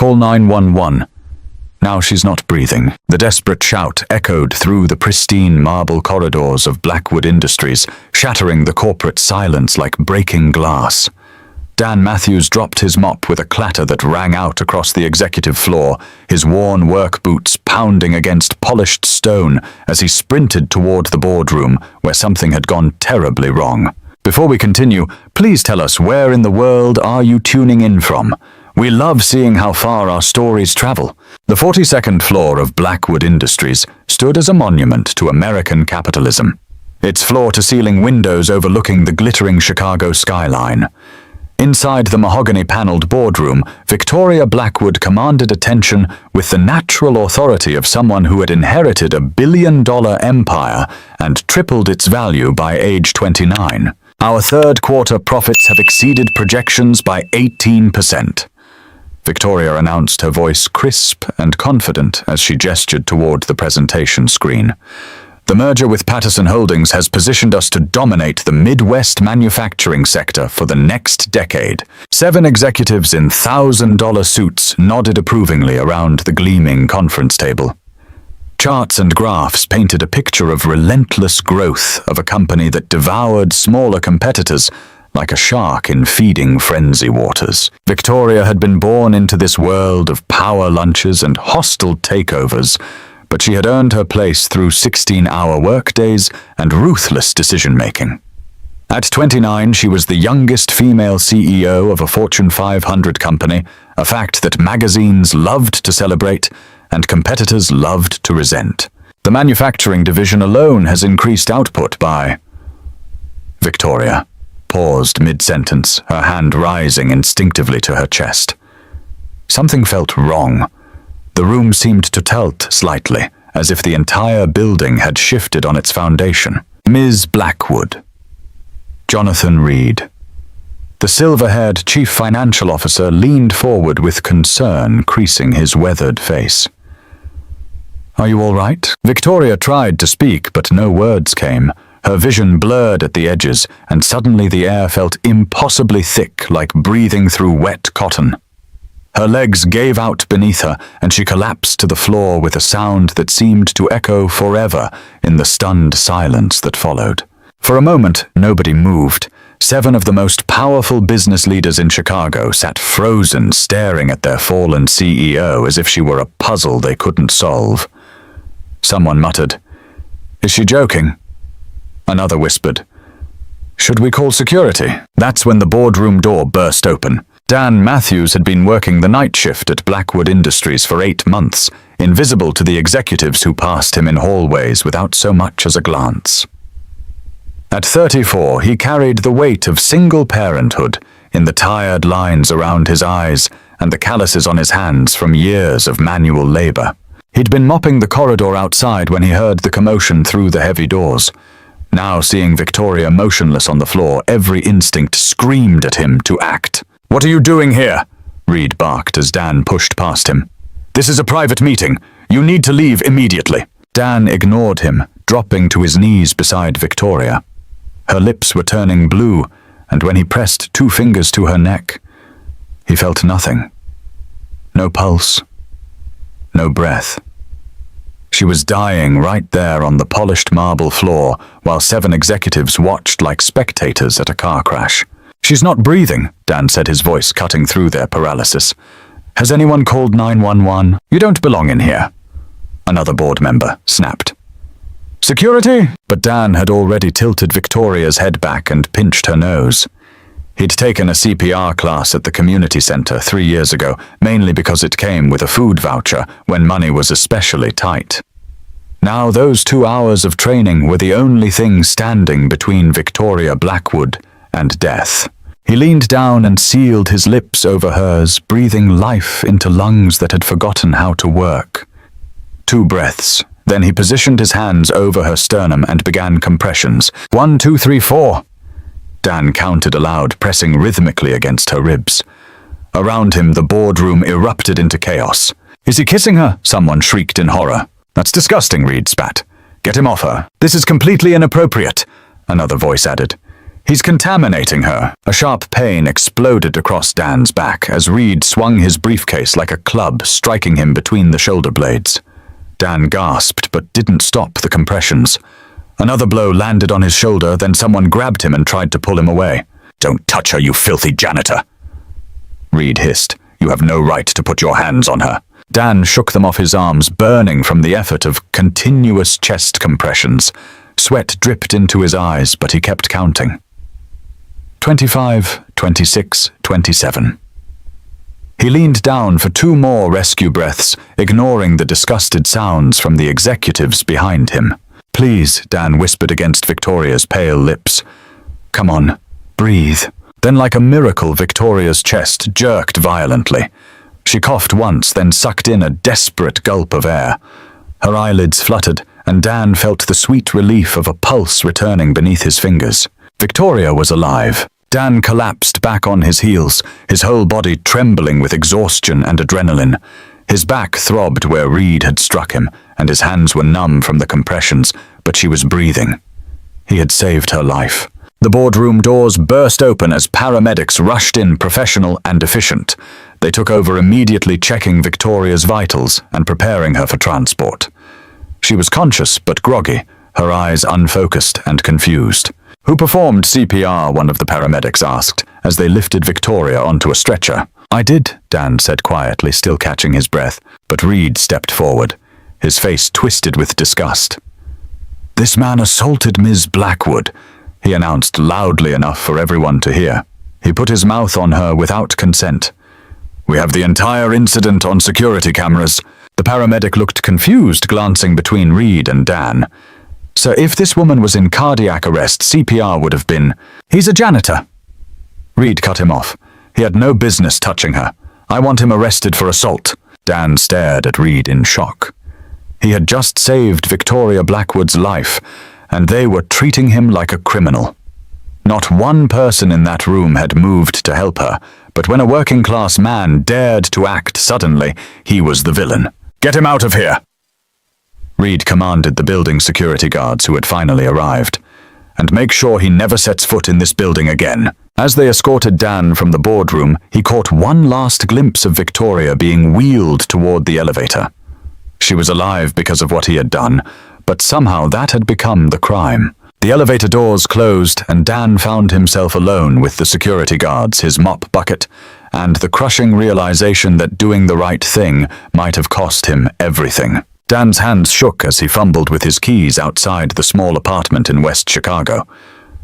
Call 911. Now she's not breathing. The desperate shout echoed through the pristine marble corridors of Blackwood Industries, shattering the corporate silence like breaking glass. Dan Matthews dropped his mop with a clatter that rang out across the executive floor, his worn work boots pounding against polished stone as he sprinted toward the boardroom where something had gone terribly wrong. Before we continue, please tell us, where in the world are you tuning in from? We love seeing how far our stories travel. The 42nd floor of Blackwood Industries stood as a monument to American capitalism, its floor-to-ceiling windows overlooking the glittering Chicago skyline. Inside the mahogany-paneled boardroom, Victoria Blackwood commanded attention with the natural authority of someone who had inherited $1 billion empire and tripled its value by age 29. Our third quarter profits have exceeded projections by 18%. Victoria announced, her voice crisp and confident as she gestured toward the presentation screen. The merger with Patterson Holdings has positioned us to dominate the Midwest manufacturing sector for the next decade. 7 executives in $1,000 suits nodded approvingly around the gleaming conference table. Charts and graphs painted a picture of relentless growth of a company that devoured smaller competitors like a shark in feeding frenzy waters. Victoria had been born into this world of power lunches and hostile takeovers, but she had earned her place through 16-hour workdays and ruthless decision-making. At 29, she was the youngest female CEO of a Fortune 500 company, a fact that magazines loved to celebrate and competitors loved to resent. The manufacturing division alone has increased output by... Victoria paused mid-sentence, her hand rising instinctively to her chest. Something felt wrong. The room seemed to tilt slightly, as if the entire building had shifted on its foundation. Ms. Blackwood. Jonathan Reed. The silver-haired chief financial officer leaned forward with concern creasing his weathered face. Are you all right? Victoria tried to speak, but no words came. Her vision blurred at the edges, and suddenly the air felt impossibly thick, like breathing through wet cotton. Her legs gave out beneath her, and she collapsed to the floor with a sound that seemed to echo forever in the stunned silence that followed. For a moment, nobody moved. 7 of the most powerful business leaders in Chicago sat frozen, staring at their fallen CEO as if she were a puzzle they couldn't solve. Someone muttered, "Is she joking?" Another whispered, "Should we call security?" That's when the boardroom door burst open. Dan Matthews had been working the night shift at Blackwood Industries for 8 months, invisible to the executives who passed him in hallways without so much as a glance. At 34, he carried the weight of single parenthood in the tired lines around his eyes and the calluses on his hands from years of manual labor. He'd been mopping the corridor outside when he heard the commotion through the heavy doors. Now, seeing Victoria motionless on the floor, every instinct screamed at him to act. "What are you doing here?" Reed barked as Dan pushed past him. "This is a private meeting. You need to leave immediately." Dan ignored him, dropping to his knees beside Victoria. Her lips were turning blue, and when he pressed 2 fingers to her neck, he felt nothing. No pulse. No breath. She was dying right there on the polished marble floor, while 7 executives watched like spectators at a car crash. "She's not breathing," Dan said, his voice cutting through their paralysis. "Has anyone called 911? You don't belong in here." Another board member snapped. "Security?" But Dan had already tilted Victoria's head back and pinched her nose. He'd taken a CPR class at the community center 3 years ago, mainly because it came with a food voucher when money was especially tight. Now those 2 hours of training were the only thing standing between Victoria Blackwood and death. He leaned down and sealed his lips over hers, breathing life into lungs that had forgotten how to work. 2 breaths. Then he positioned his hands over her sternum and began compressions. 1, 2, 3, 4. Dan counted aloud, pressing rhythmically against her ribs. Around him, the boardroom erupted into chaos. "Is he kissing her?" someone shrieked in horror. "That's disgusting," Reed spat. "Get him off her." "This is completely inappropriate," another voice added. He's contaminating her. A sharp pain exploded across Dan's back as Reed swung his briefcase like a club, striking him between the shoulder blades. Dan gasped but didn't stop the compressions. Another blow landed on his shoulder, then someone grabbed him and tried to pull him away. "Don't touch her, you filthy janitor!" Reed hissed. "You have no right to put your hands on her." Dan shook them off his arms, burning from the effort of continuous chest compressions. Sweat dripped into his eyes, but he kept counting. 25, 26, 27. He leaned down for 2 more rescue breaths, ignoring the disgusted sounds from the executives behind him. "Please," Dan whispered against Victoria's pale lips. "Come on, breathe." Then, like a miracle, Victoria's chest jerked violently. She coughed once, then sucked in a desperate gulp of air. Her eyelids fluttered, and Dan felt the sweet relief of a pulse returning beneath his fingers. Victoria was alive. Dan collapsed back on his heels, his whole body trembling with exhaustion and adrenaline. His back throbbed where Reed had struck him, and his hands were numb from the compressions, but she was breathing. He had saved her life. The boardroom doors burst open as paramedics rushed in, professional and efficient. They took over immediately, checking Victoria's vitals and preparing her for transport. She was conscious but groggy, her eyes unfocused and confused. "Who performed CPR?" one of the paramedics asked, as they lifted Victoria onto a stretcher. "I did," Dan said quietly, still catching his breath, but Reed stepped forward, his face twisted with disgust. "This man assaulted Ms. Blackwood," he announced loudly enough for everyone to hear. He put his mouth on her without consent. "We have the entire incident on security cameras." The paramedic looked confused, glancing between Reed and Dan. "Sir, if this woman was in cardiac arrest, CPR would have been—" "He's a janitor." Reed cut him off. "He had no business touching her. I want him arrested for assault." Dan stared at Reed in shock. He had just saved Victoria Blackwood's life, and they were treating him like a criminal. Not one person in that room had moved to help her, but when a working-class man dared to act suddenly, he was the villain. "Get him out of here!" Reed commanded the building security guards who had finally arrived. "And make sure he never sets foot in this building again." As they escorted Dan from the boardroom, he caught one last glimpse of Victoria being wheeled toward the elevator. She was alive because of what he had done, but somehow that had become the crime. The elevator doors closed, and Dan found himself alone with the security guards, his mop bucket, and the crushing realization that doing the right thing might have cost him everything. Dan's hands shook as he fumbled with his keys outside the small apartment in West Chicago.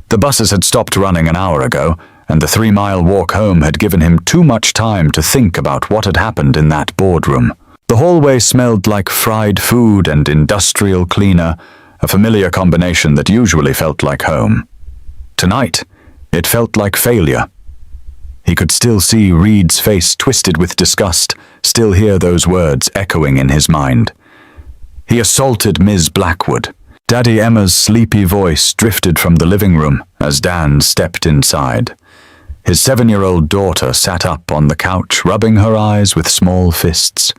The buses had stopped running an hour ago, and the 3-mile walk home had given him too much time to think about what had happened in that boardroom. The hallway smelled like fried food and industrial cleaner, a familiar combination that usually felt like home. Tonight, it felt like failure. He could still see Reed's face twisted with disgust, still hear those words echoing in his mind. He assaulted Ms. Blackwood. Daddy Emma's sleepy voice drifted from the living room as Dan stepped inside. His 7-year-old daughter sat up on the couch, rubbing her eyes with small fists.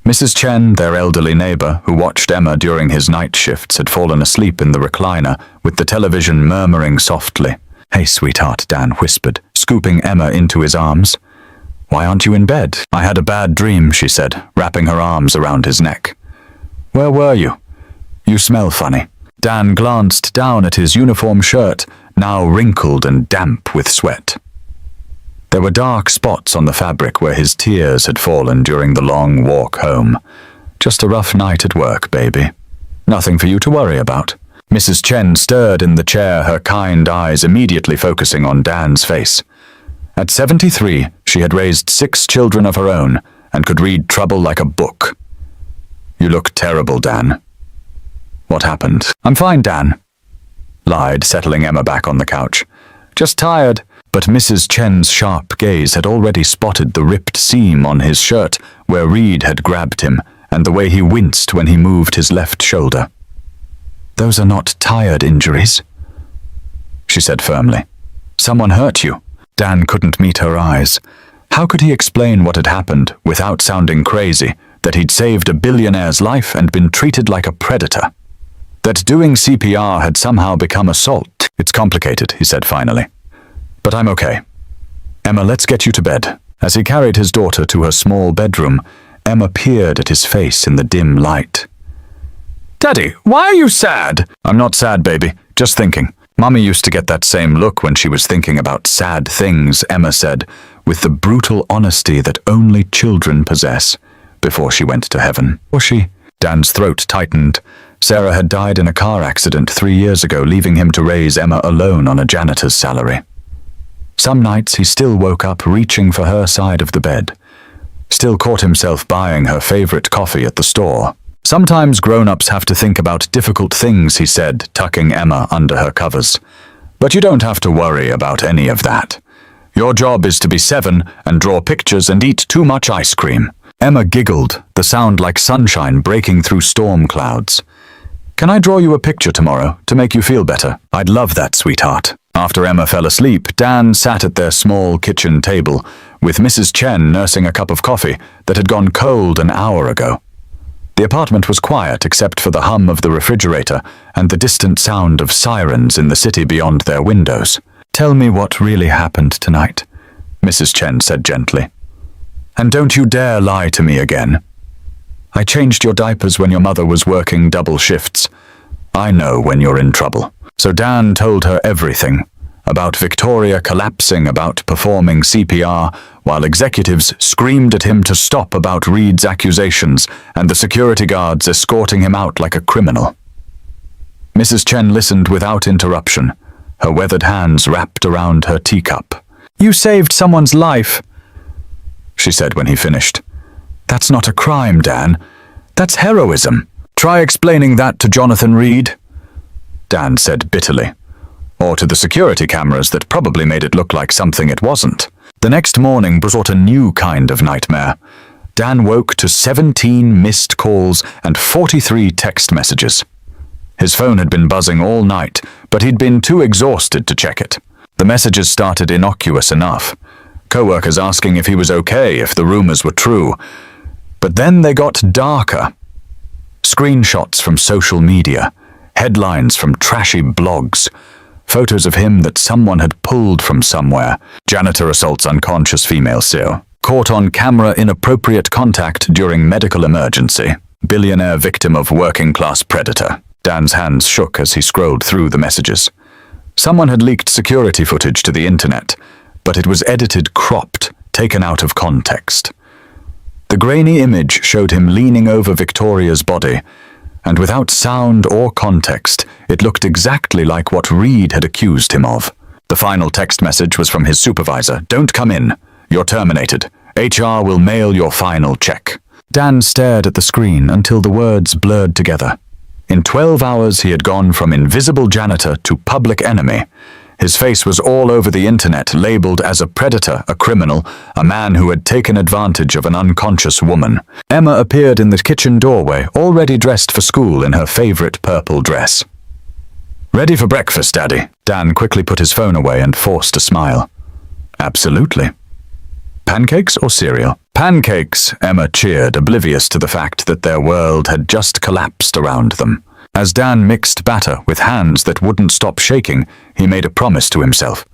Mrs. Chen, their elderly neighbor, who watched Emma during his night shifts, had fallen asleep in the recliner, with the television murmuring softly. "Hey, sweetheart," Dan whispered, scooping Emma into his arms. "Why aren't you in bed?" "I had a bad dream," she said, wrapping her arms around his neck. "Where were you? You smell funny." Dan glanced down at his uniform shirt, now wrinkled and damp with sweat. There were dark spots on the fabric where his tears had fallen during the long walk home. "Just a rough night at work, baby. Nothing for you to worry about." Mrs. Chen stirred in the chair, her kind eyes immediately focusing on Dan's face. At 73, she had raised 6 children of her own and could read trouble like a book. "You look terrible, Dan." "What happened?" "I'm fine, Dan," lied, settling Emma back on the couch. "Just tired." But Mrs. Chen's sharp gaze had already spotted the ripped seam on his shirt where Reed had grabbed him, and the way he winced when he moved his left shoulder. "Those are not tired injuries," she said firmly. "Someone hurt you." Dan couldn't meet her eyes. How could he explain what had happened without sounding crazy, that he'd saved a billionaire's life and been treated like a predator? That doing CPR had somehow become assault. It's complicated, he said finally. But I'm okay. Emma, let's get you to bed. As he carried his daughter to her small bedroom, Emma peered at his face in the dim light. Daddy, why are you sad? I'm not sad, baby. Just thinking. Mummy used to get that same look when she was thinking about sad things, Emma said, with the brutal honesty that only children possess, before she went to heaven. Or she? Dan's throat tightened. Sarah had died in a car accident 3 years ago, leaving him to raise Emma alone on a janitor's salary. Some nights he still woke up reaching for her side of the bed. Still caught himself buying her favorite coffee at the store. Sometimes grown-ups have to think about difficult things, he said, tucking Emma under her covers. But you don't have to worry about any of that. Your job is to be 7 and draw pictures and eat too much ice cream. Emma giggled, the sound like sunshine breaking through storm clouds. Can I draw you a picture tomorrow to make you feel better? I'd love that, sweetheart. After Emma fell asleep, Dan sat at their small kitchen table, with Mrs. Chen nursing a cup of coffee that had gone cold an hour ago. The apartment was quiet except for the hum of the refrigerator and the distant sound of sirens in the city beyond their windows. Tell me what really happened tonight, Mrs. Chen said gently. And don't you dare lie to me again. I changed your diapers when your mother was working double shifts. I know when you're in trouble. So Dan told her everything, about Victoria collapsing, about performing CPR, while executives screamed at him to stop about Reed's accusations and the security guards escorting him out like a criminal. Mrs. Chen listened without interruption, her weathered hands wrapped around her teacup. You saved someone's life, she said when he finished. That's not a crime, Dan. That's heroism. Try explaining that to Jonathan Reed, Dan said bitterly. Or to the security cameras that probably made it look like something it wasn't. The next morning brought a new kind of nightmare. Dan woke to 17 missed calls and 43 text messages. His phone had been buzzing all night, but he'd been too exhausted to check it. The messages started innocuous enough. Co-workers asking if he was okay, if the rumors were true. But then they got darker. Screenshots from social media, headlines from trashy blogs, photos of him that someone had pulled from somewhere. Janitor assaults unconscious female SEAL. Caught on camera inappropriate contact during medical emergency. Billionaire victim of working-class predator. Dan's hands shook as he scrolled through the messages. Someone had leaked security footage to the internet, but it was edited, cropped, taken out of context. The grainy image showed him leaning over Victoria's body, and without sound or context, it looked exactly like what Reed had accused him of. The final text message was from his supervisor. Don't come in. You're terminated. HR will mail your final check. Dan stared at the screen until the words blurred together. In 12 hours, he had gone from invisible janitor to public enemy. His face was all over the internet, labeled as a predator, a criminal, a man who had taken advantage of an unconscious woman. Emma appeared in the kitchen doorway, already dressed for school in her favorite purple dress. Ready for breakfast, Daddy? Dan quickly put his phone away and forced a smile. Absolutely. Pancakes or cereal? Pancakes, Emma cheered, oblivious to the fact that their world had just collapsed around them. As Dan mixed batter with hands that wouldn't stop shaking, he made a promise to himself.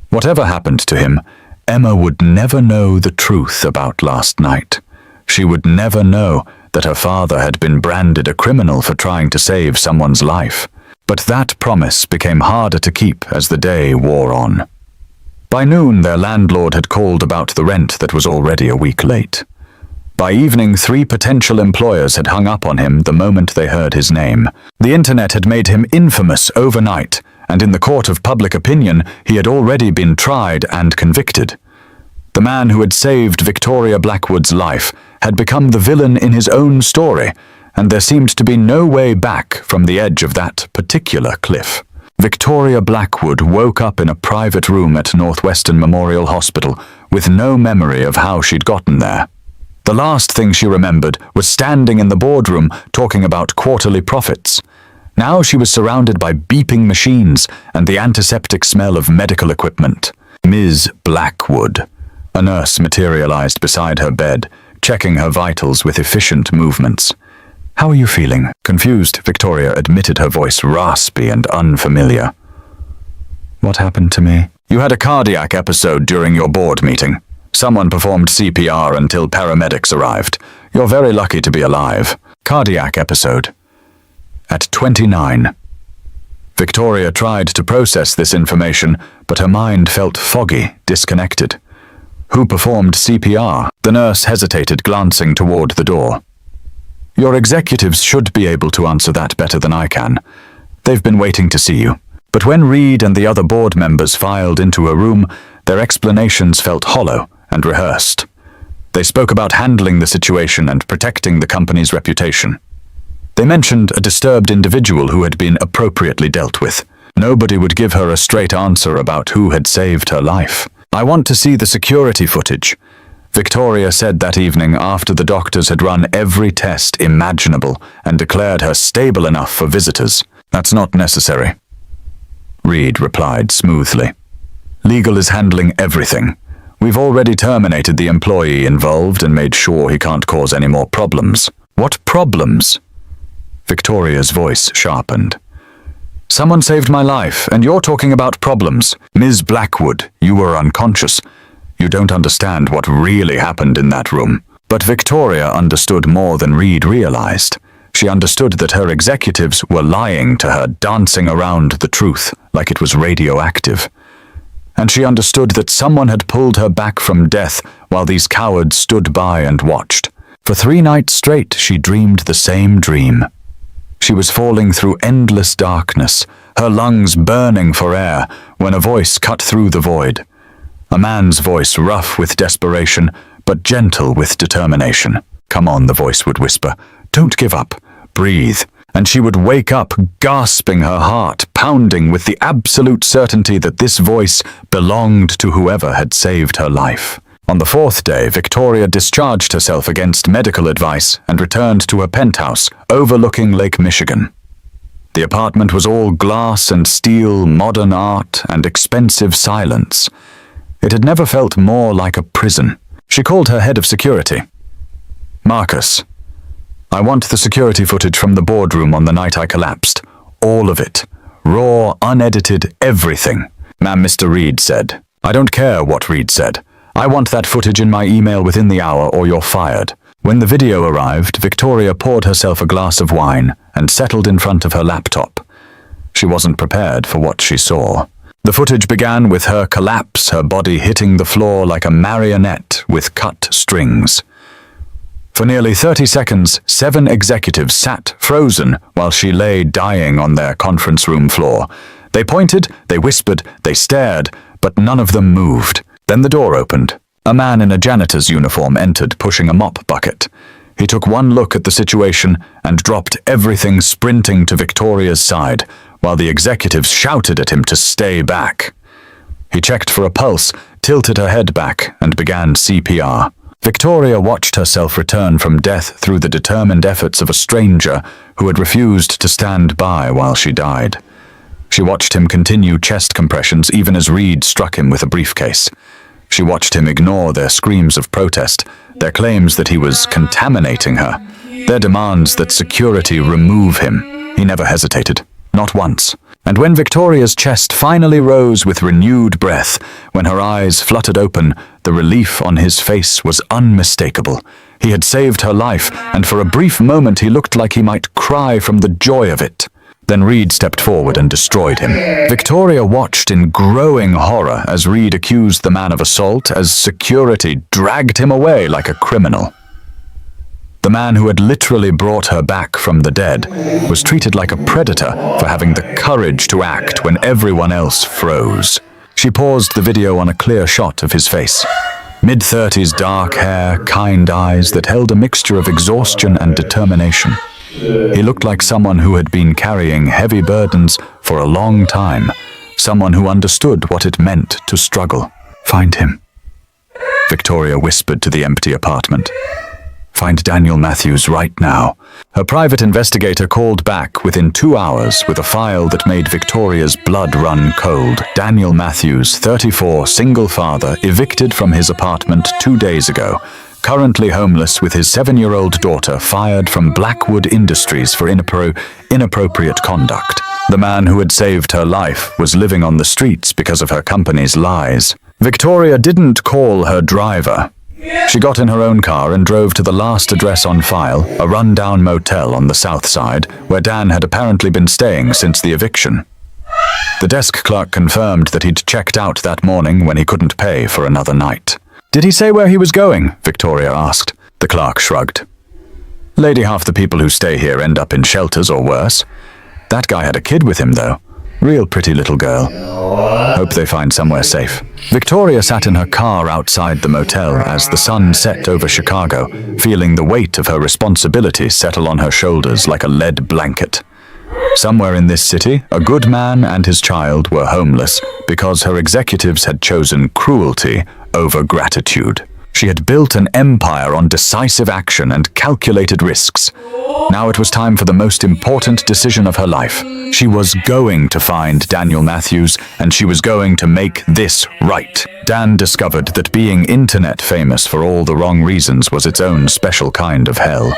Whatever happened to him, Emma would never know the truth about last night. She would never know that her father had been branded a criminal for trying to save someone's life. But that promise became harder to keep as the day wore on. By noon, their landlord had called about the rent that was already a week late. By evening, 3 potential employers had hung up on him the moment they heard his name. The internet had made him infamous overnight, and in the court of public opinion, he had already been tried and convicted. The man who had saved Victoria Blackwood's life had become the villain in his own story, and there seemed to be no way back from the edge of that particular cliff. Victoria Blackwood woke up in a private room at Northwestern Memorial Hospital with no memory of how she'd gotten there. The last thing she remembered was standing in the boardroom talking about quarterly profits. Now she was surrounded by beeping machines and the antiseptic smell of medical equipment. Ms. Blackwood. A nurse materialized beside her bed, checking her vitals with efficient movements. How are you feeling? Confused, Victoria admitted, her voice raspy and unfamiliar. What happened to me? You had a cardiac episode during your board meeting. Someone performed CPR until paramedics arrived. You're very lucky to be alive. Cardiac episode. At 29. Victoria tried to process this information, but her mind felt foggy, disconnected. Who performed CPR? The nurse hesitated, glancing toward the door. Your executives should be able to answer that better than I can. They've been waiting to see you. But when Reed and the other board members filed into a room, their explanations felt hollow and rehearsed. They spoke about handling the situation and protecting the company's reputation. They mentioned a disturbed individual who had been appropriately dealt with. Nobody would give her a straight answer about who had saved her life. I want to see the security footage, Victoria said that evening after the doctors had run every test imaginable and declared her stable enough for visitors. That's not necessary, Reed replied smoothly. Legal is handling everything. We've already terminated the employee involved and made sure he can't cause any more problems. What problems? Victoria's voice sharpened. Someone saved my life, and you're talking about problems. Ms. Blackwood, you were unconscious. You don't understand what really happened in that room. But Victoria understood more than Reed realized. She understood that her executives were lying to her, dancing around the truth like it was radioactive. And she understood that someone had pulled her back from death while these cowards stood by and watched. For 3 nights straight, she dreamed the same dream. She was falling through endless darkness, her lungs burning for air, when a voice cut through the void. A man's voice, rough with desperation, but gentle with determination. Come on, the voice would whisper. Don't give up. Breathe. And she would wake up, gasping, her heart pounding with the absolute certainty that this voice belonged to whoever had saved her life. On the 4th day, Victoria discharged herself against medical advice and returned to her penthouse overlooking Lake Michigan. The apartment was all glass and steel, modern art, and expensive silence. It had never felt more like a prison. She called her head of security. Marcus, I want the security footage from the boardroom on the night I collapsed. All of it. Raw, unedited, everything. Ma'am, Mr. Reed said. I don't care what Reed said. I want that footage in my email within the hour or you're fired. When the video arrived, Victoria poured herself a glass of wine and settled in front of her laptop. She wasn't prepared for what she saw. The footage began with her collapse, her body hitting the floor like a marionette with cut strings. For nearly 30 seconds, 7 executives sat frozen while she lay dying on their conference room floor. They pointed, they whispered, they stared, but none of them moved. Then the door opened. A man in a janitor's uniform entered, pushing a mop bucket. He took one look at the situation and dropped everything, sprinting to Victoria's side, while the executives shouted at him to stay back. He checked for a pulse, tilted her head back, and began CPR. Victoria watched herself return from death through the determined efforts of a stranger who had refused to stand by while she died. She watched him continue chest compressions even as Reed struck him with a briefcase. She watched him ignore their screams of protest, their claims that he was contaminating her, their demands that security remove him. He never hesitated, not once. And when Victoria's chest finally rose with renewed breath, when her eyes fluttered open, the relief on his face was unmistakable. He had saved her life, and for a brief moment he looked like he might cry from the joy of it. Then Reed stepped forward and destroyed him. Victoria watched in growing horror as Reed accused the man of assault, as security dragged him away like a criminal. The man who had literally brought her back from the dead was treated like a predator for having the courage to act when everyone else froze. She paused the video on a clear shot of his face. Mid-30s, dark hair, kind eyes that held a mixture of exhaustion and determination. He looked like someone who had been carrying heavy burdens for a long time, someone who understood what it meant to struggle. Find him, Victoria whispered to the empty apartment. Find Daniel Matthews right now. Her private investigator called back within 2 hours with a file that made Victoria's blood run cold. Daniel Matthews, 34, single father, evicted from his apartment 2 days ago. currently homeless with his 7-year-old daughter fired from Blackwood Industries for inappropriate conduct. The man who had saved her life was living on the streets because of her company's lies. Victoria didn't call her driver. She got in her own car and drove to the last address on file, a run-down motel on the south side, where Dan had apparently been staying since the eviction. The desk clerk confirmed that he'd checked out that morning when he couldn't pay for another night. "Did he say where he was going?" Victoria asked. The clerk shrugged. "Lady, half the people who stay here end up in shelters or worse. That guy had a kid with him, though. Real pretty little girl. Hope they find somewhere safe." Victoria sat in her car outside the motel as the sun set over Chicago, feeling the weight of her responsibility settle on her shoulders like a lead blanket. Somewhere in this city, a good man and his child were homeless because her executives had chosen cruelty over gratitude. She had built an empire on decisive action and calculated risks. Now it was time for the most important decision of her life. She was going to find Daniel Matthews, and she was going to make this right. Dan discovered that being internet famous for all the wrong reasons was its own special kind of hell.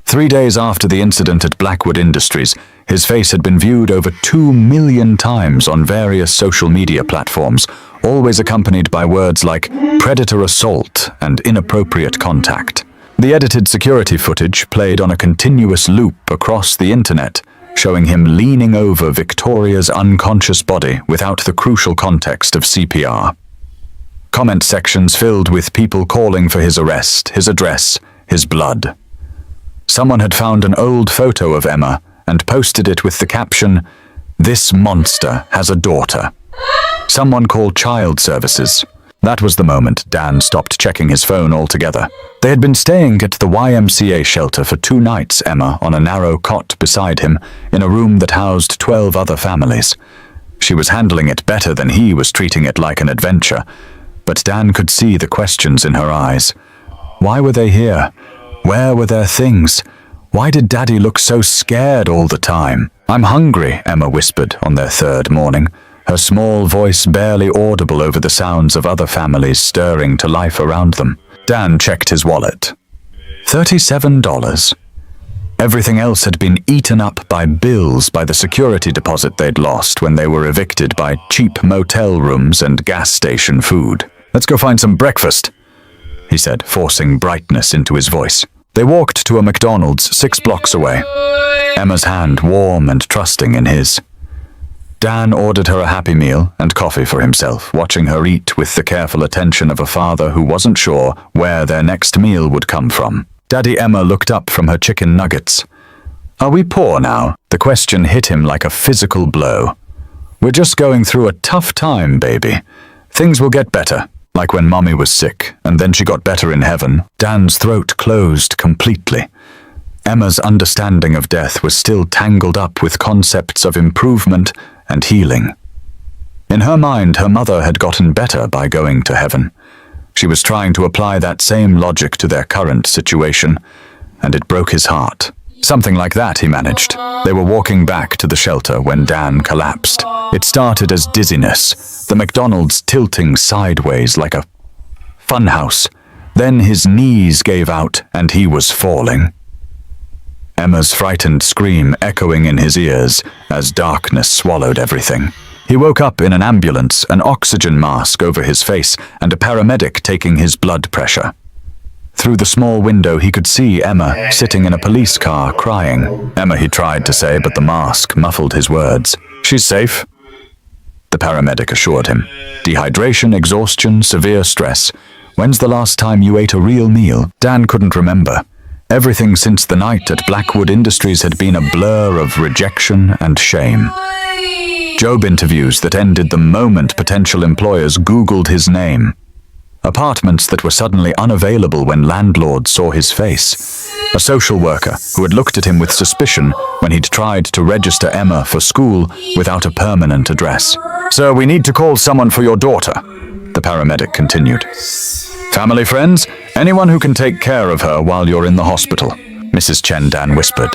3 days after the incident at Blackwood Industries, his face had been viewed over 2 million times on various social media platforms, always accompanied by words like predator assault and inappropriate contact. The edited security footage played on a continuous loop across the internet, showing him leaning over Victoria's unconscious body without the crucial context of CPR. Comment sections filled with people calling for his arrest, his address, his blood. Someone had found an old photo of Emma and posted it with the caption, "This monster has a daughter." Someone called child services. That was the moment Dan stopped checking his phone altogether. They had been staying at the YMCA shelter for 2 nights, Emma on a narrow cot beside him, in a room that housed 12 other families. She was handling it better than he was treating it like an adventure, but Dan could see the questions in her eyes. Why were they here? Where were their things? Why did Daddy look so scared all the time? "I'm hungry," Emma whispered on their 3rd morning, her small voice barely audible over the sounds of other families stirring to life around them. Dan checked his wallet. $37. Everything else had been eaten up by bills by the security deposit they'd lost when they were evicted by cheap motel rooms and gas station food. "Let's go find some breakfast," he said, forcing brightness into his voice. They walked to a McDonald's 6 blocks away, Emma's hand warm and trusting in his. Dan ordered her a Happy Meal and coffee for himself, watching her eat with the careful attention of a father who wasn't sure where their next meal would come from. Daddy Emma looked up from her chicken nuggets. "Are we poor now?" The question hit him like a physical blow. "We're just going through a tough time, baby. Things will get better. Like when Mommy was sick, and then she got better in heaven." Dan's throat closed completely. Emma's understanding of death was still tangled up with concepts of improvement and healing. In her mind, her mother had gotten better by going to heaven. She was trying to apply that same logic to their current situation, and it broke his heart. Something like that he managed. They were walking back to the shelter when Dan collapsed. It started as dizziness, the McDonald's tilting sideways like a funhouse. Then his knees gave out and he was falling. Emma's frightened scream echoing in his ears as darkness swallowed everything. He woke up in an ambulance, an oxygen mask over his face, and a paramedic taking his blood pressure. Through the small window he could see Emma sitting in a police car crying. "Emma," he tried to say, but the mask muffled his words. "She's safe," the paramedic assured him. "Dehydration, exhaustion, severe stress. When's the last time you ate a real meal?" Dan couldn't remember. Everything since the night at Blackwood Industries had been a blur of rejection and shame. Job interviews that ended the moment potential employers Googled his name. Apartments that were suddenly unavailable when landlords saw his face. A social worker who had looked at him with suspicion when he'd tried to register Emma for school without a permanent address. "Sir, we need to call someone for your daughter," the paramedic continued. "Family, friends, anyone who can take care of her while you're in the hospital," Mrs. Chen, Dan whispered.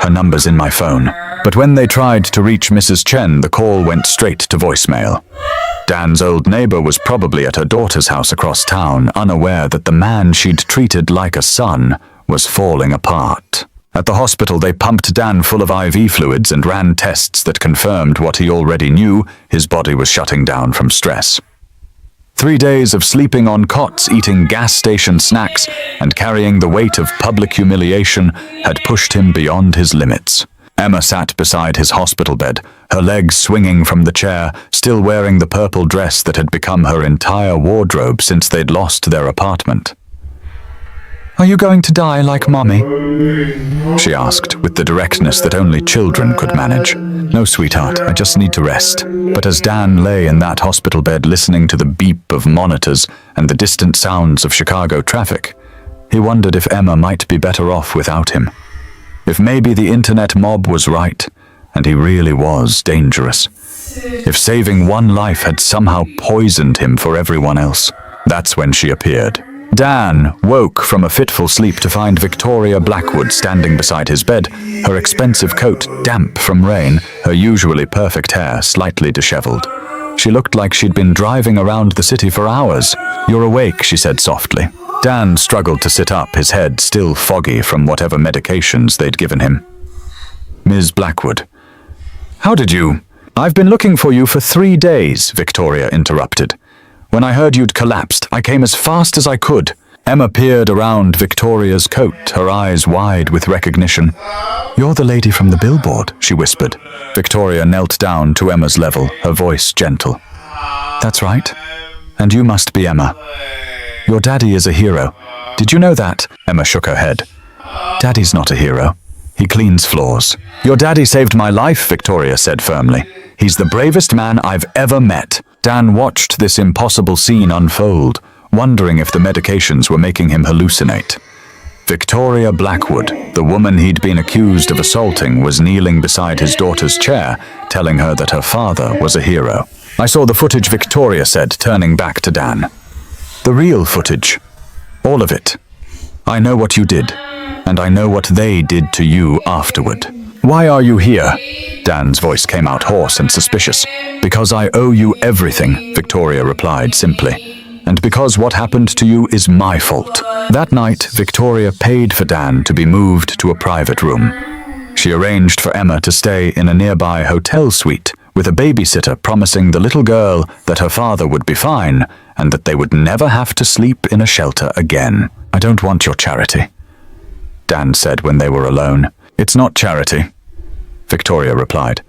"Her number's in my phone." But when they tried to reach Mrs. Chen, the call went straight to voicemail. Dan's old neighbor was probably at her daughter's house across town, unaware that the man she'd treated like a son was falling apart. At the hospital, they pumped Dan full of IV fluids and ran tests that confirmed what he already knew: his body was shutting down from stress. 3 days of sleeping on cots, eating gas station snacks, and carrying the weight of public humiliation had pushed him beyond his limits. Emma sat beside his hospital bed, her legs swinging from the chair, still wearing the purple dress that had become her entire wardrobe since they'd lost their apartment. "Are you going to die like Mommy?" she asked, with the directness that only children could manage. "No, sweetheart, I just need to rest." But as Dan lay in that hospital bed listening to the beep of monitors and the distant sounds of Chicago traffic, he wondered if Emma might be better off without him. If maybe the internet mob was right, and he really was dangerous. If saving one life had somehow poisoned him for everyone else. That's when she appeared. Dan woke from a fitful sleep to find Victoria Blackwood standing beside his bed, her expensive coat damp from rain, her usually perfect hair slightly disheveled. She looked like she'd been driving around the city for hours. "You're awake," she said softly. Dan struggled to sit up, his head still foggy from whatever medications they'd given him. "Ms. Blackwood, how did you—" "I've been looking for you for 3 days," Victoria interrupted. "When I heard you'd collapsed, I came as fast as I could." Emma peered around Victoria's coat, her eyes wide with recognition. "You're the lady from the billboard," she whispered. Victoria knelt down to Emma's level, her voice gentle. "That's right. And you must be Emma. Your daddy is a hero. Did you know that?" Emma shook her head. "Daddy's not a hero. He cleans floors." "Your daddy saved my life," Victoria said firmly. "He's the bravest man I've ever met." Dan watched this impossible scene unfold, wondering if the medications were making him hallucinate. Victoria Blackwood, the woman he'd been accused of assaulting, was kneeling beside his daughter's chair, telling her that her father was a hero. "I saw the footage," Victoria said, turning back to Dan. "The real footage. All of it. I know what you did, and I know what they did to you afterward." "Why are you here?" Dan's voice came out hoarse and suspicious. "Because I owe you everything," Victoria replied simply. "And because what happened to you is my fault." That night, Victoria paid for Dan to be moved to a private room. She arranged for Emma to stay in a nearby hotel suite, with a babysitter promising the little girl that her father would be fine, and that they would never have to sleep in a shelter again. "I don't want your charity," Dan said when they were alone. "It's not charity," Victoria replied.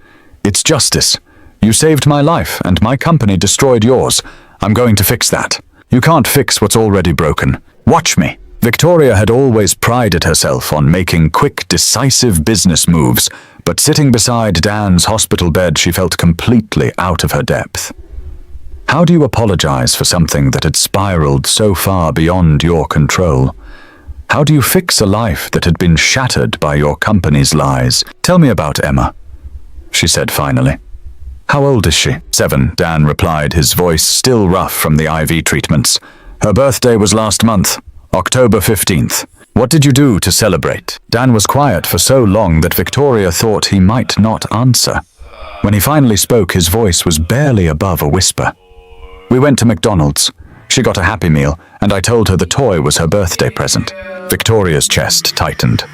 "It's justice. You saved my life, and my company destroyed yours. I'm going to fix that. You can't fix what's already broken. Watch me." Victoria had always prided herself on making quick, decisive business moves, but sitting beside Dan's hospital bed, she felt completely out of her depth. How do you apologize for something that had spiraled so far beyond your control? How do you fix a life that had been shattered by your company's lies? "Tell me about Emma," she said finally. "How old is she?" 7, Dan replied, his voice still rough from the IV treatments. "Her birthday was last month, October 15th. What did you do to celebrate?" Dan was quiet for so long that Victoria thought he might not answer. When he finally spoke, his voice was barely above a whisper. "We went to McDonald's. She got a Happy Meal, and I told her the toy was her birthday present." Victoria's chest tightened.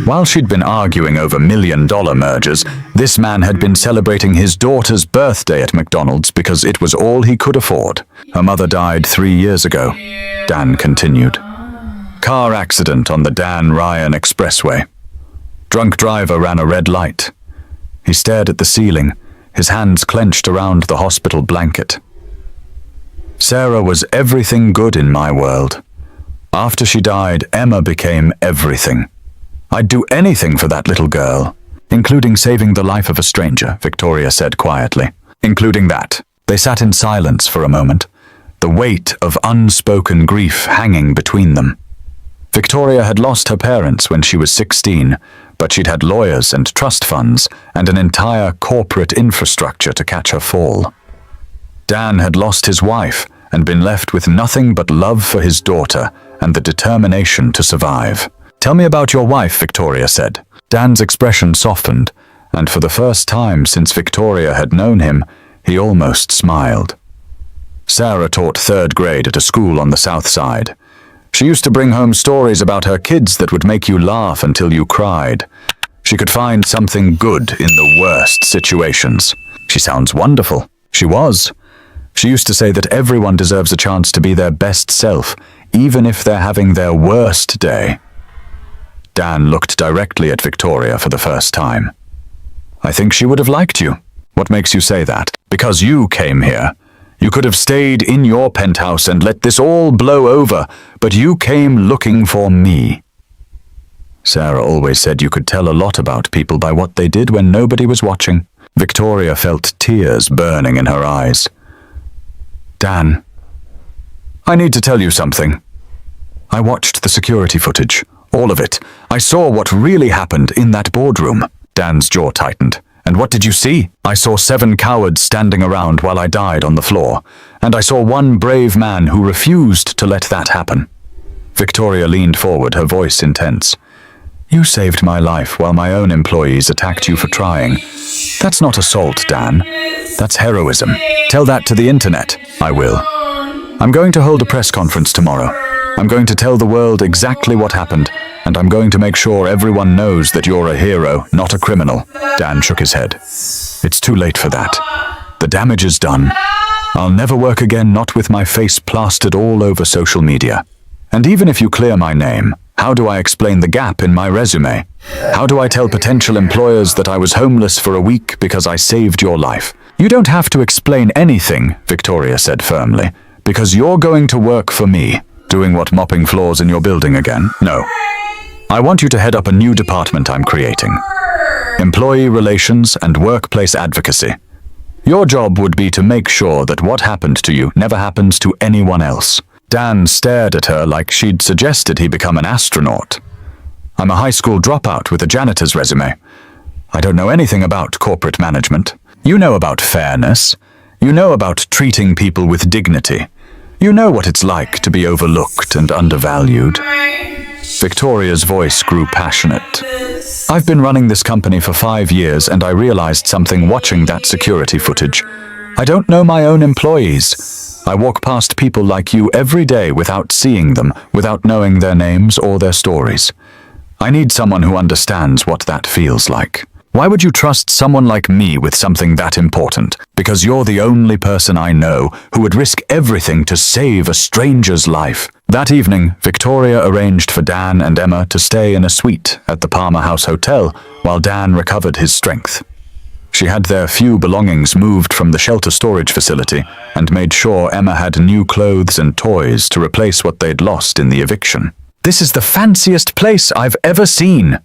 While she'd been arguing over million-dollar mergers, this man had been celebrating his daughter's birthday at McDonald's because it was all he could afford. "Her mother died 3 years ago," Dan continued. "Car accident on the Dan Ryan Expressway. Drunk driver ran a red light." He stared at the ceiling, his hands clenched around the hospital blanket. "Sarah was everything good in my world. After she died, Emma became everything. I'd do anything for that little girl, including saving the life of a stranger," Victoria said quietly. "Including that." They sat in silence for a moment, the weight of unspoken grief hanging between them. Victoria had lost her parents when she was 16, but she'd had lawyers and trust funds and an entire corporate infrastructure to catch her fall. Dan had lost his wife and been left with nothing but love for his daughter and the determination to survive. "Tell me about your wife," Victoria said. Dan's expression softened, and for the first time since Victoria had known him, he almost smiled. Sarah taught third grade at a school on the south side. She used to bring home stories about her kids that would make you laugh until you cried. She could find something good in the worst situations. She sounds wonderful. She was. She used to say that everyone deserves a chance to be their best self, even if they're having their worst day. Dan looked directly at Victoria for the first time. I think she would have liked you. What makes you say that? Because you came here. You could have stayed in your penthouse and let this all blow over, but you came looking for me. Sarah always said you could tell a lot about people by what they did when nobody was watching. Victoria felt tears burning in her eyes. Dan, I need to tell you something. I watched the security footage. All of it. I saw what really happened in that boardroom. Dan's jaw tightened. And what did you see? I saw 7 cowards standing around while I died on the floor. And I saw one brave man who refused to let that happen. Victoria leaned forward, her voice intense. You saved my life while my own employees attacked you for trying. That's not assault, Dan. That's heroism. Tell that to the internet. I will. I'm going to hold a press conference tomorrow. I'm going to tell the world exactly what happened, and I'm going to make sure everyone knows that you're a hero, not a criminal. Dan shook his head. It's too late for that. The damage is done. I'll never work again, not with my face plastered all over social media. And even if you clear my name, how do I explain the gap in my resume? How do I tell potential employers that I was homeless for a week because I saved your life? You don't have to explain anything, Victoria said firmly, because you're going to work for me. Doing what, mopping floors in your building again? No. I want you to head up a new department I'm creating. Employee relations and workplace advocacy. Your job would be to make sure that what happened to you never happens to anyone else. Dan stared at her like she'd suggested he become an astronaut. I'm a high school dropout with a janitor's resume. I don't know anything about corporate management. You know about fairness. You know about treating people with dignity. You know what it's like to be overlooked and undervalued. Victoria's voice grew passionate. I've been running this company for 5 years and I realized something watching that security footage. I don't know my own employees. I walk past people like you every day without seeing them, without knowing their names or their stories. I need someone who understands what that feels like. Why would you trust someone like me with something that important? Because you're the only person I know who would risk everything to save a stranger's life. That evening, Victoria arranged for Dan and Emma to stay in a suite at the Palmer House Hotel while Dan recovered his strength. She had their few belongings moved from the shelter storage facility and made sure Emma had new clothes and toys to replace what they'd lost in the eviction. This is the fanciest place I've ever seen,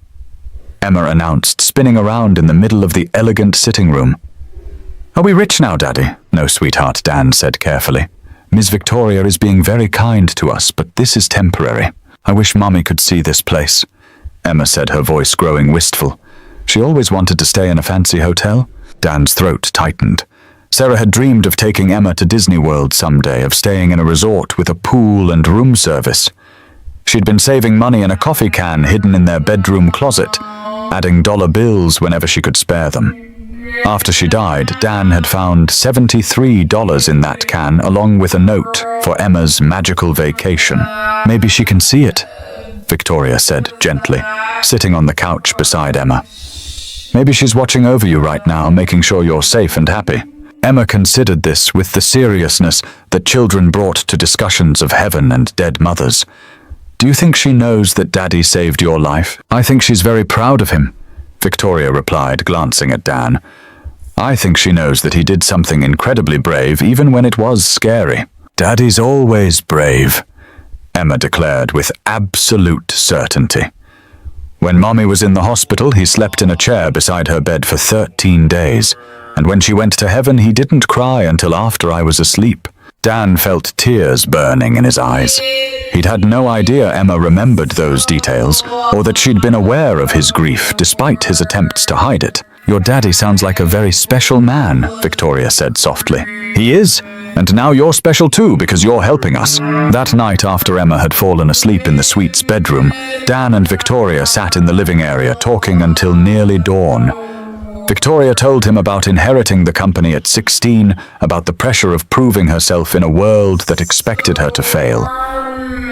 Emma announced, spinning around in the middle of the elegant sitting room. Are we rich now, Daddy? No, sweetheart, Dan said carefully. Miss Victoria is being very kind to us, but this is temporary. I wish Mommy could see this place, Emma said, her voice growing wistful. She always wanted to stay in a fancy hotel. Dan's throat tightened. Sarah had dreamed of taking Emma to Disney World someday, of staying in a resort with a pool and room service. She'd been saving money in a coffee can hidden in their bedroom closet, adding dollar bills whenever she could spare them. After she died, Dan had found $73 in that can, along with a note for Emma's magical vacation. Maybe she can see it, Victoria said gently, sitting on the couch beside Emma. Maybe she's watching over you right now, making sure you're safe and happy. Emma considered this with the seriousness that children brought to discussions of heaven and dead mothers. Do you think she knows that Daddy saved your life? I think she's very proud of him, Victoria replied, glancing at Dan. I think she knows that he did something incredibly brave, even when it was scary. Daddy's always brave, Emma declared with absolute certainty. When Mommy was in the hospital, he slept in a chair beside her bed for 13 days, and when she went to heaven, he didn't cry until after I was asleep. Dan felt tears burning in his eyes. He'd had no idea Emma remembered those details, or that she'd been aware of his grief despite his attempts to hide it. Your daddy sounds like a very special man, Victoria said softly. He is, and now you're special too because you're helping us. That night, after Emma had fallen asleep in the suite's bedroom, Dan and Victoria sat in the living area talking until nearly dawn. Victoria told him about inheriting the company at 16, about the pressure of proving herself in a world that expected her to fail.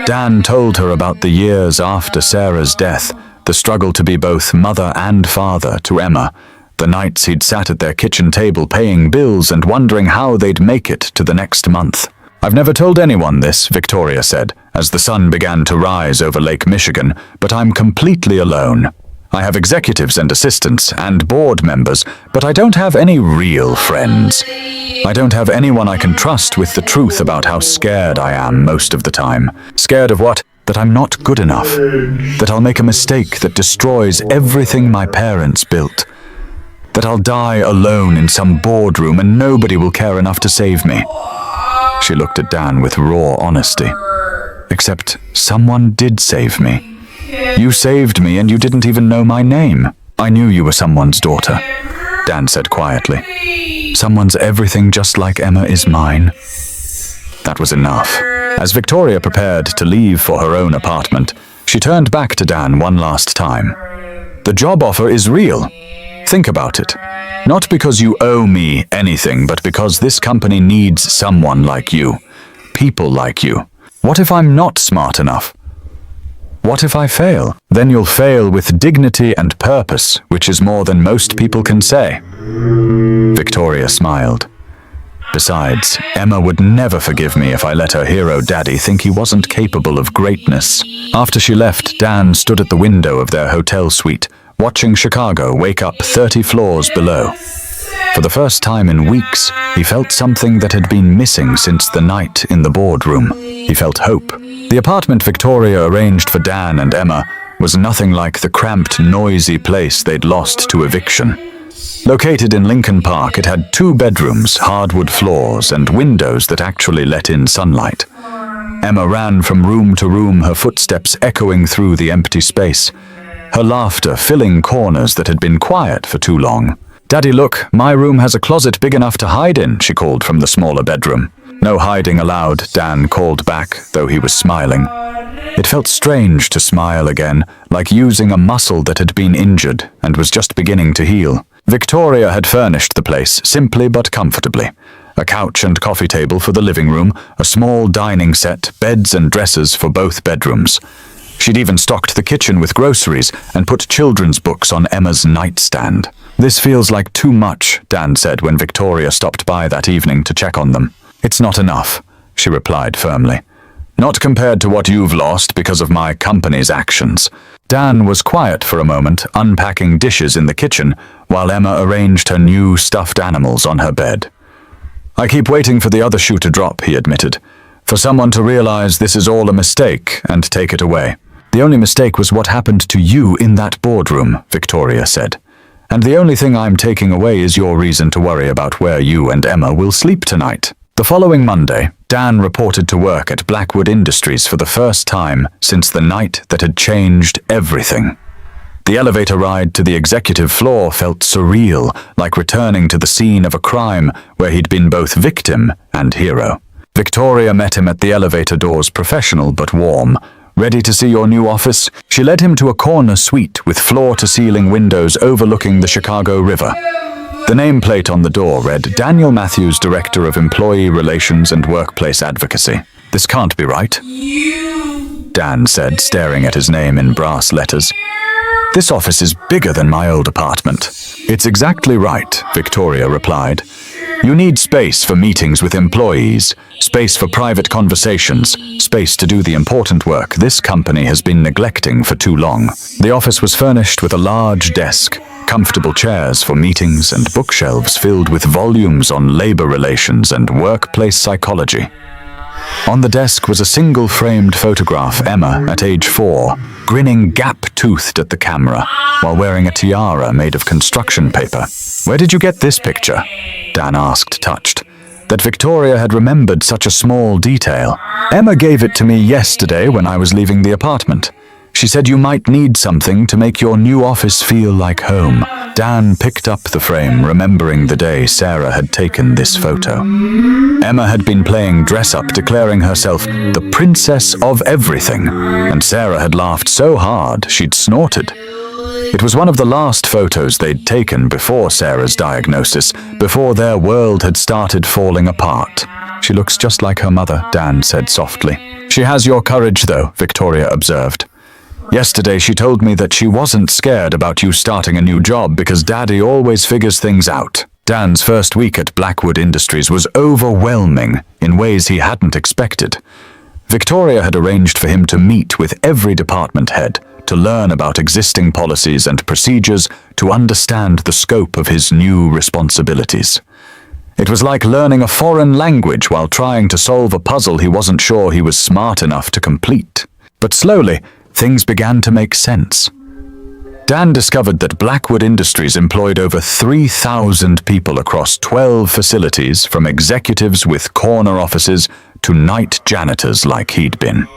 Dan told her about the years after Sarah's death, the struggle to be both mother and father to Emma, the nights he'd sat at their kitchen table paying bills and wondering how they'd make it to the next month. "I've never told anyone this," Victoria said, as the sun began to rise over Lake Michigan, "but I'm completely alone. I have executives and assistants and board members, but I don't have any real friends. I don't have anyone I can trust with the truth about how scared I am most of the time. Scared of what? That I'm not good enough. That I'll make a mistake that destroys everything my parents built. That I'll die alone in some boardroom and nobody will care enough to save me." She looked at Dan with raw honesty. "Except someone did save me. You saved me and you didn't even know my name. I knew you were someone's daughter," Dan said quietly. "Someone's everything just like Emma is mine." That was enough. As Victoria prepared to leave for her own apartment, she turned back to Dan one last time. "The job offer is real. Think about it. Not because you owe me anything, but because this company needs someone like you. People like you. What if I'm not smart enough? What if I fail? Then you'll fail with dignity and purpose, which is more than most people can say." Victoria smiled. "Besides, Emma would never forgive me if I let her hero daddy think he wasn't capable of greatness." After she left, Dan stood at the window of their hotel suite, watching Chicago wake up 30 floors below. For the first time in weeks, he felt something that had been missing since the night in the boardroom. He felt hope. The apartment Victoria arranged for Dan and Emma was nothing like the cramped, noisy place they'd lost to eviction. Located in Lincoln Park, it had 2 bedrooms, hardwood floors, and windows that actually let in sunlight. Emma ran from room to room, her footsteps echoing through the empty space, her laughter filling corners that had been quiet for too long. "Daddy, look, my room has a closet big enough to hide in," she called from the smaller bedroom. "No hiding allowed," Dan called back, though he was smiling. It felt strange to smile again, like using a muscle that had been injured and was just beginning to heal. Victoria had furnished the place, simply but comfortably. A couch and coffee table for the living room, a small dining set, beds and dressers for both bedrooms. She'd even stocked the kitchen with groceries and put children's books on Emma's nightstand. "This feels like too much," Dan said when Victoria stopped by that evening to check on them. "It's not enough," she replied firmly. "Not compared to what you've lost because of my company's actions." Dan was quiet for a moment, unpacking dishes in the kitchen, while Emma arranged her new stuffed animals on her bed. "I keep waiting for the other shoe to drop," he admitted. "For someone to realize this is all a mistake and take it away." "The only mistake was what happened to you in that boardroom," Victoria said. "And the only thing I'm taking away is your reason to worry about where you and Emma will sleep tonight." The following Monday, Dan reported to work at Blackwood Industries for the first time since the night that had changed everything. The elevator ride to the executive floor felt surreal, like returning to the scene of a crime where he'd been both victim and hero. Victoria met him at the elevator doors, professional but warm. "Ready to see your new office?" She led him to a corner suite with floor-to-ceiling windows overlooking the Chicago River. The nameplate on the door read, "Daniel Matthews, Director of Employee Relations and Workplace Advocacy." "This can't be right," Dan said, staring at his name in brass letters. "This office is bigger than my old apartment." "It's exactly right," Victoria replied. "You need space for meetings with employees, space for private conversations, space to do the important work this company has been neglecting for too long." The office was furnished with a large desk, comfortable chairs for meetings, and bookshelves filled with volumes on labor relations and workplace psychology. On the desk was a single-framed photograph Emma, at age 4, grinning gap-toothed at the camera while wearing a tiara made of construction paper. "Where did you get this picture?" Dan asked, touched. That Victoria had remembered such a small detail. "Emma gave it to me yesterday when I was leaving the apartment. She said you might need something to make your new office feel like home." Dan picked up the frame, remembering the day Sarah had taken this photo. Emma had been playing dress-up, declaring herself the princess of everything, and Sarah had laughed so hard she'd snorted. It was one of the last photos they'd taken before Sarah's diagnosis, before their world had started falling apart. She looks just like her mother, Dan said softly. She has your courage, though, Victoria observed. Yesterday she told me that she wasn't scared about you starting a new job because Daddy always figures things out. Dan's first week at Blackwood Industries was overwhelming in ways he hadn't expected. Victoria had arranged for him to meet with every department head, to learn about existing policies and procedures, to understand the scope of his new responsibilities. It was like learning a foreign language while trying to solve a puzzle he wasn't sure he was smart enough to complete. But slowly, things began to make sense. Dan discovered that Blackwood Industries employed over 3,000 people across 12 facilities, from executives with corner offices to night janitors like he'd been.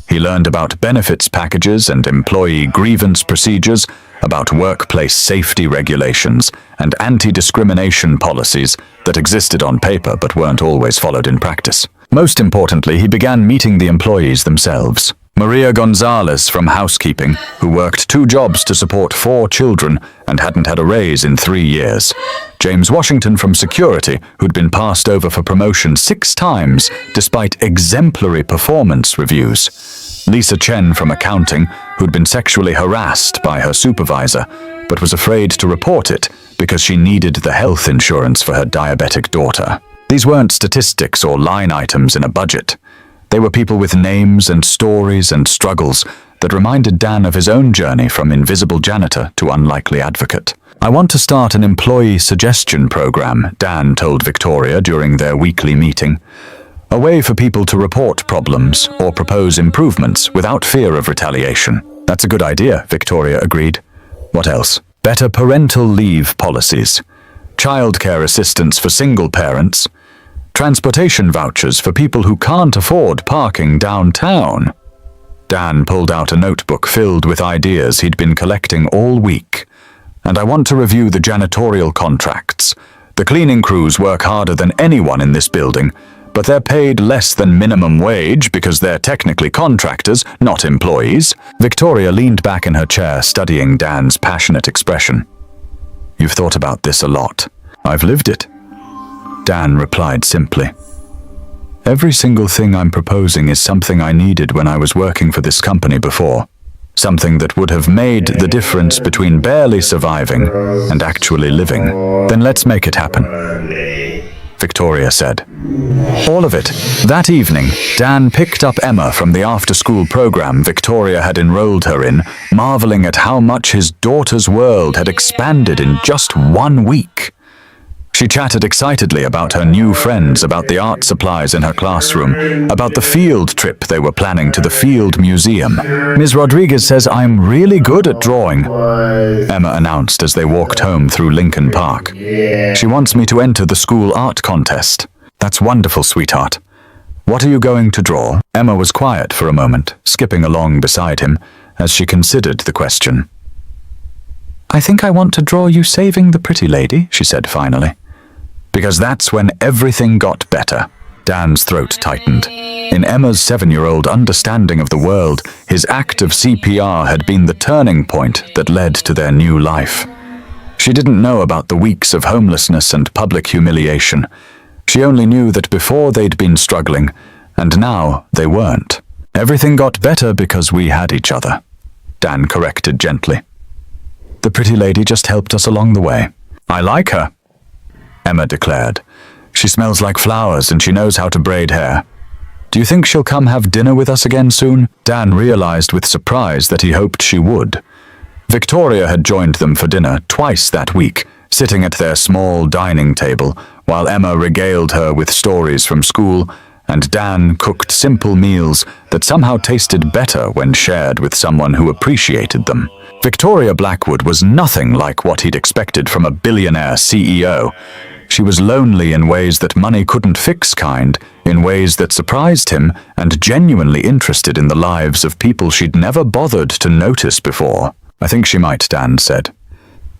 He learned about benefits packages and employee grievance procedures, about workplace safety regulations and anti-discrimination policies that existed on paper but weren't always followed in practice. Most importantly, he began meeting the employees themselves. Maria Gonzalez from housekeeping, who worked 2 jobs to support 4 children and hadn't had a raise in 3 years. James Washington from security, who'd been passed over for promotion 6 times despite exemplary performance reviews. Lisa Chen from accounting, who'd been sexually harassed by her supervisor, but was afraid to report it because she needed the health insurance for her diabetic daughter. These weren't statistics or line items in a budget. They were people with names and stories and struggles that reminded Dan of his own journey from invisible janitor to unlikely advocate. I want to start an employee suggestion program, Dan told Victoria during their weekly meeting. A way for people to report problems or propose improvements without fear of retaliation. That's a good idea, Victoria agreed. What else? Better parental leave policies. Childcare assistance for single parents. Transportation vouchers for people who can't afford parking downtown. Dan pulled out a notebook filled with ideas he'd been collecting all week. And I want to review the janitorial contracts. The cleaning crews work harder than anyone in this building, but they're paid less than minimum wage because they're technically contractors, not employees. Victoria leaned back in her chair, studying Dan's passionate expression. You've thought about this a lot. I've lived it. Dan replied simply. Every single thing I'm proposing is something I needed when I was working for this company before. Something that would have made the difference between barely surviving and actually living. Then let's make it happen, Victoria said. All of it. That evening, Dan picked up Emma from the after-school program Victoria had enrolled her in, marveling at how much his daughter's world had expanded in just 1 week. She chatted excitedly about her new friends, about the art supplies in her classroom, about the field trip they were planning to the Field Museum. Ms. Rodriguez says I'm really good at drawing, Emma announced as they walked home through Lincoln Park. She wants me to enter the school art contest. That's wonderful, sweetheart. What are you going to draw? Emma was quiet for a moment, skipping along beside him as she considered the question. I think I want to draw you saving the pretty lady, she said finally. Because that's when everything got better. Dan's throat tightened. In Emma's 7-year-old understanding of the world, his act of CPR had been the turning point that led to their new life. She didn't know about the weeks of homelessness and public humiliation. She only knew that before they'd been struggling, and now they weren't. Everything got better because we had each other, Dan corrected gently. The pretty lady just helped us along the way. I like her, Emma declared. She smells like flowers and she knows how to braid hair. Do you think she'll come have dinner with us again soon? Dan realized with surprise that he hoped she would. Victoria had joined them for dinner twice that week, sitting at their small dining table, while Emma regaled her with stories from school, and Dan cooked simple meals that somehow tasted better when shared with someone who appreciated them. Victoria Blackwood was nothing like what he'd expected from a billionaire CEO. She was lonely in ways that money couldn't fix, kind, in ways that surprised him, and genuinely interested in the lives of people she'd never bothered to notice before. I think she might, Dan said,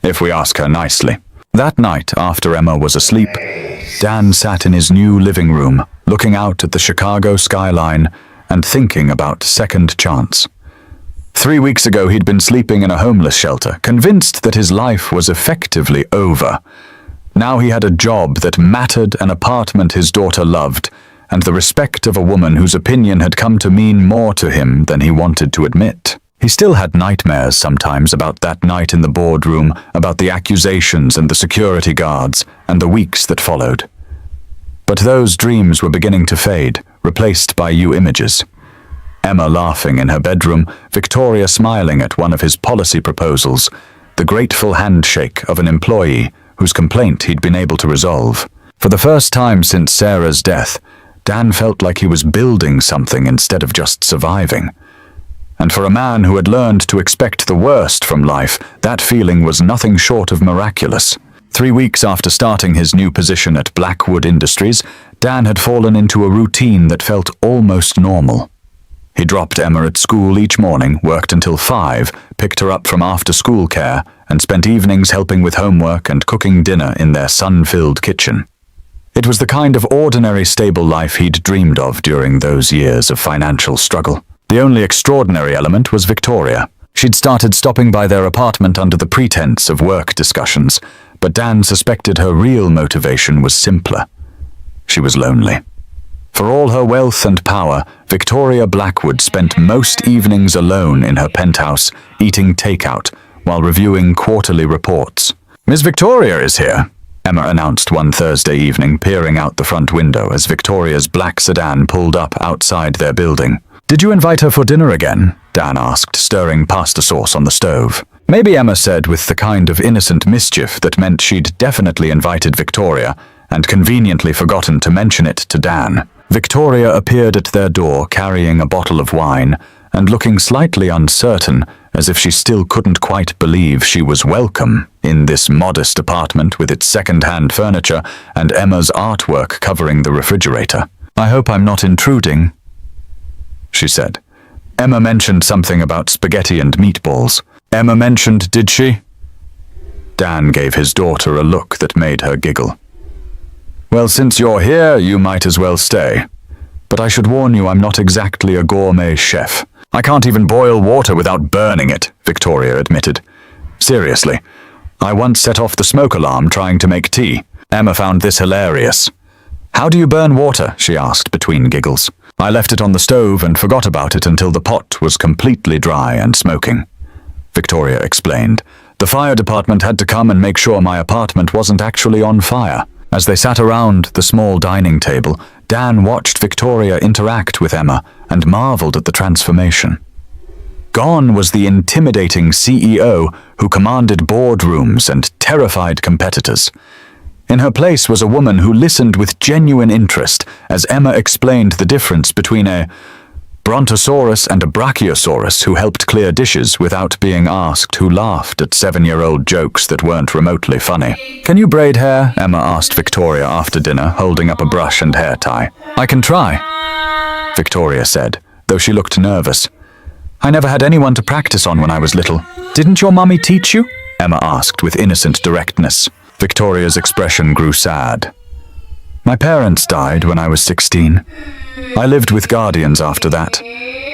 if we ask her nicely. That night, after Emma was asleep, Dan sat in his new living room, looking out at the Chicago skyline and thinking about Second Chance. 3 weeks ago he'd been sleeping in a homeless shelter, convinced that his life was effectively over. Now he had a job that mattered, an apartment his daughter loved, and the respect of a woman whose opinion had come to mean more to him than he wanted to admit. He still had nightmares sometimes about that night in the boardroom, about the accusations and the security guards, and the weeks that followed. But those dreams were beginning to fade, replaced by new images. Emma laughing in her bedroom, Victoria smiling at one of his policy proposals, the grateful handshake of an employee whose complaint he'd been able to resolve. For the first time since Sarah's death, Dan felt like he was building something instead of just surviving. And for a man who had learned to expect the worst from life, that feeling was nothing short of miraculous. 3 weeks after starting his new position at Blackwood Industries, Dan had fallen into a routine that felt almost normal. He dropped Emma at school each morning, worked until 5, picked her up from after-school care, and spent evenings helping with homework and cooking dinner in their sun-filled kitchen. It was the kind of ordinary, stable life he'd dreamed of during those years of financial struggle. The only extraordinary element was Victoria. She'd started stopping by their apartment under the pretense of work discussions, but Dan suspected her real motivation was simpler. She was lonely. For all her wealth and power, Victoria Blackwood spent most evenings alone in her penthouse, eating takeout, while reviewing quarterly reports. "Miss Victoria is here," Emma announced one Thursday evening, peering out the front window as Victoria's black sedan pulled up outside their building. "Did you invite her for dinner again?" Dan asked, stirring pasta sauce on the stove. Maybe, Emma said with the kind of innocent mischief that meant she'd definitely invited Victoria, and conveniently forgotten to mention it to Dan. Victoria appeared at their door carrying a bottle of wine and looking slightly uncertain, as if she still couldn't quite believe she was welcome in this modest apartment with its second-hand furniture and Emma's artwork covering the refrigerator. "I hope I'm not intruding," she said. Emma mentioned something about spaghetti and meatballs. "Emma mentioned, did she?" Dan gave his daughter a look that made her giggle. "Well, since you're here, you might as well stay. But I should warn you, I'm not exactly a gourmet chef. I can't even boil water without burning it," Victoria admitted. "Seriously, I once set off the smoke alarm trying to make tea." Emma found this hilarious. "How do you burn water?" she asked between giggles. "I left it on the stove and forgot about it until the pot was completely dry and smoking," Victoria explained. "The fire department had to come and make sure my apartment wasn't actually on fire." As they sat around the small dining table, Dan watched Victoria interact with Emma and marveled at the transformation. Gone was the intimidating CEO who commanded boardrooms and terrified competitors. In her place was a woman who listened with genuine interest as Emma explained the difference between a brontosaurus and a brachiosaurus, who helped clear dishes without being asked, who laughed at 7-year-old jokes that weren't remotely funny. "Can you braid hair?" Emma asked Victoria after dinner, holding up a brush and hair tie. "I can try," Victoria said, though she looked nervous. "I never had anyone to practice on when I was little." "Didn't your mummy teach you?" Emma asked with innocent directness. Victoria's expression grew sad. "My parents died when I was 16. I lived with guardians after that,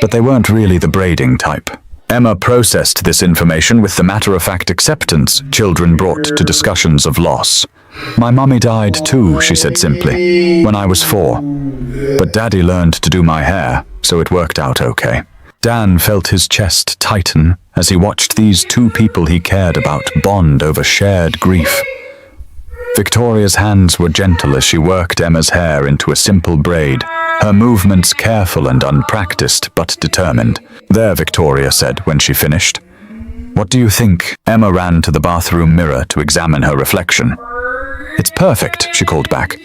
but they weren't really the braiding type." Emma processed this information with the matter-of-fact acceptance children brought to discussions of loss. "My mummy died too," she said simply, "when I was 4. But Daddy learned to do my hair, so it worked out okay." Dan felt his chest tighten as he watched these two people he cared about bond over shared grief. Victoria's hands were gentle as she worked Emma's hair into a simple braid, her movements careful and unpracticed but determined. "There," Victoria said when she finished. "What do you think?" Emma ran to the bathroom mirror to examine her reflection. "It's perfect," she called back.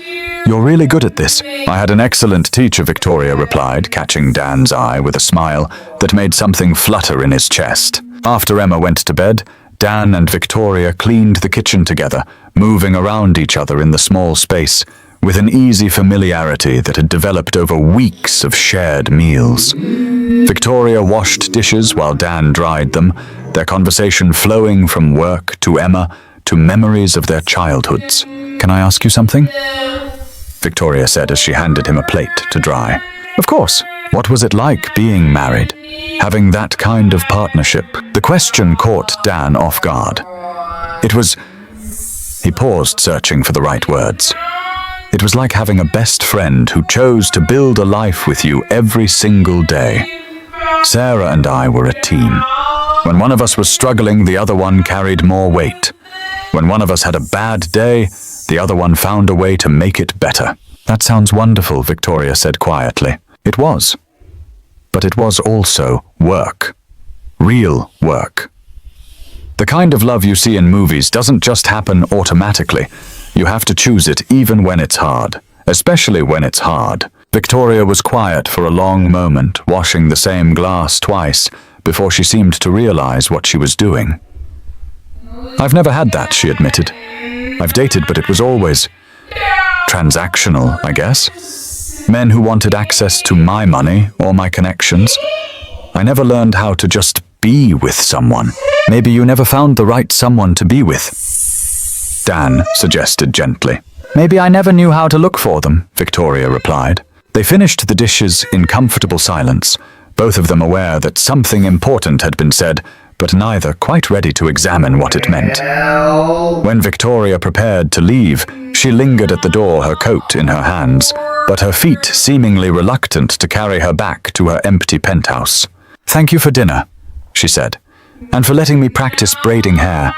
"You're really good at this." "I had an excellent teacher," Victoria replied, catching Dan's eye with a smile that made something flutter in his chest. After Emma went to bed, Dan and Victoria cleaned the kitchen together, moving around each other in the small space, with an easy familiarity that had developed over weeks of shared meals. Victoria washed dishes while Dan dried them, their conversation flowing from work to Emma to memories of their childhoods. "Can I ask you something?" Victoria said as she handed him a plate to dry. "Of course." What was it like being married? Having that kind of partnership? The question caught Dan off guard. It was... He paused, searching for the right words. It was like having a best friend who chose to build a life with you every single day. Sarah and I were a team. When one of us was struggling, the other one carried more weight. When one of us had a bad day, the other one found a way to make it better. That sounds wonderful, Victoria said quietly. It was. But it was also work. Real work. The kind of love you see in movies doesn't just happen automatically. You have to choose it even when it's hard, especially when it's hard. Victoria was quiet for a long moment, washing the same glass twice, before she seemed to realize what she was doing. I've never had that, she admitted. I've dated, but it was always transactional, I guess. Men who wanted access to my money or my connections. I never learned how to just be with someone. Maybe you never found the right someone to be with, Dan suggested gently. Maybe I never knew how to look for them, Victoria replied. They finished the dishes in comfortable silence, both of them aware that something important had been said, but neither quite ready to examine what it meant. When Victoria prepared to leave, she lingered at the door, her coat in her hands, but her feet seemingly reluctant to carry her back to her empty penthouse. Thank you for dinner, she said, and for letting me practice braiding hair.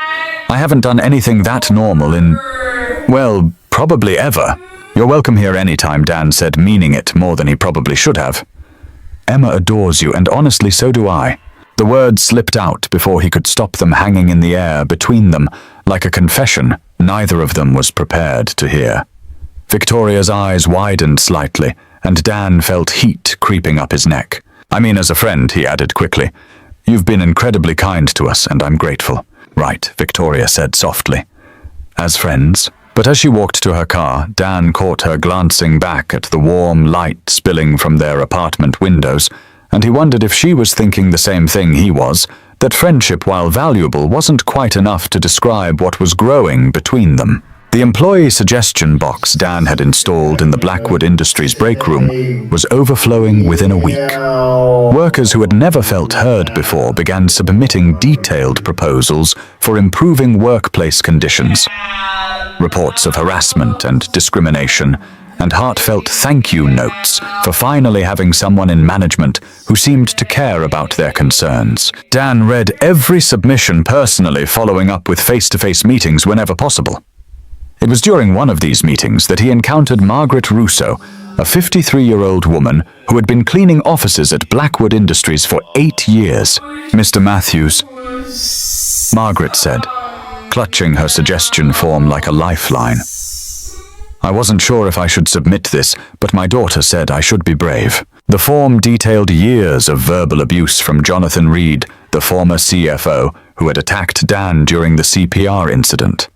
I haven't done anything that normal in, well, probably ever. You're welcome here anytime, Dan said, meaning it more than he probably should have. Emma adores you, and honestly, so do I. The words slipped out before he could stop them hanging in the air between them, like a confession neither of them was prepared to hear. Victoria's eyes widened slightly, and Dan felt heat creeping up his neck. I mean, as a friend, he added quickly. You've been incredibly kind to us, and I'm grateful. Right, Victoria said softly. As friends? But as she walked to her car, Dan caught her glancing back at the warm light spilling from their apartment windows, and he wondered if she was thinking the same thing he was, that friendship, while valuable, wasn't quite enough to describe what was growing between them. The employee suggestion box Dan had installed in the Blackwood Industries break room was overflowing within a week. Workers who had never felt heard before began submitting detailed proposals for improving workplace conditions. Reports of harassment and discrimination, and heartfelt thank you notes for finally having someone in management who seemed to care about their concerns. Dan read every submission personally, following up with face-to-face meetings whenever possible. It was during one of these meetings that he encountered Margaret Russo, a 53-year-old woman who had been cleaning offices at Blackwood Industries for 8 years. Mr. Matthews, Margaret said, clutching her suggestion form like a lifeline. I wasn't sure if I should submit this, but my daughter said I should be brave. The form detailed years of verbal abuse from Jonathan Reed, the former CFO, who had attacked Dan during the CPR incident.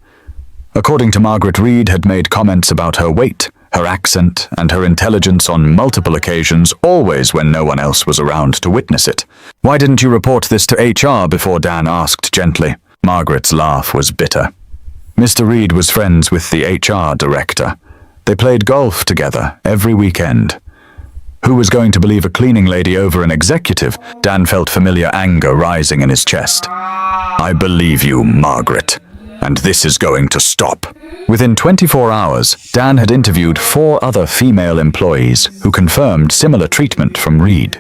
According to Margaret, Reed had made comments about her weight, her accent, and her intelligence on multiple occasions, always when no one else was around to witness it. Why didn't you report this to HR before? Dan asked gently. Margaret's laugh was bitter. Mr. Reed was friends with the HR director. They played golf together every weekend. Who was going to believe a cleaning lady over an executive? Dan felt familiar anger rising in his chest. I believe you, Margaret. And this is going to stop. Within 24 hours, Dan had interviewed 4 other female employees who confirmed similar treatment from Reed.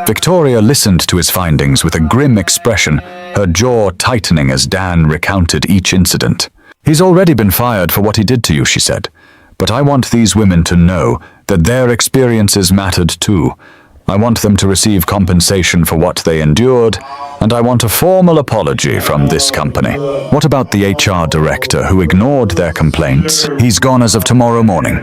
Victoria listened to his findings with a grim expression, her jaw tightening as Dan recounted each incident. He's already been fired for what he did to you, she said. But I want these women to know that their experiences mattered too. I want them to receive compensation for what they endured, and I want a formal apology from this company. What about the HR director who ignored their complaints? He's gone as of tomorrow morning,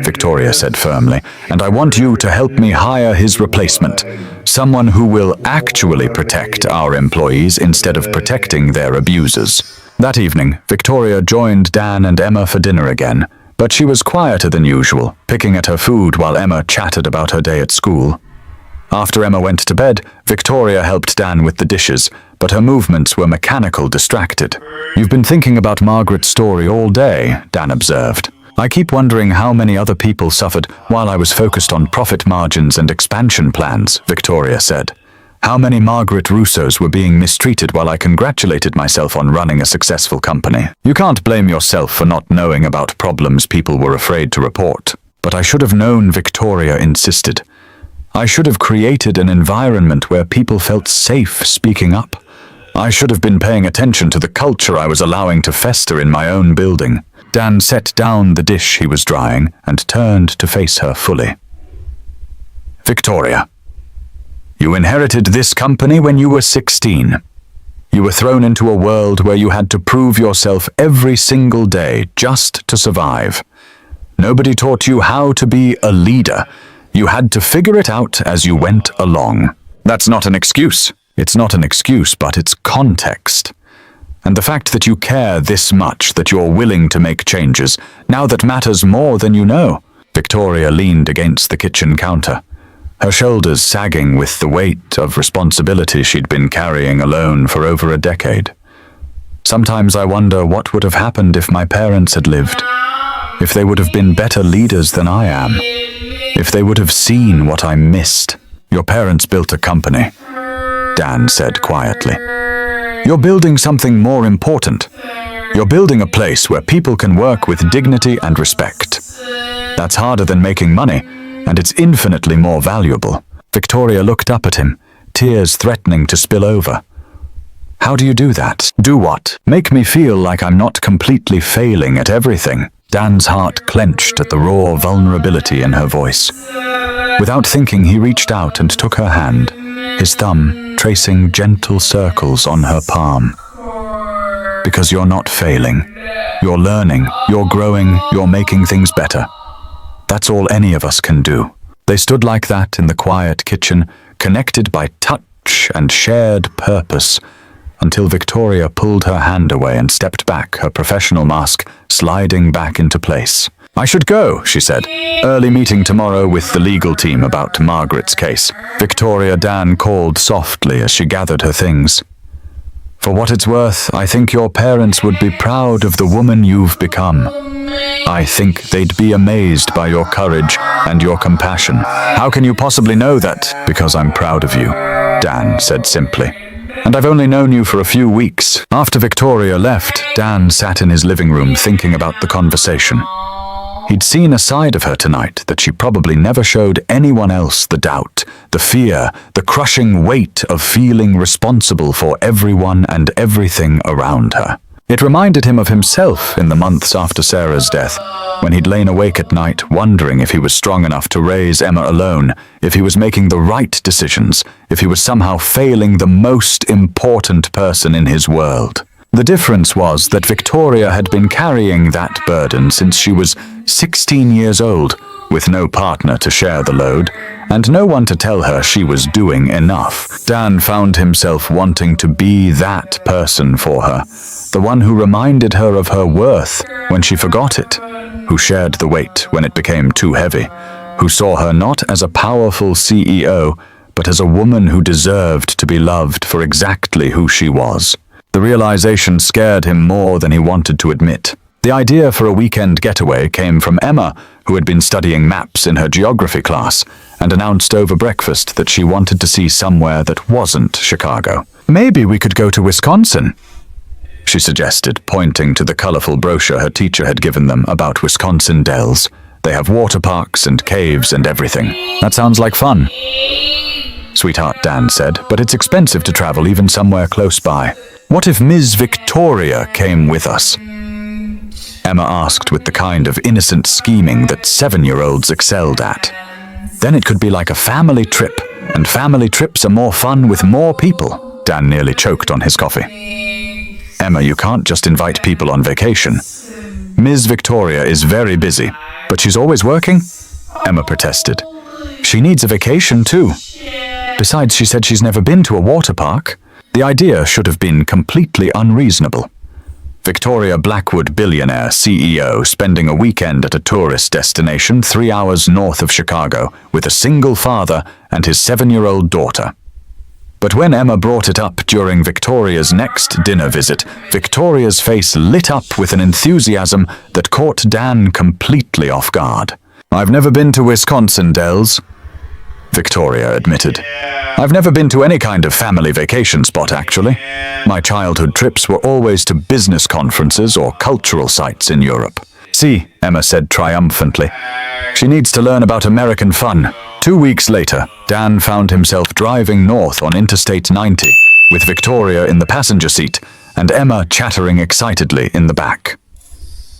Victoria said firmly, and I want you to help me hire his replacement, someone who will actually protect our employees instead of protecting their abusers. That evening, Victoria joined Dan and Emma for dinner again, but she was quieter than usual, picking at her food while Emma chatted about her day at school. After Emma went to bed, Victoria helped Dan with the dishes, but her movements were mechanical, distracted. You've been thinking about Margaret's story all day, Dan observed. I keep wondering how many other people suffered while I was focused on profit margins and expansion plans, Victoria said. How many Margaret Russos were being mistreated while I congratulated myself on running a successful company. You can't blame yourself for not knowing about problems people were afraid to report. But I should have known, Victoria insisted. I should have created an environment where people felt safe speaking up. I should have been paying attention to the culture I was allowing to fester in my own building. Dan set down the dish he was drying and turned to face her fully. Victoria, you inherited this company when you were 16. You were thrown into a world where you had to prove yourself every single day just to survive. Nobody taught you how to be a leader. You had to figure it out as you went along. That's not an excuse. It's not an excuse, but it's context. And the fact that you care this much, that you're willing to make changes, now that matters more than you know. Victoria leaned against the kitchen counter, her shoulders sagging with the weight of responsibility she'd been carrying alone for over a decade. Sometimes I wonder what would have happened if my parents had lived, if they would have been better leaders than I am, if they would have seen what I missed. Your parents built a company, Dan said quietly. You're building something more important. You're building a place where people can work with dignity and respect. That's harder than making money, and it's infinitely more valuable. Victoria looked up at him, tears threatening to spill over. How do you do that? Do what? Make me feel like I'm not completely failing at everything. Dan's heart clenched at the raw vulnerability in her voice. Without thinking, he reached out and took her hand, his thumb tracing gentle circles on her palm. Because you're not failing. You're learning, you're growing, you're making things better. That's all any of us can do. They stood like that in the quiet kitchen, connected by touch and shared purpose, until Victoria pulled her hand away and stepped back, her professional mask sliding back into place. I should go, she said. Early meeting tomorrow with the legal team about Margaret's case. Victoria, Dan called softly as she gathered her things. For what it's worth, I think your parents would be proud of the woman you've become. I think they'd be amazed by your courage and your compassion. How can you possibly know that? Because I'm proud of you, Dan said simply. And I've only known you for a few weeks. After Victoria left, Dan sat in his living room thinking about the conversation. He'd seen a side of her tonight that she probably never showed anyone else: the doubt, the fear, the crushing weight of feeling responsible for everyone and everything around her. It reminded him of himself in the months after Sarah's death, when he'd lain awake at night wondering if he was strong enough to raise Emma alone, if he was making the right decisions, if he was somehow failing the most important person in his world. The difference was that Victoria had been carrying that burden since she was 16 years old, with no partner to share the load, and no one to tell her she was doing enough. Dan found himself wanting to be that person for her, the one who reminded her of her worth when she forgot it, who shared the weight when it became too heavy, who saw her not as a powerful CEO, but as a woman who deserved to be loved for exactly who she was. The realization scared him more than he wanted to admit. The idea for a weekend getaway came from Emma, who had been studying maps in her geography class, and announced over breakfast that she wanted to see somewhere that wasn't Chicago. Maybe we could go to Wisconsin, she suggested, pointing to the colorful brochure her teacher had given them about Wisconsin dells. They have water parks and caves and everything. That sounds like fun. Sweetheart, Dan said, but it's expensive to travel even somewhere close by. What if Ms. Victoria came with us? Emma asked with the kind of innocent scheming that 7-year-olds excelled at. Then it could be like a family trip, and family trips are more fun with more people. Dan nearly choked on his coffee. Emma, you can't just invite people on vacation. Ms. Victoria is very busy, but she's always working, Emma protested. She needs a vacation too. Besides, she said she's never been to a water park. The idea should have been completely unreasonable. Victoria Blackwood, billionaire, CEO, spending a weekend at a tourist destination 3 hours north of Chicago with a single father and his 7-year-old daughter. But when Emma brought it up during Victoria's next dinner visit, Victoria's face lit up with an enthusiasm that caught Dan completely off guard. "I've never been to Wisconsin Dells," Victoria admitted. "I've never been to any kind of family vacation spot, actually. My childhood trips were always to business conferences or cultural sites in Europe." "See," Emma said triumphantly. "She needs to learn about American fun." 2 weeks later, Dan found himself driving north on Interstate 90, with Victoria in the passenger seat and Emma chattering excitedly in the back.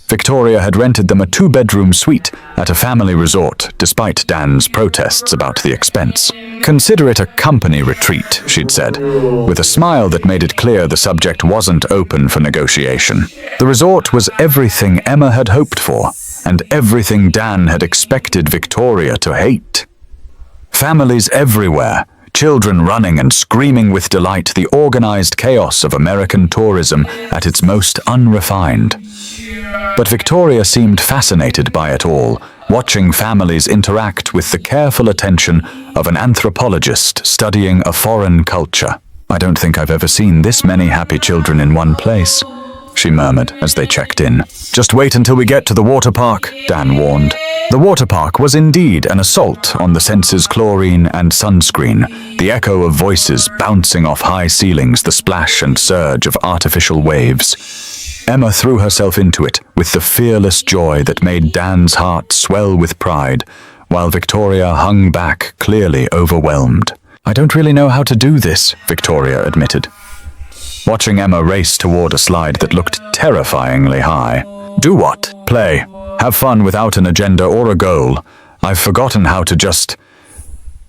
Victoria had rented them a 2-bedroom suite at a family resort, despite Dan's protests about the expense. "Consider it a company retreat," she'd said, with a smile that made it clear the subject wasn't open for negotiation. The resort was everything Emma had hoped for, and everything Dan had expected Victoria to hate. Families everywhere, children running and screaming with delight, the organized chaos of American tourism at its most unrefined. But Victoria seemed fascinated by it all, watching families interact with the careful attention of an anthropologist studying a foreign culture. "I don't think I've ever seen this many happy children in one place," she murmured as they checked in. "Just wait until we get to the water park," Dan warned. The water park was indeed an assault on the senses' chlorine and sunscreen, the echo of voices bouncing off high ceilings, the splash and surge of artificial waves. Emma threw herself into it with the fearless joy that made Dan's heart swell with pride, while Victoria hung back, clearly overwhelmed. "I don't really know how to do this," Victoria admitted, watching Emma race toward a slide that looked terrifyingly high. "Do what? Play. Have fun without an agenda or a goal. I've forgotten how to just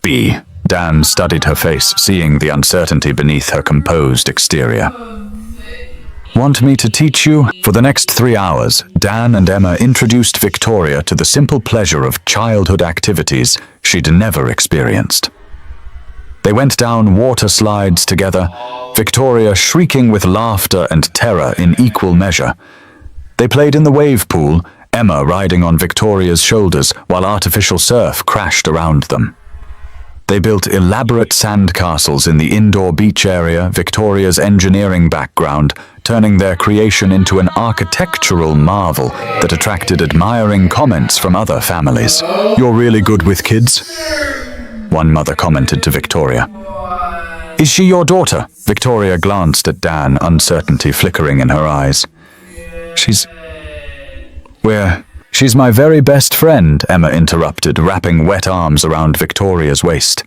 be." Dan studied her face, seeing the uncertainty beneath her composed exterior. "Want me to teach you?" For the next 3 hours, Dan and Emma introduced Victoria to the simple pleasure of childhood activities she'd never experienced. They went down water slides together, Victoria shrieking with laughter and terror in equal measure. They played in the wave pool, Emma riding on Victoria's shoulders while artificial surf crashed around them. They built elaborate sand castles in the indoor beach area, Victoria's engineering background, turning their creation into an architectural marvel that attracted admiring comments from other families. "You're really good with kids," one mother commented to Victoria. "Is she your daughter?" Victoria glanced at Dan, uncertainty flickering in her eyes. She's my very best friend," Emma interrupted, wrapping wet arms around Victoria's waist.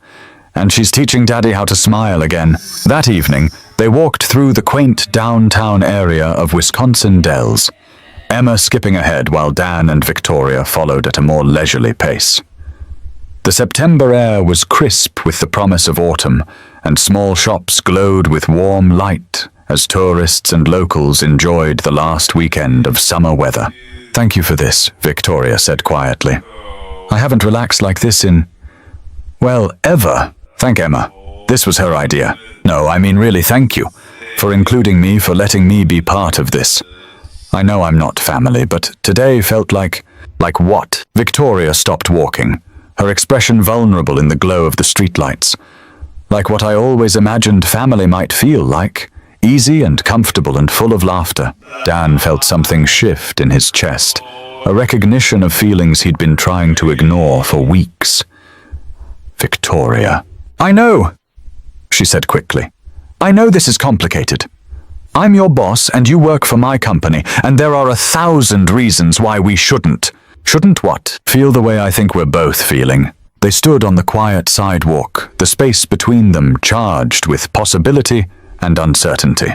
"And she's teaching Daddy how to smile again." That evening, they walked through the quaint downtown area of Wisconsin Dells, Emma skipping ahead while Dan and Victoria followed at a more leisurely pace. The September air was crisp with the promise of autumn, and small shops glowed with warm light as tourists and locals enjoyed the last weekend of summer weather. "Thank you for this," Victoria said quietly. "I haven't relaxed like this ever." "Thank Emma. This was her idea. No, I mean really thank you for including me, for letting me be part of this. I know I'm not family, but today felt like what?" Victoria stopped walking, her expression vulnerable in the glow of the streetlights. "Like what I always imagined family might feel like. Easy and comfortable and full of laughter." Dan felt something shift in his chest, a recognition of feelings he'd been trying to ignore for weeks. "Victoria." "I know," she said quickly. "I know this is complicated. I'm your boss and you work for my company, and there are 1,000 reasons why we shouldn't." "Shouldn't what?" "Feel the way I think we're both feeling." They stood on the quiet sidewalk, the space between them charged with possibility and uncertainty.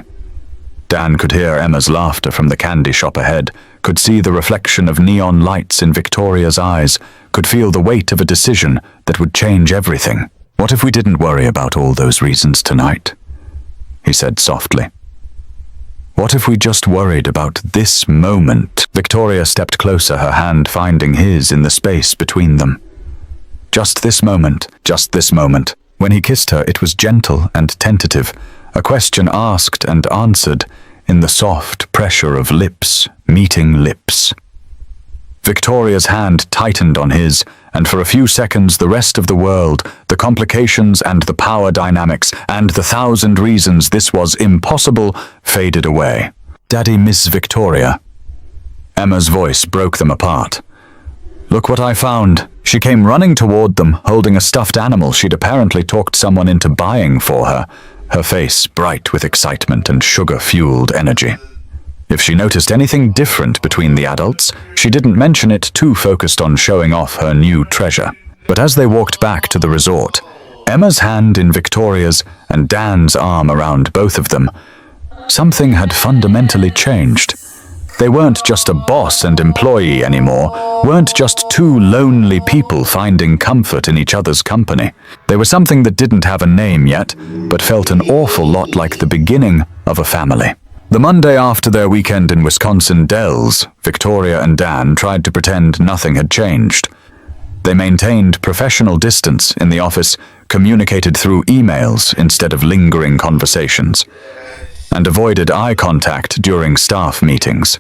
Dan could hear Emma's laughter from the candy shop ahead, could see the reflection of neon lights in Victoria's eyes, could feel the weight of a decision that would change everything. "What if we didn't worry about all those reasons tonight?" he said softly. "What if we just worried about this moment?" Victoria stepped closer, her hand finding his in the space between them. Just this moment, just this moment. When he kissed her, it was gentle and tentative, a question asked and answered in the soft pressure of lips meeting lips. Victoria's hand tightened on his, and for a few seconds the rest of the world, the complications and the power dynamics, and the thousand reasons this was impossible, faded away. "Daddy, Miss Victoria." Emma's voice broke them apart. "Look what I found." She came running toward them, holding a stuffed animal she'd apparently talked someone into buying for her, her face bright with excitement and sugar-fueled energy. If she noticed anything different between the adults, she didn't mention it, too focused on showing off her new treasure. But as they walked back to the resort, Emma's hand in Victoria's and Dan's arm around both of them, something had fundamentally changed. They weren't just a boss and employee anymore, weren't just two lonely people finding comfort in each other's company. They were something that didn't have a name yet, but felt an awful lot like the beginning of a family. The Monday after their weekend in Wisconsin Dells, Victoria and Dan tried to pretend nothing had changed. They maintained professional distance in the office, communicated through emails instead of lingering conversations, and avoided eye contact during staff meetings.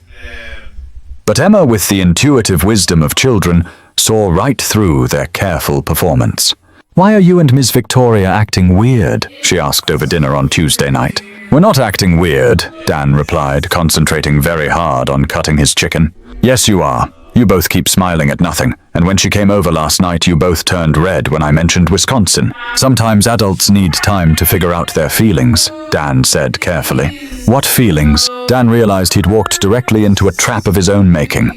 But Emma, with the intuitive wisdom of children, saw right through their careful performance. "Why are you and Miss Victoria acting weird?" she asked over dinner on Tuesday night. "We're not acting weird," Dan replied, concentrating very hard on cutting his chicken. "Yes, you are. You both keep smiling at nothing, and when she came over last night you both turned red when I mentioned Wisconsin. Sometimes adults need time to figure out their feelings," Dan said carefully. "What feelings?" Dan realized he'd walked directly into a trap of his own making.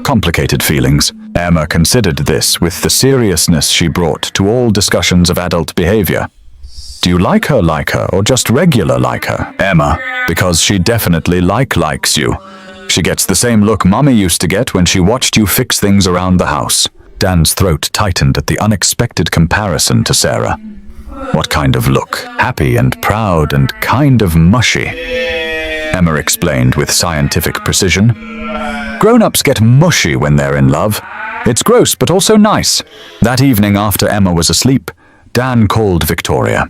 Complicated feelings. Emma considered this with the seriousness she brought to all discussions of adult behavior. "Do you like her, or just regular like her?" "Emma, because she definitely likes you. She gets the same look Mommy used to get when she watched you fix things around the house." Dan's throat tightened at the unexpected comparison to Sarah. "What kind of look?" "Happy and proud and kind of mushy," Emma explained with scientific precision. "Grown-ups get mushy when they're in love. It's gross but also nice." That evening after Emma was asleep, Dan called Victoria.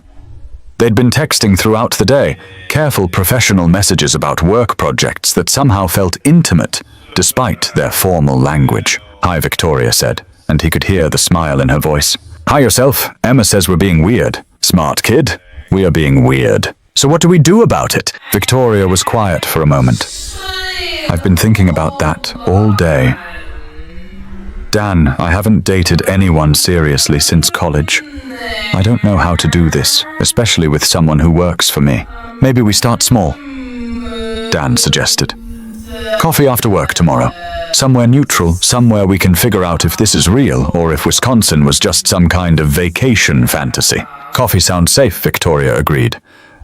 They'd been texting throughout the day, careful professional messages about work projects that somehow felt intimate, despite their formal language. "Hi," Victoria said, and he could hear the smile in her voice. "Hi yourself. Emma says we're being weird." "Smart kid. We are being weird. So what do we do about it?" Victoria was quiet for a moment. "I've been thinking about that all day. Dan, I haven't dated anyone seriously since college. I don't know how to do this, especially with someone who works for me. Maybe we start small," Dan suggested. "Coffee after work tomorrow. Somewhere neutral, somewhere we can figure out if this is real or if Wisconsin was just some kind of vacation fantasy." "Coffee sounds safe," Victoria agreed.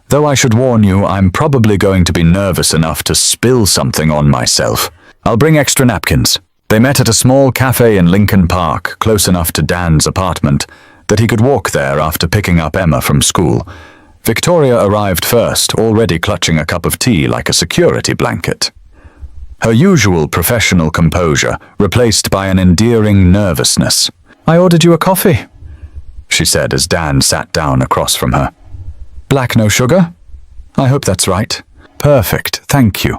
"Though I should warn you, I'm probably going to be nervous enough to spill something on myself. I'll bring extra napkins." They met at a small cafe in Lincoln Park, close enough to Dan's apartment that he could walk there after picking up Emma from school. Victoria arrived first, already clutching a cup of tea like a security blanket. Her usual professional composure replaced by an endearing nervousness. "I ordered you a coffee," she said as Dan sat down across from her. "Black, no sugar? I hope that's right." "Perfect, thank you."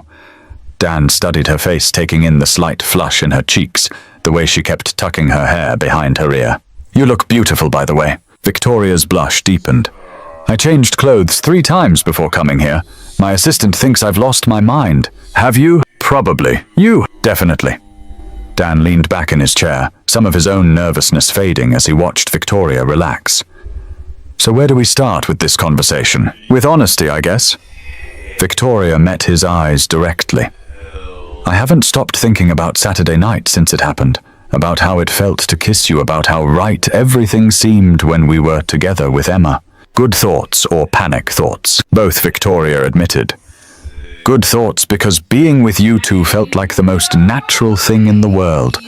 Dan studied her face, taking in the slight flush in her cheeks, the way she kept tucking her hair behind her ear. "You look beautiful, by the way." Victoria's blush deepened. "I changed clothes 3 times before coming here. My assistant thinks I've lost my mind." "Have you?" "Probably. You?" "Definitely." Dan leaned back in his chair, some of his own nervousness fading as he watched Victoria relax. "So where do we start with this conversation?" "With honesty, I guess." Victoria met his eyes directly. "I haven't stopped thinking about Saturday night since it happened, about how it felt to kiss you, about how right everything seemed when we were together with Emma." "Good thoughts or panic thoughts?" Both, Victoria admitted. "Good thoughts because being with you two felt like the most natural thing in the world.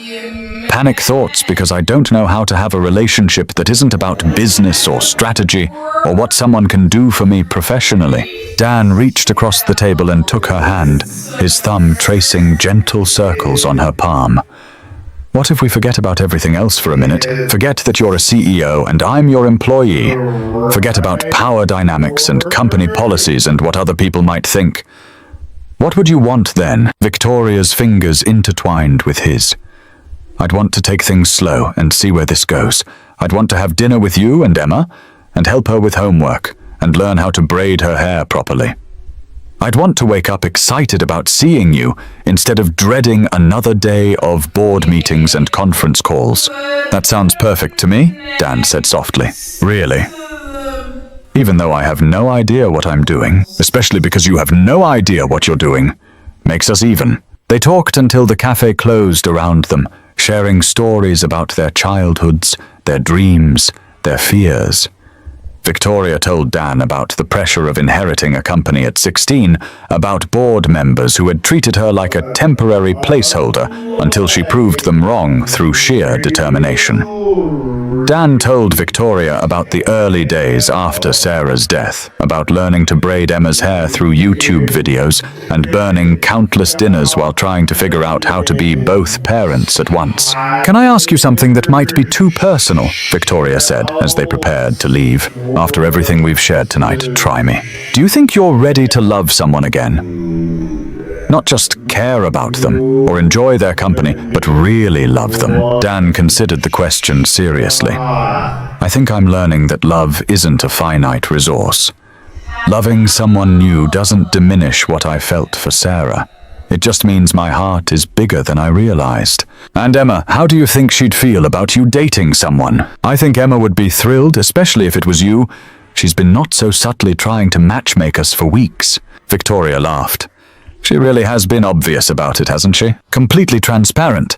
Panic thoughts because I don't know how to have a relationship that isn't about business or strategy or what someone can do for me professionally." Dan reached across the table and took her hand, his thumb tracing gentle circles on her palm. "What if we forget about everything else for a minute? Forget that you're a CEO and I'm your employee. Forget about power dynamics and company policies and what other people might think. What would you want then?" Victoria's fingers intertwined with his. I'd want to take things slow and see where this goes. I'd want to have dinner with you and Emma, and help her with homework, and learn how to braid her hair properly. I'd want to wake up excited about seeing you, instead of dreading another day of board meetings and conference calls. That sounds perfect to me, Dan said softly. Really? Even though I have no idea what I'm doing, especially because you have no idea what you're doing, makes us even. They talked until the cafe closed around them, sharing stories about their childhoods, their dreams, their fears. Victoria told Dan about the pressure of inheriting a company at 16, about board members who had treated her like a temporary placeholder until she proved them wrong through sheer determination. Dan told Victoria about the early days after Sarah's death, about learning to braid Emma's hair through YouTube videos and burning countless dinners while trying to figure out how to be both parents at once. "Can I ask you something that might be too personal?" Victoria said as they prepared to leave. "After everything we've shared tonight, try me. Do you think you're ready to love someone again? Not just care about them or enjoy their company, but really love them?" Dan considered the question seriously. "I think I'm learning that love isn't a finite resource. Loving someone new doesn't diminish what I felt for Sarah. It just means my heart is bigger than I realized." "And Emma, how do you think she'd feel about you dating someone?" "I think Emma would be thrilled, especially if it was you. She's been not so subtly trying to matchmake us for weeks." Victoria laughed. "She really has been obvious about it, hasn't she? Completely transparent.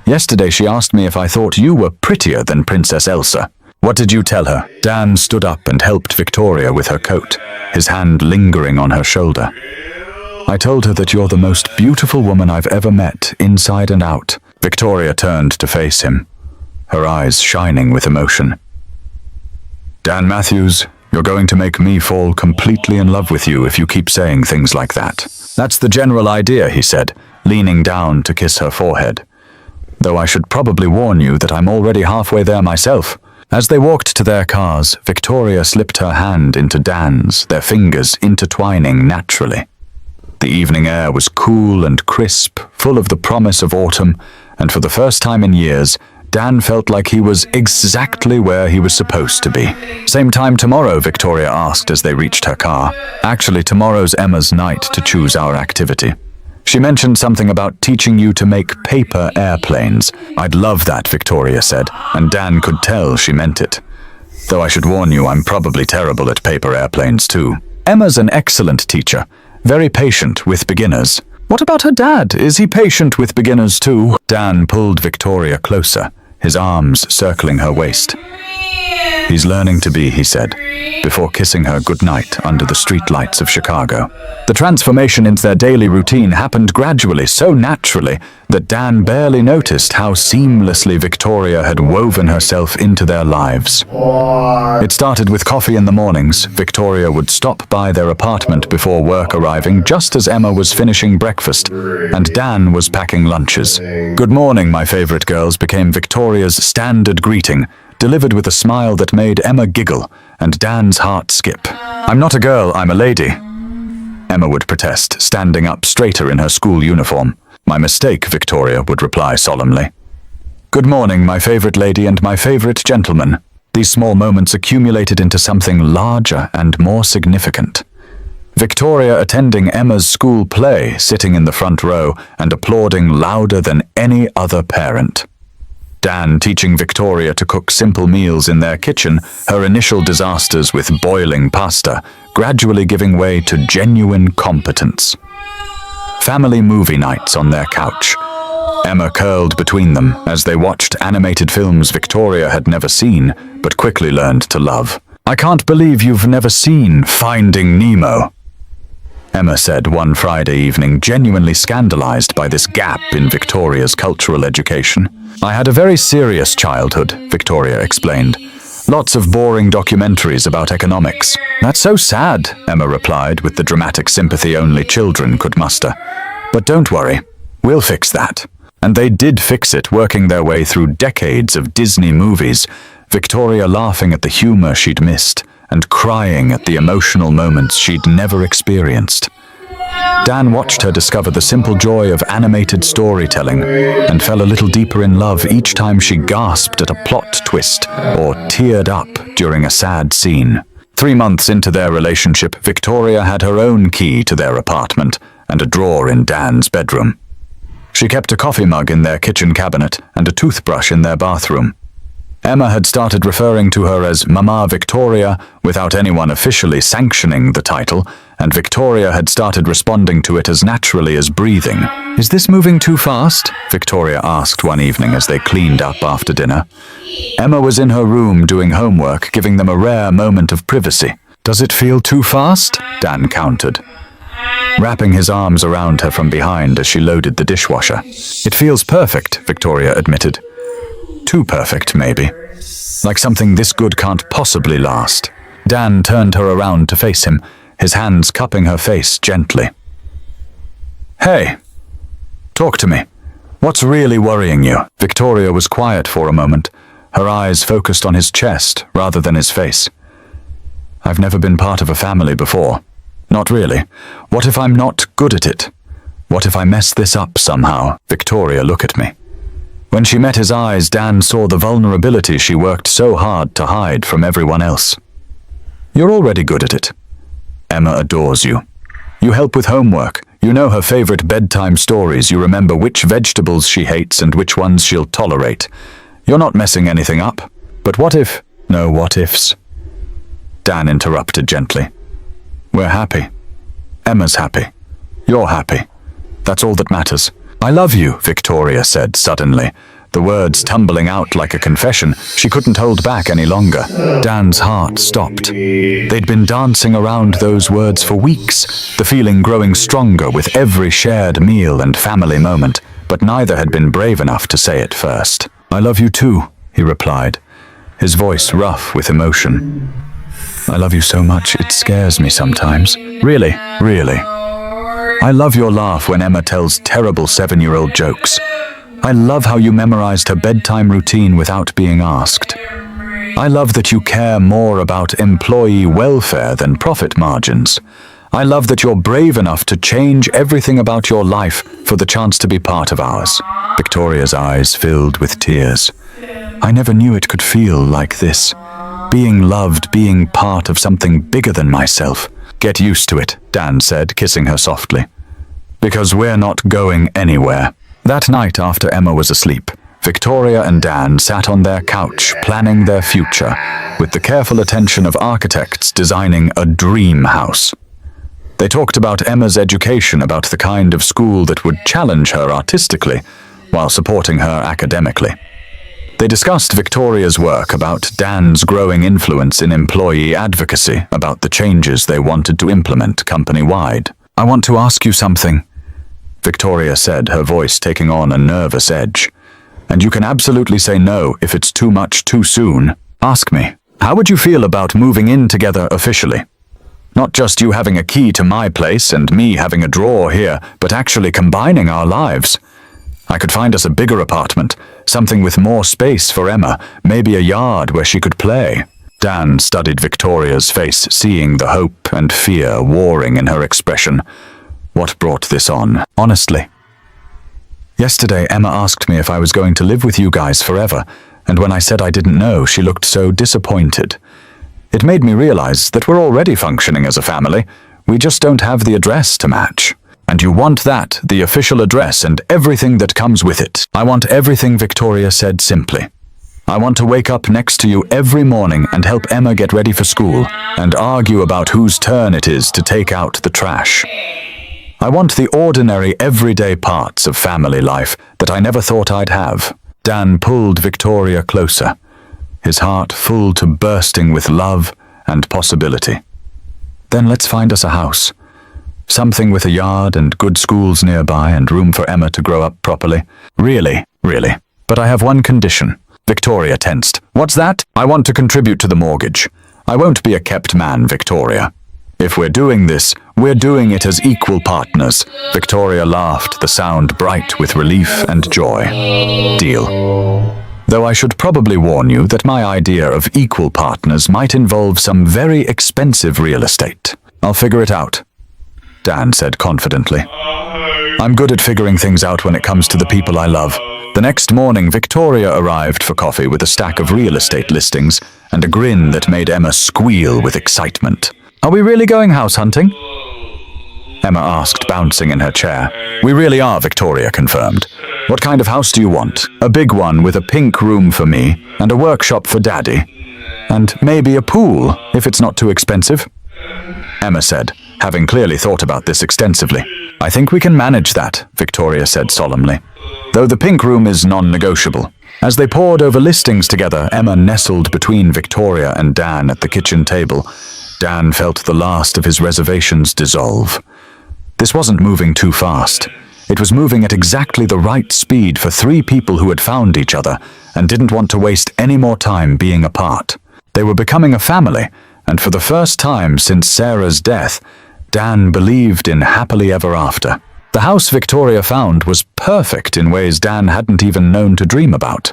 Yesterday she asked me if I thought you were prettier than Princess Elsa." "What did you tell her?" Dan stood up and helped Victoria with her coat, his hand lingering on her shoulder. "I told her that you're the most beautiful woman I've ever met, inside and out." Victoria turned to face him, her eyes shining with emotion. "Dan Matthews, you're going to make me fall completely in love with you if you keep saying things like that." "That's the general idea," he said, leaning down to kiss her forehead. "Though I should probably warn you that I'm already halfway there myself." As they walked to their cars, Victoria slipped her hand into Dan's, their fingers intertwining naturally. The evening air was cool and crisp, full of the promise of autumn, and for the first time in years, Dan felt like he was exactly where he was supposed to be. "Same time tomorrow?" Victoria asked as they reached her car. "Actually, tomorrow's Emma's night to choose our activity. She mentioned something about teaching you to make paper airplanes." "I'd love that," Victoria said, and Dan could tell she meant it. "Though I should warn you, I'm probably terrible at paper airplanes too." "Emma's an excellent teacher, very patient with beginners." "What about her dad? Is he patient with beginners too?" Dan pulled Victoria closer, his arms circling her waist. "He's learning to be," he said, before kissing her goodnight under the streetlights of Chicago. The transformation into their daily routine happened gradually, so naturally, that Dan barely noticed how seamlessly Victoria had woven herself into their lives. It started with coffee in the mornings. Victoria would stop by their apartment before work arriving just as Emma was finishing breakfast, and Dan was packing lunches. "Good morning, my favorite girls," became Victoria's standard greeting, delivered with a smile that made Emma giggle and Dan's heart skip. "I'm not a girl, I'm a lady," Emma would protest, standing up straighter in her school uniform. "My mistake," Victoria would reply solemnly. "Good morning, my favorite lady and my favorite gentleman." These small moments accumulated into something larger and more significant. Victoria attending Emma's school play, sitting in the front row and applauding louder than any other parent. Dan teaching Victoria to cook simple meals in their kitchen, her initial disasters with boiling pasta, gradually giving way to genuine competence. Family movie nights on their couch. Emma curled between them as they watched animated films Victoria had never seen, but quickly learned to love. "I can't believe you've never seen Finding Nemo," Emma said one Friday evening, genuinely scandalized by this gap in Victoria's cultural education. "I had a very serious childhood," Victoria explained. "Lots of boring documentaries about economics." "That's so sad," Emma replied with the dramatic sympathy only children could muster. "But don't worry, we'll fix that." And they did fix it, working their way through decades of Disney movies, Victoria laughing at the humor she'd missed and crying at the emotional moments she'd never experienced. Dan watched her discover the simple joy of animated storytelling and fell a little deeper in love each time she gasped at a plot twist or teared up during a sad scene. 3 months into their relationship, Victoria had her own key to their apartment and a drawer in Dan's bedroom. She kept a coffee mug in their kitchen cabinet and a toothbrush in their bathroom. Emma had started referring to her as Mama Victoria without anyone officially sanctioning the title, and Victoria had started responding to it as naturally as breathing. "Is this moving too fast?" Victoria asked one evening as they cleaned up after dinner. Emma was in her room doing homework, giving them a rare moment of privacy. "Does it feel too fast?" Dan countered, wrapping his arms around her from behind as she loaded the dishwasher. "It feels perfect," Victoria admitted. "Too perfect, maybe. Like something this good can't possibly last." Dan turned her around to face him, his hands cupping her face gently. "Hey, talk to me. What's really worrying you?" Victoria was quiet for a moment, her eyes focused on his chest rather than his face. "I've never been part of a family before. Not really. What if I'm not good at it? What if I mess this up somehow?" "Victoria, look at me." When she met his eyes, Dan saw the vulnerability she worked so hard to hide from everyone else. "You're already good at it. Emma adores you. You help with homework. You know her favorite bedtime stories. You remember which vegetables she hates and which ones she'll tolerate. You're not messing anything up. But what if? No what ifs." Dan interrupted gently. "We're happy. Emma's happy. You're happy. That's all that matters." "I love you," Victoria said suddenly, the words tumbling out like a confession. She couldn't hold back any longer. Dan's heart stopped. They'd been dancing around those words for weeks, the feeling growing stronger with every shared meal and family moment, but neither had been brave enough to say it first. "I love you too," he replied, his voice rough with emotion. "I love you so much, it scares me sometimes. Really, really. I love your laugh when Emma tells terrible 7-year-old jokes. I love how you memorized her bedtime routine without being asked. I love that you care more about employee welfare than profit margins. I love that you're brave enough to change everything about your life for the chance to be part of ours." Victoria's eyes filled with tears. "I never knew it could feel like this. Being loved, being part of something bigger than myself." "Get used to it," Dan said, kissing her softly. "Because we're not going anywhere." That night after Emma was asleep, Victoria and Dan sat on their couch planning their future, with the careful attention of architects designing a dream house. They talked about Emma's education, about the kind of school that would challenge her artistically while supporting her academically. They discussed Victoria's work, about Dan's growing influence in employee advocacy, about the changes they wanted to implement company-wide. "I want to ask you something," Victoria said, her voice taking on a nervous edge. "And you can absolutely say no if it's too much too soon. Ask me. How would you feel about moving in together officially? Not just you having a key to my place and me having a drawer here, but actually combining our lives. I could find us a bigger apartment, something with more space for Emma, maybe a yard where she could play." Dan studied Victoria's face, seeing the hope and fear warring in her expression. What brought this on? "Honestly, yesterday Emma asked me if I was going to live with you guys forever, and when I said I didn't know, she looked so disappointed. It made me realize that we're already functioning as a family. We just don't have the address to match. And you want that, the official address and everything that comes with it." "I want everything," Victoria said simply. "I want to wake up next to you every morning and help Emma get ready for school and argue about whose turn it is to take out the trash. I want the ordinary, everyday parts of family life that I never thought I'd have." Dan pulled Victoria closer, his heart full to bursting with love and possibility. "Then let's find us a house. Something with a yard and good schools nearby and room for Emma to grow up properly." "Really, really. But I have one condition." Victoria tensed. "What's that?" "I want to contribute to the mortgage. I won't be a kept man, Victoria. If we're doing this, we're doing it as equal partners." Victoria laughed, the sound bright with relief and joy. "Deal. Though I should probably warn you that my idea of equal partners might involve some very expensive real estate. I'll figure it out." Dan said confidently. I'm good at figuring things out when it comes to the people I love. The next morning, Victoria arrived for coffee with a stack of real estate listings and a grin that made Emma squeal with excitement. Are we really going house hunting? Emma asked, bouncing in her chair. We really are, Victoria confirmed. What kind of house do you want? A big one with a pink room for me and a workshop for Daddy. And maybe a pool, if it's not too expensive? Emma said, having clearly thought about this extensively. I think we can manage that, Victoria said solemnly. Though the pink room is non-negotiable. As they pored over listings together, Emma nestled between Victoria and Dan at the kitchen table. Dan felt the last of his reservations dissolve. This wasn't moving too fast. It was moving at exactly the right speed for three people who had found each other and didn't want to waste any more time being apart. They were becoming a family, and for the first time since Sarah's death, Dan believed in happily ever after. The house Victoria found was perfect in ways Dan hadn't even known to dream about.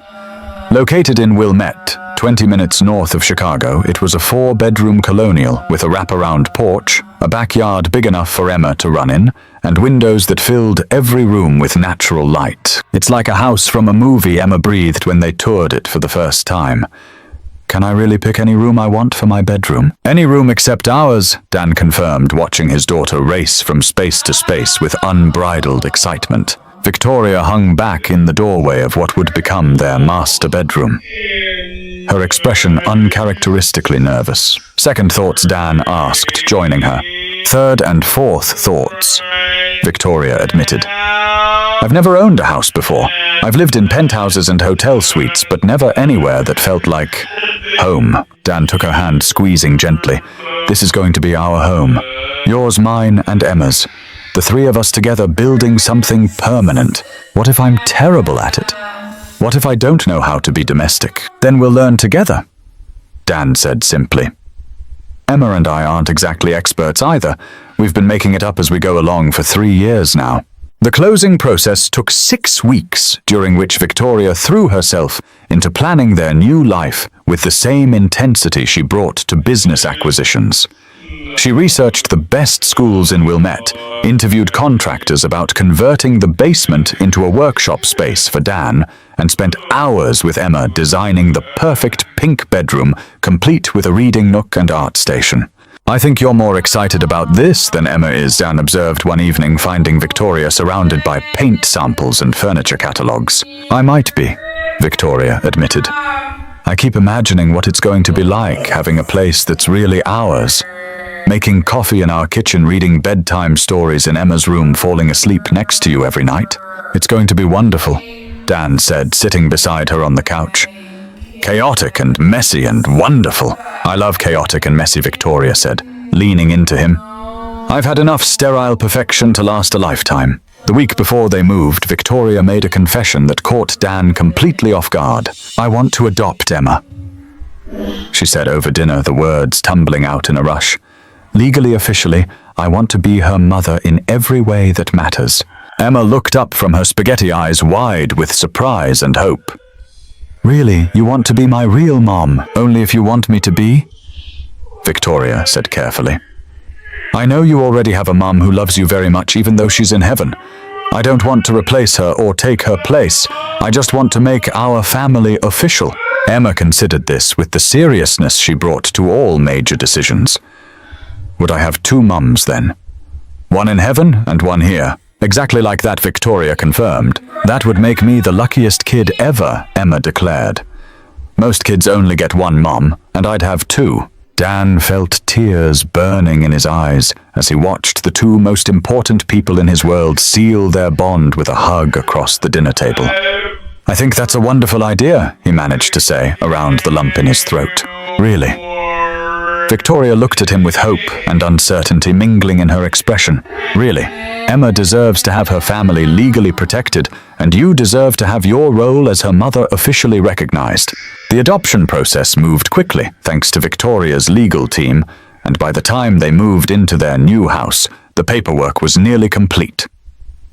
Located in Wilmette, 20 minutes north of Chicago, it was a 4-bedroom colonial with a wraparound porch, a backyard big enough for Emma to run in, and windows that filled every room with natural light. It's like a house from a movie, Emma breathed when they toured it for the first time. Can I really pick any room I want for my bedroom? Any room except ours, Dan confirmed, watching his daughter race from space to space with unbridled excitement. Victoria hung back in the doorway of what would become their master bedroom, her expression uncharacteristically nervous. Second thoughts, Dan asked, joining her. Third and fourth thoughts, Victoria admitted. I've never owned a house before. I've lived in penthouses and hotel suites, but never anywhere that felt like home. Dan took her hand, squeezing gently. This is going to be our home. Yours, mine, and Emma's. The three of us together building something permanent. What if I'm terrible at it? What if I don't know how to be domestic? Then we'll learn together, Dan said simply. Emma and I aren't exactly experts either. We've been making it up as we go along for 3 years now. The closing process took 6 weeks, during which Victoria threw herself into planning their new life with the same intensity she brought to business acquisitions. She researched the best schools in Wilmette, interviewed contractors about converting the basement into a workshop space for Dan, and spent hours with Emma designing the perfect pink bedroom, complete with a reading nook and art station. I think you're more excited about this than Emma is, Dan observed one evening, finding Victoria surrounded by paint samples and furniture catalogs. I might be, Victoria admitted. I keep imagining what it's going to be like having a place that's really ours. Making coffee in our kitchen, reading bedtime stories in Emma's room, falling asleep next to you every night. It's going to be wonderful, Dan said, sitting beside her on the couch. Chaotic and messy and wonderful. I love chaotic and messy, Victoria said, leaning into him. I've had enough sterile perfection to last a lifetime. The week before they moved, Victoria made a confession that caught Dan completely off guard. I want to adopt Emma, she said over dinner, the words tumbling out in a rush. Legally, officially, I want to be her mother in every way that matters. Emma looked up from her spaghetti eyes wide with surprise and hope. Really, you want to be my real mom, only if you want me to be? Victoria said carefully. I know you already have a mom who loves you very much, even though she's in heaven. I don't want to replace her or take her place. I just want to make our family official. Emma considered this with the seriousness she brought to all major decisions. Would I have 2 mums then? One in heaven and one here. Exactly like that, Victoria confirmed. That would make me the luckiest kid ever, Emma declared. Most kids only get 1 mom, and I'd have 2. Dan felt tears burning in his eyes as he watched the 2 most important people in his world seal their bond with a hug across the dinner table. I think that's a wonderful idea, he managed to say, around the lump in his throat. Really? Victoria looked at him with hope and uncertainty mingling in her expression. Really, Emma deserves to have her family legally protected, and you deserve to have your role as her mother officially recognized. The adoption process moved quickly, thanks to Victoria's legal team, and by the time they moved into their new house, the paperwork was nearly complete.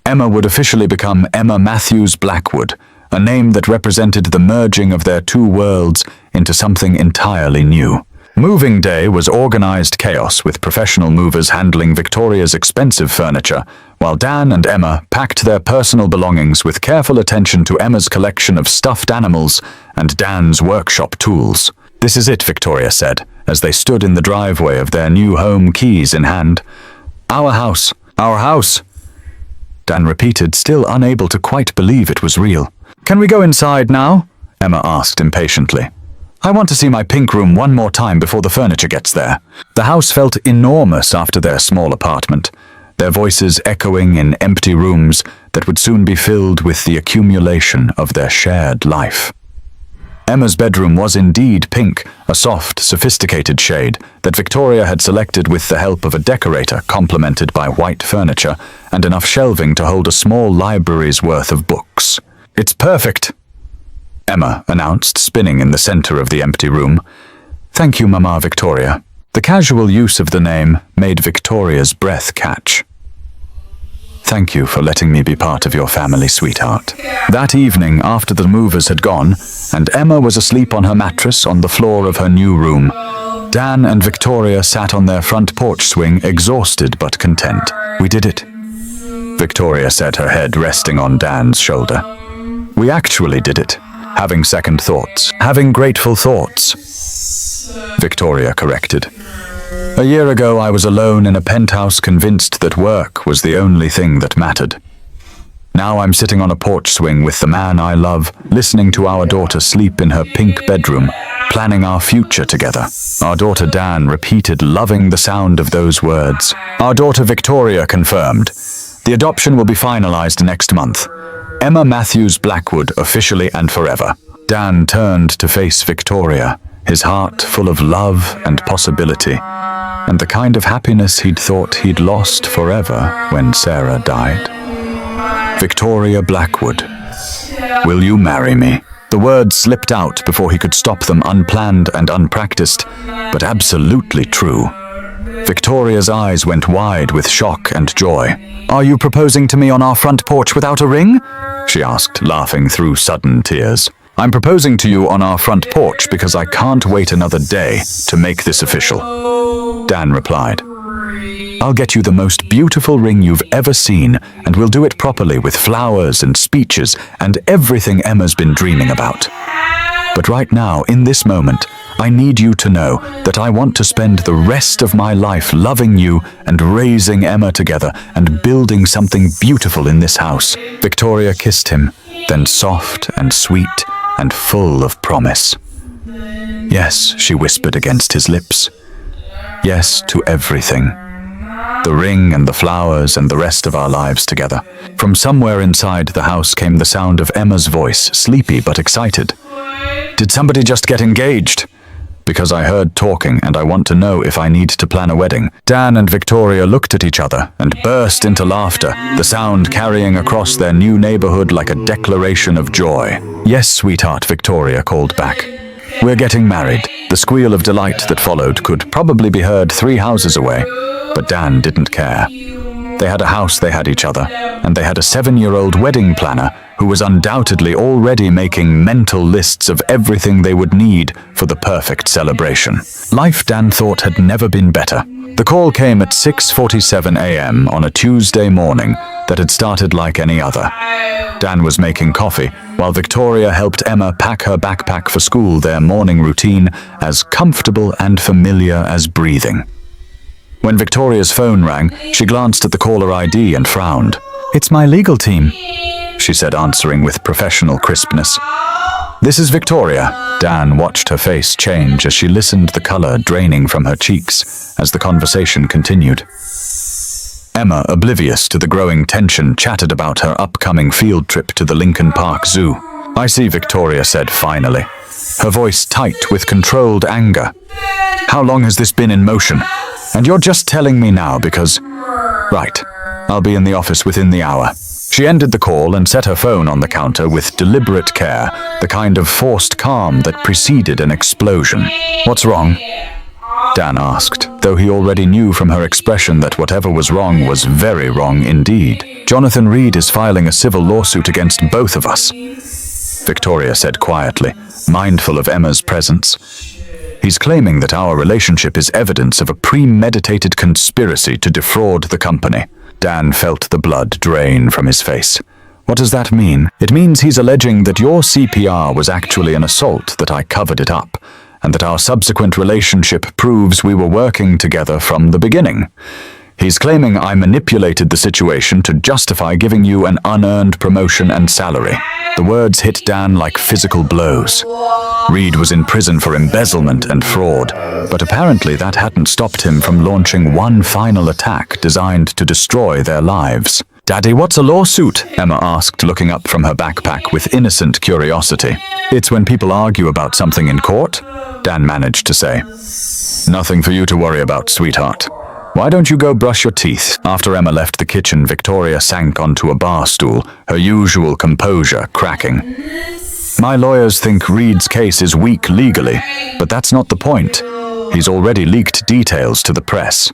Emma would officially become Emma Matthews Blackwood, a name that represented the merging of their 2 worlds into something entirely new. Moving day was organized chaos, with professional movers handling Victoria's expensive furniture, while Dan and Emma packed their personal belongings with careful attention to Emma's collection of stuffed animals and Dan's workshop tools. "This is it," Victoria said, as they stood in the driveway of their new home, keys in hand. "Our house, our house," Dan repeated, still unable to quite believe it was real. "Can we go inside now?" Emma asked impatiently. "I want to see my pink room one more time before the furniture gets there." The house felt enormous after their small apartment, their voices echoing in empty rooms that would soon be filled with the accumulation of their shared life. Emma's bedroom was indeed pink, a soft, sophisticated shade that Victoria had selected with the help of a decorator, complemented by white furniture and enough shelving to hold a small library's worth of books. "It's perfect," Emma announced, spinning in the center of the empty room. "Thank you, Mama Victoria." The casual use of the name made Victoria's breath catch. "Thank you for letting me be part of your family, sweetheart." That evening, after the movers had gone, and Emma was asleep on her mattress on the floor of her new room, Dan and Victoria sat on their front porch swing, exhausted but content. "We did it," Victoria said, her head resting on Dan's shoulder. "We actually did it. Having second thoughts. Having grateful thoughts," Victoria corrected. "A year ago, I was alone in a penthouse, convinced that work was the only thing that mattered. Now I'm sitting on a porch swing with the man I love, listening to our daughter sleep in her pink bedroom, planning our future together." Our daughter Dan repeated, loving the sound of those words. Our daughter Victoria confirmed. "The adoption will be finalized next month. Emma Matthews Blackwood, officially and forever." Dan turned to face Victoria, his heart full of love and possibility, and the kind of happiness he'd thought he'd lost forever when Sarah died. "Victoria Blackwood, will you marry me?" The words slipped out before he could stop them, unplanned and unpracticed, but absolutely true. Victoria's eyes went wide with shock and joy. "Are you proposing to me on our front porch without a ring?" she asked, laughing through sudden tears. "I'm proposing to you on our front porch because I can't wait another day to make this official," Dan replied. "I'll get you the most beautiful ring you've ever seen, and we'll do it properly with flowers and speeches and everything Emma's been dreaming about. But right now, in this moment, I need you to know that I want to spend the rest of my life loving you and raising Emma together and building something beautiful in this house." Victoria kissed him, then soft and sweet and full of promise. "Yes," she whispered against his lips. "Yes to everything. The ring and the flowers and the rest of our lives together." From somewhere inside the house came the sound of Emma's voice, sleepy but excited. "Did somebody just get engaged? Because I heard talking and I want to know if I need to plan a wedding." Dan and Victoria looked at each other and burst into laughter, the sound carrying across their new neighborhood like a declaration of joy. "Yes, sweetheart," Victoria called back. "We're getting married." The squeal of delight that followed could probably be heard 3 houses away, but Dan didn't care. They had a house, they had each other, and they had a 7-year-old wedding planner who was undoubtedly already making mental lists of everything they would need for the perfect celebration. Life, Dan thought, had never been better. The call came at 6:47 a.m. on a Tuesday morning that had started like any other. Dan was making coffee, while Victoria helped Emma pack her backpack for school, their morning routine as comfortable and familiar as breathing. When Victoria's phone rang, she glanced at the caller ID and frowned. "It's my legal team," she said, answering with professional crispness. "This is Victoria." Dan watched her face change as she listened, the color draining from her cheeks as the conversation continued. Emma, oblivious to the growing tension, chatted about her upcoming field trip to the Lincoln Park Zoo. "I see," Victoria said finally, her voice tight with controlled anger. "How long has this been in motion? And you're just telling me now because... Right, I'll be in the office within the hour." She ended the call and set her phone on the counter with deliberate care, the kind of forced calm that preceded an explosion. "What's wrong?" Dan asked, though he already knew from her expression that whatever was wrong was very wrong indeed. "Jonathan Reed is filing a civil lawsuit against both of us," Victoria said quietly, mindful of Emma's presence. He's claiming that our relationship is evidence of a premeditated conspiracy to defraud the company. Dan felt the blood drain from his face. What does that mean? It means he's alleging that your CPR was actually an assault, that I covered it up, and that our subsequent relationship proves we were working together from the beginning. He's claiming I manipulated the situation to justify giving you an unearned promotion and salary. The words hit Dan like physical blows. Reed was in prison for embezzlement and fraud, but apparently that hadn't stopped him from launching one final attack designed to destroy their lives. "Daddy, what's a lawsuit?" Emma asked, looking up from her backpack with innocent curiosity. "It's when people argue about something in court," Dan managed to say. "Nothing for you to worry about, sweetheart. Why don't you go brush your teeth?" After Emma left the kitchen, Victoria sank onto a bar stool, her usual composure cracking. "My lawyers think Reed's case is weak legally, but that's not the point. He's already leaked details to the press.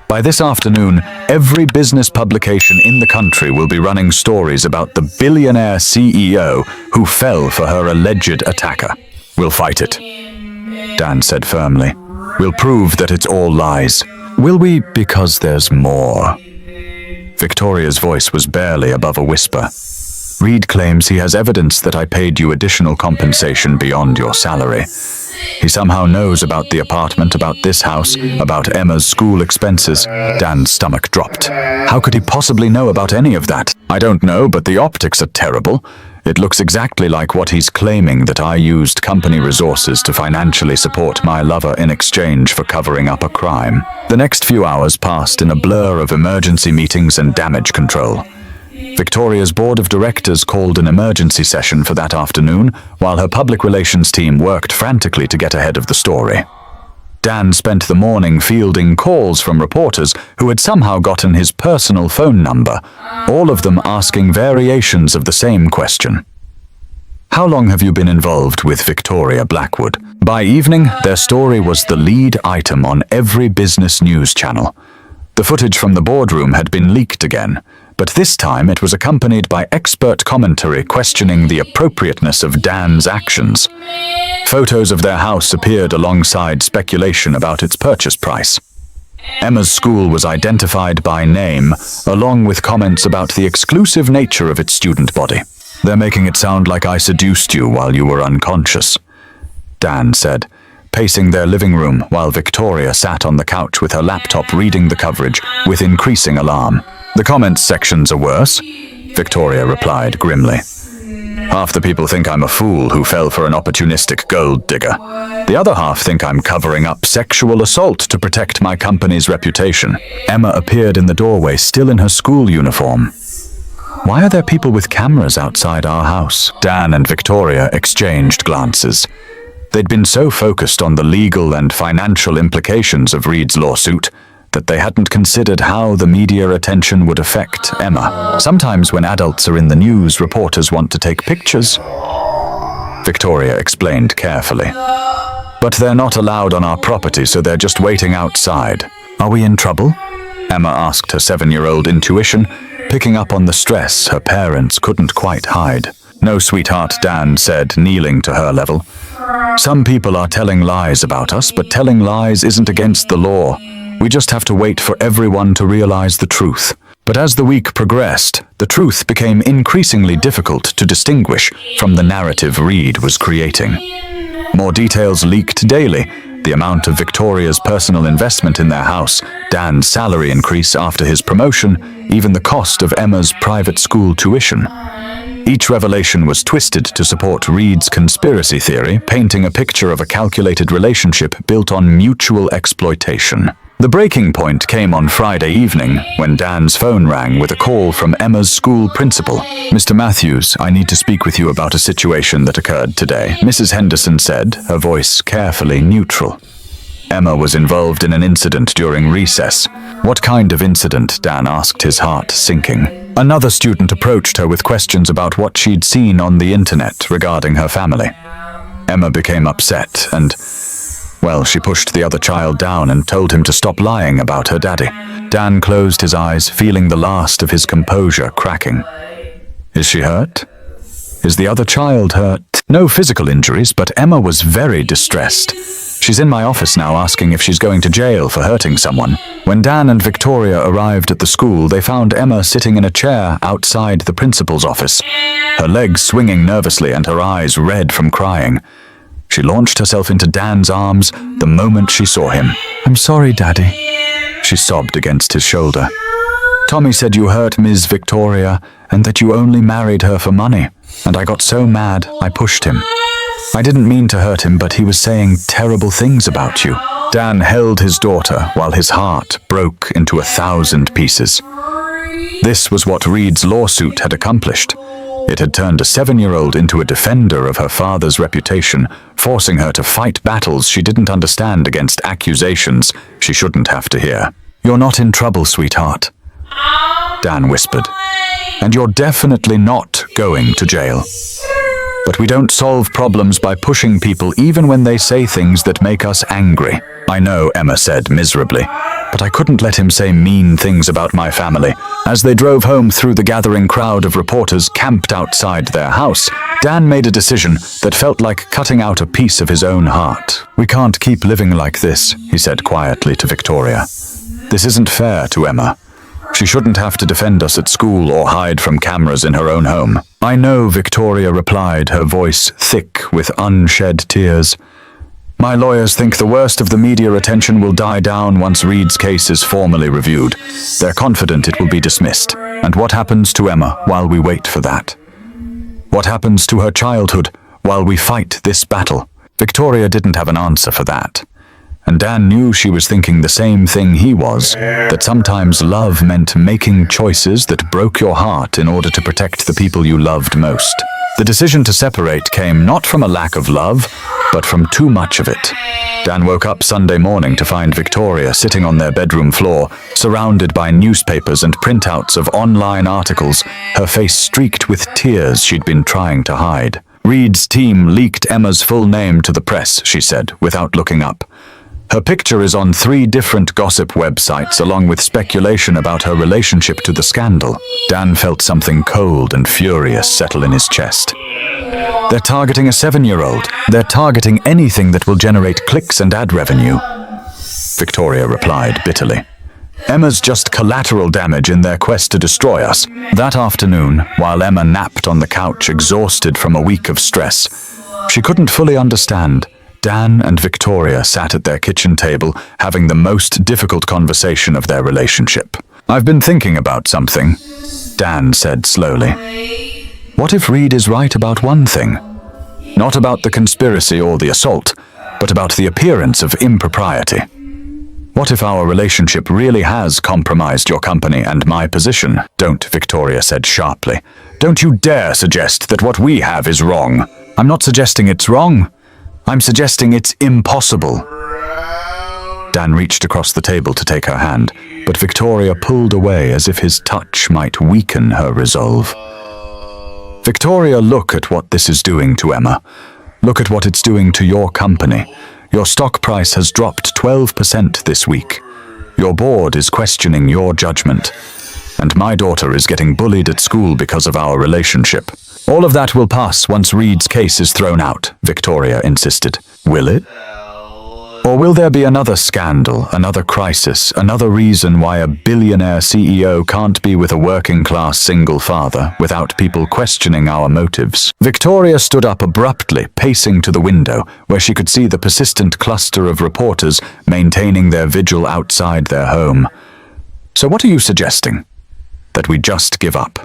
By this afternoon, every business publication in the country will be running stories about the billionaire CEO who fell for her alleged attacker. We'll fight it," Dan said firmly. "We'll prove that it's all lies." "Will we? Because there's more." Victoria's voice was barely above a whisper. "Reed claims he has evidence that I paid you additional compensation beyond your salary. He somehow knows about the apartment, about this house, about Emma's school expenses." Dan's stomach dropped. How could he possibly know about any of that? "I don't know, but the optics are terrible. It looks exactly like what he's claiming, that I used company resources to financially support my lover in exchange for covering up a crime." The next few hours passed in a blur of emergency meetings and damage control. Victoria's board of directors called an emergency session for that afternoon, while her public relations team worked frantically to get ahead of the story. Dan spent the morning fielding calls from reporters who had somehow gotten his personal phone number, all of them asking variations of the same question. "How long have you been involved with Victoria Blackwood?" By evening, their story was the lead item on every business news channel. The footage from the boardroom had been leaked again, but this time it was accompanied by expert commentary questioning the appropriateness of Dan's actions. Photos of their house appeared alongside speculation about its purchase price. Emma's school was identified by name, along with comments about the exclusive nature of its student body. "They're making it sound like I seduced you while you were unconscious," Dan said, pacing their living room while Victoria sat on the couch with her laptop reading the coverage with increasing alarm. "The comments sections are worse," Victoria replied grimly. "Half the people think I'm a fool who fell for an opportunistic gold digger. The other half think I'm covering up sexual assault to protect my company's reputation." Emma appeared in the doorway, still in her school uniform. "Why are there people with cameras outside our house?" Dan and Victoria exchanged glances. They'd been so focused on the legal and financial implications of Reed's lawsuit that they hadn't considered how the media attention would affect Emma. "Sometimes when adults are in the news, reporters want to take pictures," Victoria explained carefully. "But they're not allowed on our property, so they're just waiting outside." "Are we in trouble?" Emma asked her 7-year-old intuition, picking up on the stress her parents couldn't quite hide. "No, sweetheart," Dan said, kneeling to her level. "Some people are telling lies about us, but telling lies isn't against the law. We just have to wait for everyone to realize the truth." But as the week progressed, the truth became increasingly difficult to distinguish from the narrative Reed was creating. More details leaked daily: the amount of Victoria's personal investment in their house, Dan's salary increase after his promotion, even the cost of Emma's private school tuition. Each revelation was twisted to support Reed's conspiracy theory, painting a picture of a calculated relationship built on mutual exploitation. The breaking point came on Friday evening, when Dan's phone rang with a call from Emma's school principal. "Mr. Matthews, I need to speak with you about a situation that occurred today," Mrs. Henderson said, her voice carefully neutral. Emma was involved in an incident during recess. "What kind of incident?" Dan asked, his heart sinking. "Another student approached her with questions about what she'd seen on the internet regarding her family. Emma became upset and, well, she pushed the other child down and told him to stop lying about her daddy." Dan closed his eyes, feeling the last of his composure cracking. "Is she hurt? Is the other child hurt?" "No physical injuries, but Emma was very distressed. She's in my office now asking if she's going to jail for hurting someone. When Dan and Victoria arrived at the school, they found Emma sitting in a chair outside the principal's office, her legs swinging nervously and her eyes red from crying. She launched herself into Dan's arms the moment she saw him. "I'm sorry, Daddy," she sobbed against his shoulder. "Tommy said you hurt Ms. Victoria and that you only married her for money, and I got so mad I pushed him. I didn't mean to hurt him, but he was saying terrible things about you." Dan held his daughter while his heart broke into 1,000 pieces. This was what Reed's lawsuit had accomplished. It had turned a 7-year-old into a defender of her father's reputation, forcing her to fight battles she didn't understand against accusations she shouldn't have to hear. "You're not in trouble, sweetheart," Dan whispered. "And you're definitely not going to jail. But we don't solve problems by pushing people even when they say things that make us angry." "I know," Emma said miserably, "but I couldn't let him say mean things about my family." As they drove home through the gathering crowd of reporters camped outside their house, Dan made a decision that felt like cutting out a piece of his own heart. "We can't keep living like this," he said quietly to Victoria. "This isn't fair to Emma. She shouldn't have to defend us at school or hide from cameras in her own home." "I know," Victoria replied, her voice thick with unshed tears. "My lawyers think the worst of the media attention will die down once Reed's case is formally reviewed. They're confident it will be dismissed. And what happens to Emma while we wait for that? What happens to her childhood while we fight this battle?" Victoria didn't have an answer for that. And Dan knew she was thinking the same thing he was, that sometimes love meant making choices that broke your heart in order to protect the people you loved most. The decision to separate came not from a lack of love, but from too much of it. Dan woke up Sunday morning to find Victoria sitting on their bedroom floor, surrounded by newspapers and printouts of online articles, her face streaked with tears she'd been trying to hide. "Reed's team leaked Emma's full name to the press," she said, without looking up. "Her picture is on 3 different gossip websites, along with speculation about her relationship to the scandal." Dan felt something cold and furious settle in his chest. "They're targeting a 7-year-old. They're targeting anything that will generate clicks and ad revenue," Victoria replied bitterly. "Emma's just collateral damage in their quest to destroy us." That afternoon, while Emma napped on the couch exhausted from a week of stress, she couldn't fully understand. Dan and Victoria sat at their kitchen table, having the most difficult conversation of their relationship. "I've been thinking about something," Dan said slowly. "What if Reed is right about one thing? Not about the conspiracy or the assault, but about the appearance of impropriety. What if our relationship really has compromised your company and my position?" "Don't," Victoria said sharply. "Don't you dare suggest that what we have is wrong." "I'm not suggesting it's wrong. I'm suggesting it's impossible." Dan reached across the table to take her hand, but Victoria pulled away as if his touch might weaken her resolve. "Victoria, look at what this is doing to Emma. Look at what it's doing to your company. Your stock price has dropped 12% this week. Your board is questioning your judgment. And my daughter is getting bullied at school because of our relationship." "All of that will pass once Reed's case is thrown out," Victoria insisted. "Will it? Or will there be another scandal, another crisis, another reason why a billionaire CEO can't be with a working-class single father without people questioning our motives?" Victoria stood up abruptly, pacing to the window, where she could see the persistent cluster of reporters maintaining their vigil outside their home. "So what are you suggesting? That we just give up?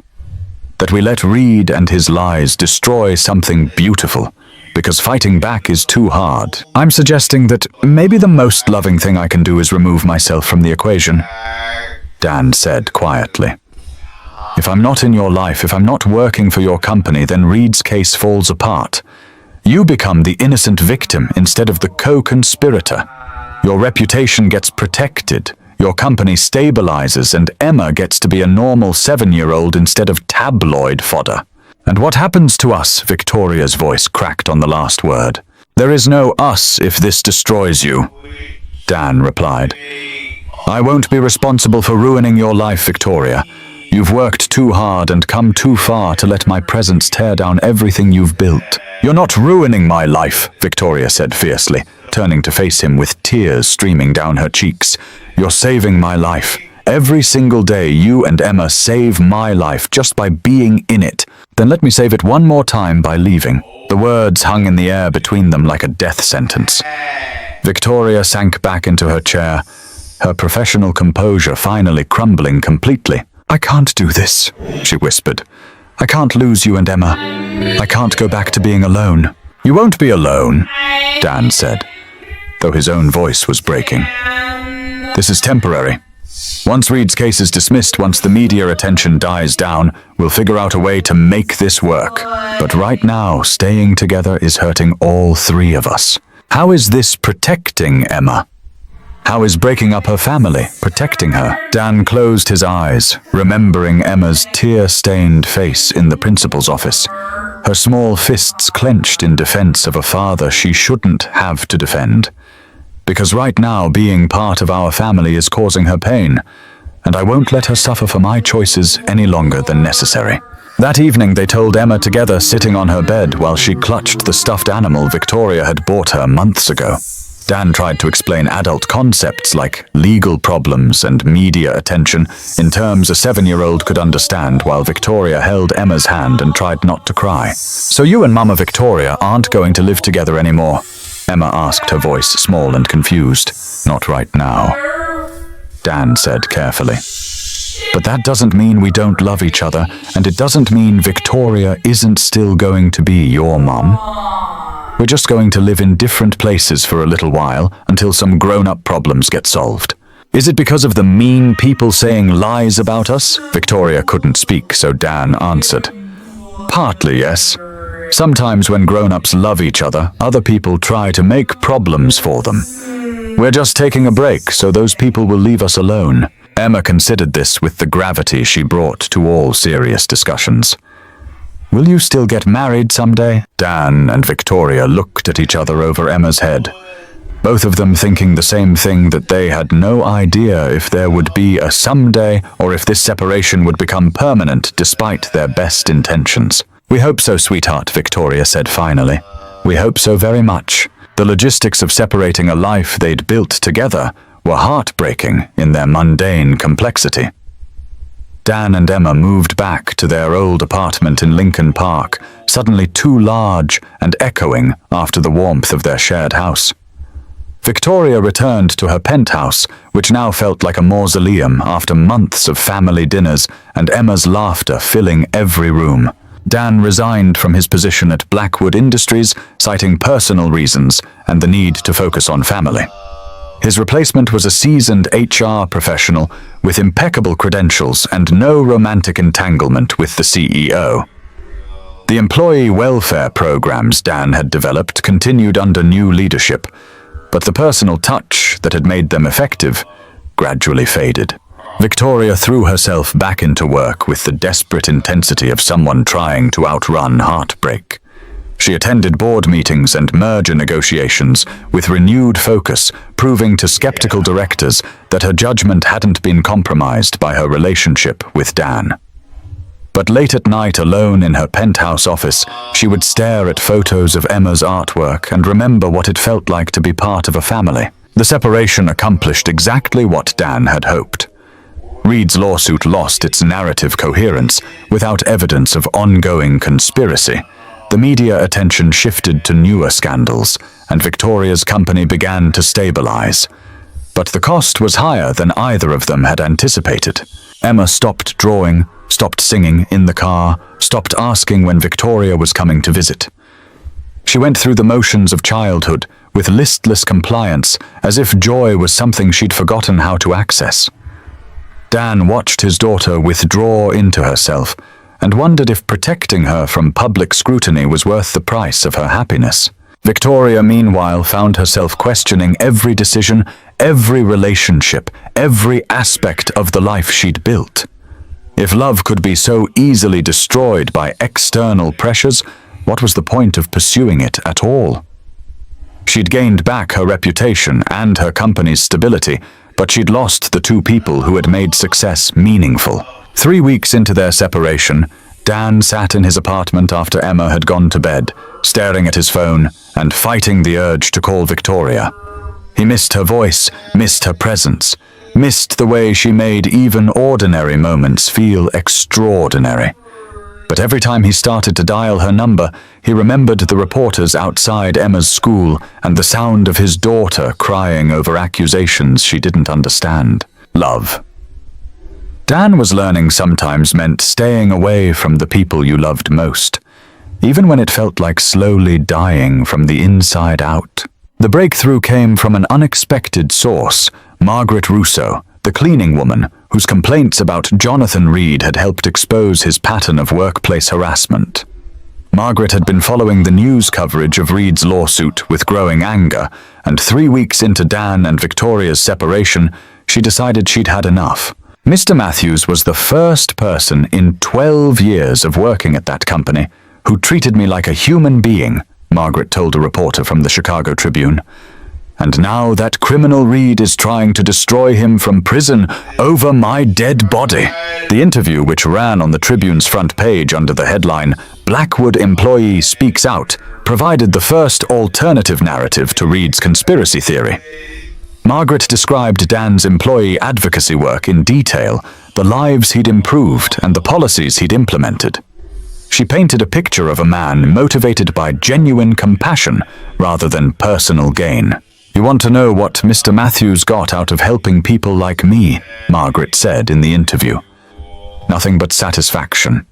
That we let Reed and his lies destroy something beautiful, because fighting back is too hard?" "I'm suggesting that maybe the most loving thing I can do is remove myself from the equation," Dan said quietly. "If I'm not in your life, if I'm not working for your company, then Reed's case falls apart. You become the innocent victim instead of the co-conspirator. Your reputation gets protected. Your company stabilizes, and Emma gets to be a normal 7-year-old instead of tabloid fodder." "And what happens to us?" Victoria's voice cracked on the last word. "There is no us if this destroys you," Dan replied. "I won't be responsible for ruining your life, Victoria. You've worked too hard and come too far to let my presence tear down everything you've built. You're not ruining my life, Victoria said fiercely, turning to face him with tears streaming down her cheeks. You're saving my life. Every single day you and Emma save my life just by being in it. Then let me save it one more time by leaving. The words hung in the air between them like a death sentence. Victoria sank back into her chair, her professional composure finally crumbling completely. I can't do this, she whispered. I can't lose you and Emma. I can't go back to being alone. You won't be alone, Dan said, though his own voice was breaking. This is temporary. Once Reed's case is dismissed, once the media attention dies down, we'll figure out a way to make this work. But right now, staying together is hurting all three of us. How is this protecting Emma? How is breaking up her family protecting her? Dan closed his eyes, remembering Emma's tear-stained face in the principal's office, her small fists clenched in defense of a father she shouldn't have to defend. Because right now, being part of our family is causing her pain, and I won't let her suffer for my choices any longer than necessary. That evening, they told Emma together, sitting on her bed while she clutched the stuffed animal Victoria had bought her months ago. Dan tried to explain adult concepts like legal problems and media attention in terms a 7-year-old could understand, while Victoria held Emma's hand and tried not to cry. So you and Mama Victoria aren't going to live together anymore? Emma asked, her voice small and confused. Not right now, Dan said carefully. But that doesn't mean we don't love each other, and it doesn't mean Victoria isn't still going to be your mom. We're just going to live in different places for a little while until some grown-up problems get solved. Is it because of the mean people saying lies about us? Victoria couldn't speak, so Dan answered. Partly, yes. Sometimes when grown-ups love each other, other people try to make problems for them. We're just taking a break, so those people will leave us alone. Emma considered this with the gravity she brought to all serious discussions. Will you still get married someday? Dan and Victoria looked at each other over Emma's head, both of them thinking the same thing, that they had no idea if there would be a someday or if this separation would become permanent despite their best intentions. We hope so, sweetheart, Victoria said finally. We hope so very much. The logistics of separating a life they'd built together were heartbreaking in their mundane complexity. Dan and Emma moved back to their old apartment in Lincoln Park, suddenly too large and echoing after the warmth of their shared house. Victoria returned to her penthouse, which now felt like a mausoleum after months of family dinners and Emma's laughter filling every room. Dan resigned from his position at Blackwood Industries, citing personal reasons and the need to focus on family. His replacement was a seasoned HR professional with impeccable credentials and no romantic entanglement with the CEO. The employee welfare programs Dan had developed continued under new leadership, but the personal touch that had made them effective gradually faded. Victoria threw herself back into work with the desperate intensity of someone trying to outrun heartbreak. She attended board meetings and merger negotiations with renewed focus, proving to skeptical directors that her judgment hadn't been compromised by her relationship with Dan. But late at night, alone in her penthouse office, she would stare at photos of Emma's artwork and remember what it felt like to be part of a family. The separation accomplished exactly what Dan had hoped. Reed's lawsuit lost its narrative coherence without evidence of ongoing conspiracy. The media attention shifted to newer scandals, and Victoria's company began to stabilize. But the cost was higher than either of them had anticipated. Emma stopped drawing, stopped singing in the car, stopped asking when Victoria was coming to visit. She went through the motions of childhood with listless compliance, as if joy was something she'd forgotten how to access. Dan watched his daughter withdraw into herself and wondered if protecting her from public scrutiny was worth the price of her happiness. Victoria, meanwhile, found herself questioning every decision, every relationship, every aspect of the life she'd built. If love could be so easily destroyed by external pressures, what was the point of pursuing it at all? She'd gained back her reputation and her company's stability, but she'd lost the two people who had made success meaningful. 3 weeks into their separation, Dan sat in his apartment after Emma had gone to bed, staring at his phone and fighting the urge to call Victoria. He missed her voice, missed her presence, missed the way she made even ordinary moments feel extraordinary. But every time he started to dial her number, he remembered the reporters outside Emma's school and the sound of his daughter crying over accusations she didn't understand. Love. Dan was learning sometimes meant staying away from the people you loved most, even when it felt like slowly dying from the inside out. The breakthrough came from an unexpected source, Margaret Russo, the cleaning woman, whose complaints about Jonathan Reed had helped expose his pattern of workplace harassment. Margaret had been following the news coverage of Reed's lawsuit with growing anger, and 3 weeks into Dan and Victoria's separation, she decided she'd had enough. Mr. Matthews was the first person in 12 years of working at that company who treated me like a human being, Margaret told a reporter from the Chicago Tribune. And now that criminal Reed is trying to destroy him from prison over my dead body. The interview, which ran on the Tribune's front page under the headline, "Blackwood Employee Speaks Out," provided the first alternative narrative to Reed's conspiracy theory. Margaret described Dan's employee advocacy work in detail, the lives he'd improved and the policies he'd implemented. She painted a picture of a man motivated by genuine compassion rather than personal gain. "You want to know what Mr. Matthews got out of helping people like me," Margaret said in the interview. "Nothing but satisfaction.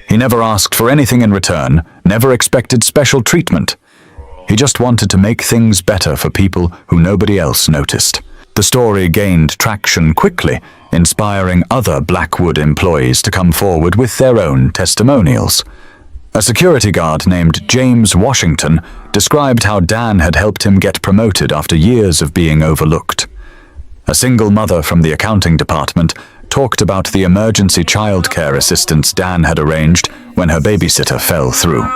He never asked for anything in return, never expected special treatment. He just wanted to make things better for people who nobody else noticed." The story gained traction quickly, inspiring other Blackwood employees to come forward with their own testimonials. A security guard named James Washington described how Dan had helped him get promoted after years of being overlooked. A single mother from the accounting department talked about the emergency childcare assistance Dan had arranged when her babysitter fell through.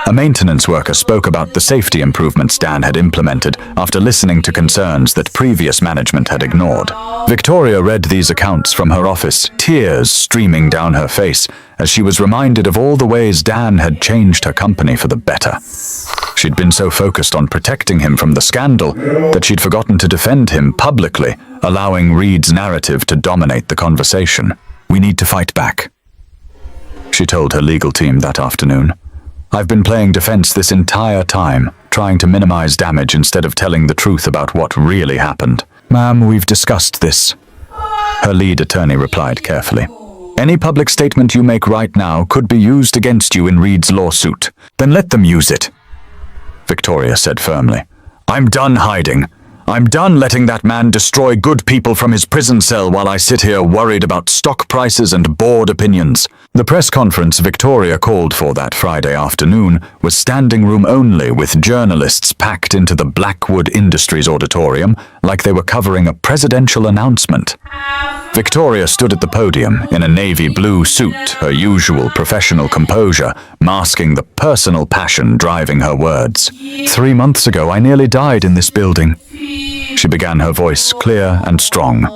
A maintenance worker spoke about the safety improvements Dan had implemented after listening to concerns that previous management had ignored. Victoria read these accounts from her office, tears streaming down her face as she was reminded of all the ways Dan had changed her company for the better. She'd been so focused on protecting him from the scandal that she'd forgotten to defend him publicly, allowing Reed's narrative to dominate the conversation. "We need to fight back," she told her legal team that afternoon. "I've been playing defense this entire time, trying to minimize damage instead of telling the truth about what really happened." "Ma'am, we've discussed this," her lead attorney replied carefully. "Any public statement you make right now could be used against you in Reed's lawsuit. Then let them use it," Victoria said firmly. "I'm done hiding. I'm done letting that man destroy good people from his prison cell while I sit here worried about stock prices and board opinions." The press conference Victoria called for that Friday afternoon was standing room only, with journalists packed into the Blackwood Industries auditorium like they were covering a presidential announcement. Victoria stood at the podium in a navy blue suit, her usual professional composure masking the personal passion driving her words. "3 months ago, I nearly died in this building." She began, her voice clear and strong.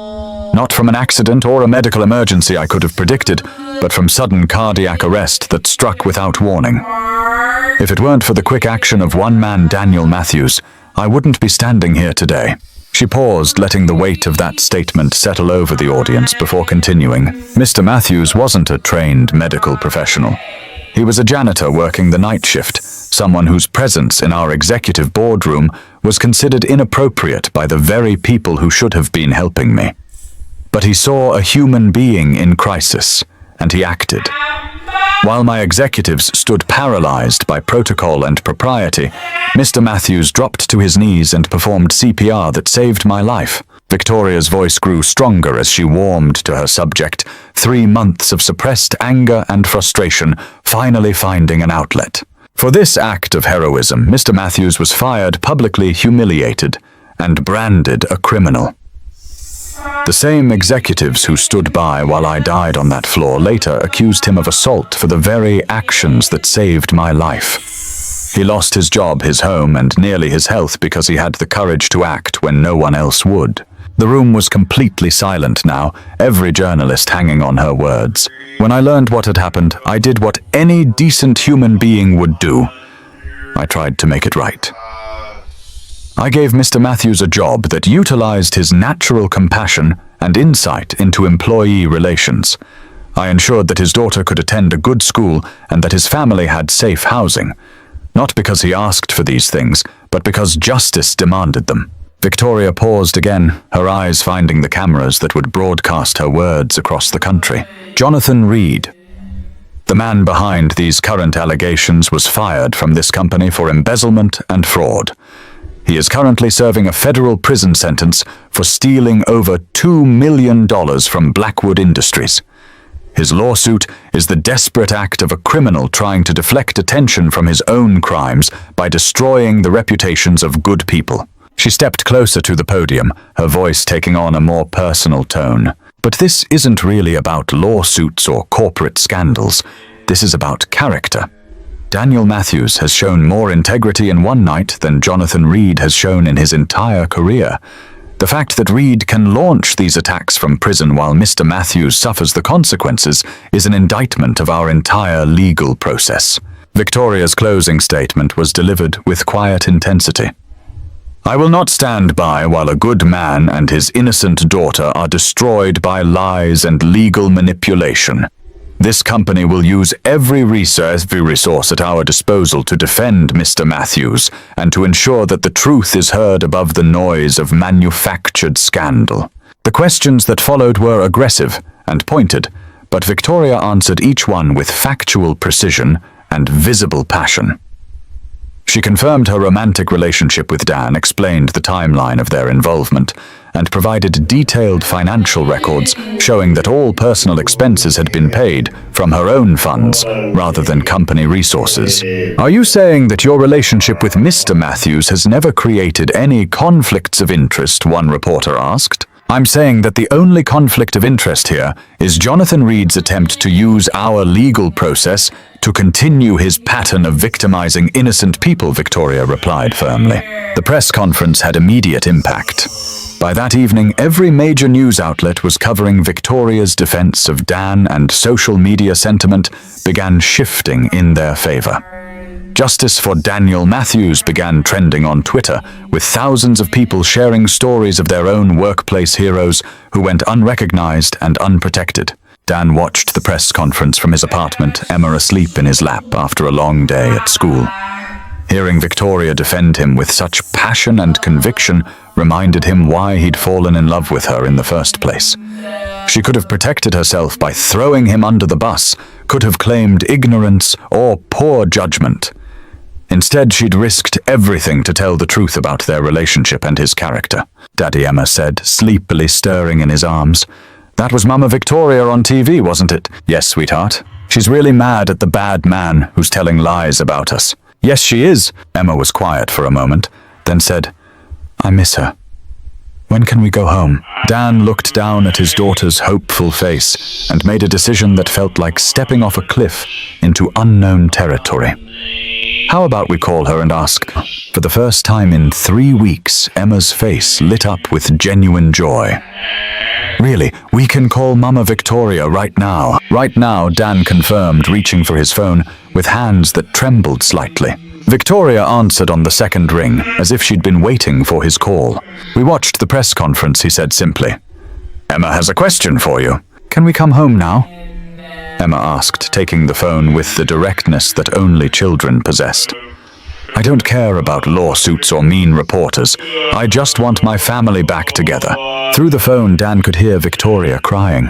"Not from an accident or a medical emergency I could have predicted, but from sudden cardiac arrest that struck without warning. If it weren't for the quick action of one man, Daniel Matthews, I wouldn't be standing here today." She paused, letting the weight of that statement settle over the audience before continuing. Mr. Matthews wasn't a trained medical professional. He was a janitor working the night shift, someone whose presence in our executive boardroom was considered inappropriate by the very people who should have been helping me. But he saw a human being in crisis, and he acted. While my executives stood paralyzed by protocol and propriety, Mr. Matthews dropped to his knees and performed CPR that saved my life. Victoria's voice grew stronger as she warmed to her subject, 3 months of suppressed anger and frustration finally finding an outlet. For this act of heroism, Mr. Matthews was fired, publicly humiliated, and branded a criminal. The same executives who stood by while I died on that floor later accused him of assault for the very actions that saved my life. He lost his job, his home, and nearly his health because he had the courage to act when no one else would. The room was completely silent now, every journalist hanging on her words. When I learned what had happened, I did what any decent human being would do. I tried to make it right. I gave Mr. Matthews a job that utilized his natural compassion and insight into employee relations. I ensured that his daughter could attend a good school and that his family had safe housing. Not because he asked for these things, but because justice demanded them. Victoria paused again, her eyes finding the cameras that would broadcast her words across the country. Jonathan Reed. The man behind these current allegations was fired from this company for embezzlement and fraud. He is currently serving a federal prison sentence for stealing over $2 million from Blackwood Industries. His lawsuit is the desperate act of a criminal trying to deflect attention from his own crimes by destroying the reputations of good people. She stepped closer to the podium, her voice taking on a more personal tone. But this isn't really about lawsuits or corporate scandals. This is about character. Daniel Matthews has shown more integrity in one night than Jonathan Reed has shown in his entire career. The fact that Reed can launch these attacks from prison while Mr. Matthews suffers the consequences is an indictment of our entire legal process. Victoria's closing statement was delivered with quiet intensity. I will not stand by while a good man and his innocent daughter are destroyed by lies and legal manipulation. This company will use every resource at our disposal to defend Mr. Matthews and to ensure that the truth is heard above the noise of manufactured scandal. The questions that followed were aggressive and pointed, but Victoria answered each one with factual precision and visible passion. She confirmed her romantic relationship with Dan, explained the timeline of their involvement, and provided detailed financial records showing that all personal expenses had been paid from her own funds rather than company resources. Are you saying that your relationship with Mr. Matthews has never created any conflicts of interest? One reporter asked. I'm saying that the only conflict of interest here is Jonathan Reed's attempt to use our legal process to continue his pattern of victimizing innocent people, Victoria replied firmly. The press conference had immediate impact. By that evening, every major news outlet was covering Victoria's defense of Dan, and social media sentiment began shifting in their favor. Justice for Daniel Matthews began trending on Twitter, with thousands of people sharing stories of their own workplace heroes who went unrecognized and unprotected. Dan watched the press conference from his apartment, Emma asleep in his lap after a long day at school. Hearing Victoria defend him with such passion and conviction reminded him why he'd fallen in love with her in the first place. She could have protected herself by throwing him under the bus, could have claimed ignorance or poor judgment. Instead, she'd risked everything to tell the truth about their relationship and his character. Daddy, Emma said, sleepily stirring in his arms. That was Mama Victoria on TV, wasn't it? Yes, sweetheart. She's really mad at the bad man who's telling lies about us. Yes, she is. Emma was quiet for a moment, then said, I miss her. When can we go home? Dan looked down at his daughter's hopeful face and made a decision that felt like stepping off a cliff into unknown territory. How about we call her and ask? For the first time in 3 weeks, Emma's face lit up with genuine joy. Really, we can call Mama Victoria right now. Right now, Dan confirmed, reaching for his phone with hands that trembled slightly. Victoria answered on the second ring, as if she'd been waiting for his call. We watched the press conference, he said simply. Emma has a question for you. Can we come home now? Emma asked, taking the phone with the directness that only children possessed. I don't care about lawsuits or mean reporters. I just want my family back together. Through the phone, Dan could hear Victoria crying.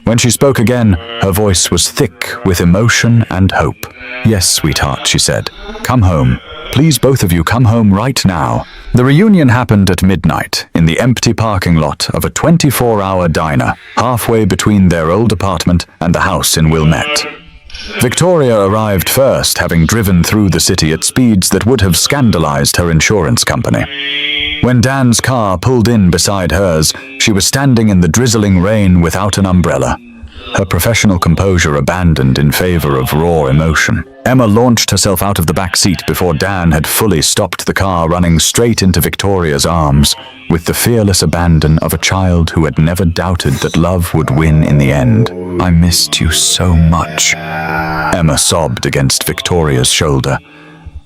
When she spoke again, her voice was thick with emotion and hope. Yes, sweetheart, she said. Come home. Please, both of you, come home right now. The reunion happened at midnight in the empty parking lot of a 24-hour diner, halfway between their old apartment and the house in Wilmette. Victoria arrived first, having driven through the city at speeds that would have scandalized her insurance company. When Dan's car pulled in beside hers, she was standing in the drizzling rain without an umbrella. her professional composure abandoned in favor of raw emotion. Emma launched herself out of the back seat before Dan had fully stopped the car, running straight into Victoria's arms, with the fearless abandon of a child who had never doubted that love would win in the end. "I missed you so much," Emma sobbed against Victoria's shoulder.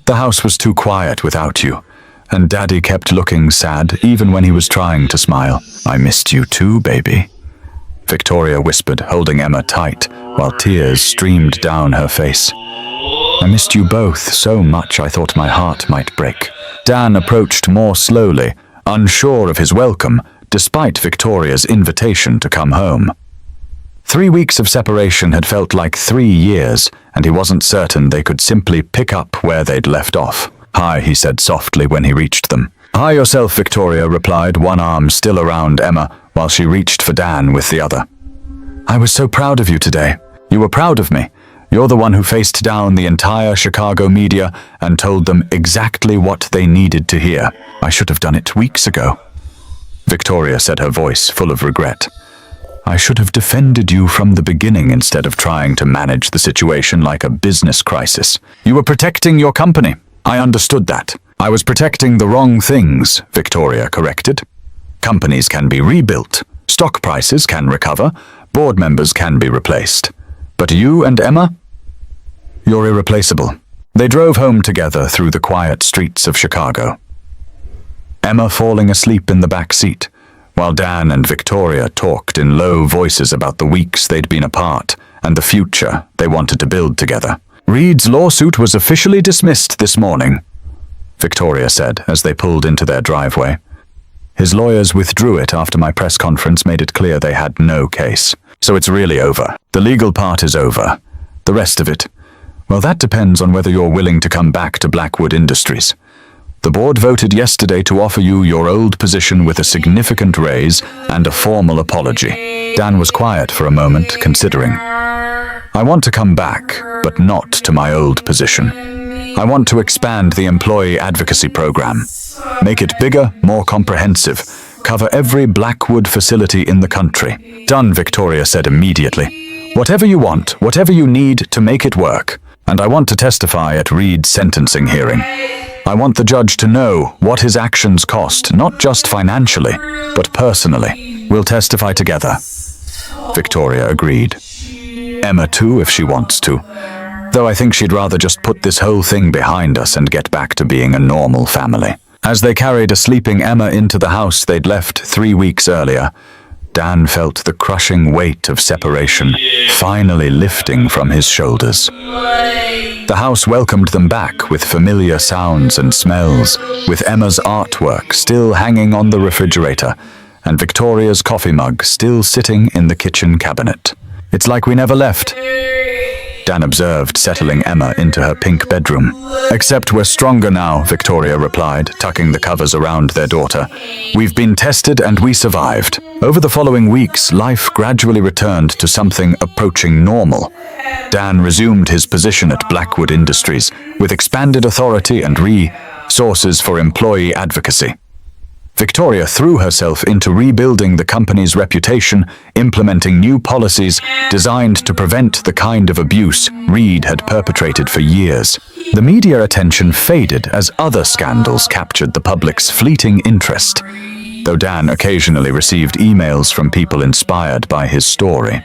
"The house was too quiet without you, and Daddy kept looking sad even when he was trying to smile." "I missed you too, baby," Victoria whispered, holding Emma tight while tears streamed down her face. "I missed you both so much I thought my heart might break." Dan approached more slowly, unsure of his welcome, despite Victoria's invitation to come home. 3 weeks of separation had felt like 3 years, and he wasn't certain they could simply pick up where they'd left off. "Hi," he said softly when he reached them. "Hi yourself," Victoria replied, one arm still around Emma while she reached for Dan with the other. "I was so proud of you today. You were proud of me. You're the one who faced down the entire Chicago media and told them exactly what they needed to hear. I should have done it weeks ago," Victoria said, her voice full of regret. "I should have defended you from the beginning instead of trying to manage the situation like a business crisis. You were protecting your company. I understood that. I was protecting the wrong things," Victoria corrected. "Companies can be rebuilt. Stock prices can recover. Board members can be replaced. But you and Emma? You're irreplaceable." They drove home together through the quiet streets of Chicago, Emma falling asleep in the back seat, while Dan and Victoria talked in low voices about the weeks they'd been apart and the future they wanted to build together. "Reed's lawsuit was officially dismissed this morning," Victoria said as they pulled into their driveway. "His lawyers withdrew it after my press conference made it clear they had no case. So it's really over. The legal part is over. The rest of it, well, that depends on whether you're willing to come back to Blackwood Industries. The board voted yesterday to offer you your old position with a significant raise and a formal apology." Dan was quiet for a moment, considering. "I want to come back, but not to my old position. I want to expand the employee advocacy program. Make it bigger, more comprehensive, cover every Blackwood facility in the country." "Done," Victoria said immediately. "Whatever you want, whatever you need to make it work. And I want to testify at Reed's sentencing hearing. I want the judge to know what his actions cost, not just financially, but personally. We'll testify together." Victoria agreed. "Emma too, if she wants to. Though I think she'd rather just put this whole thing behind us and get back to being a normal family." As they carried a sleeping Emma into the house they'd left 3 weeks earlier, Dan felt the crushing weight of separation finally lifting from his shoulders. The house welcomed them back with familiar sounds and smells, with Emma's artwork still hanging on the refrigerator and Victoria's coffee mug still sitting in the kitchen cabinet. "It's like we never left," Dan observed, settling Emma into her pink bedroom. "Except we're stronger now," Victoria replied, tucking the covers around their daughter. "We've been tested and we survived." Over the following weeks, life gradually returned to something approaching normal. Dan resumed his position at Blackwood Industries, with expanded authority and resources for employee advocacy. Victoria threw herself into rebuilding the company's reputation, implementing new policies designed to prevent the kind of abuse Reed had perpetrated for years. The media attention faded as other scandals captured the public's fleeting interest, though Dan occasionally received emails from people inspired by his story.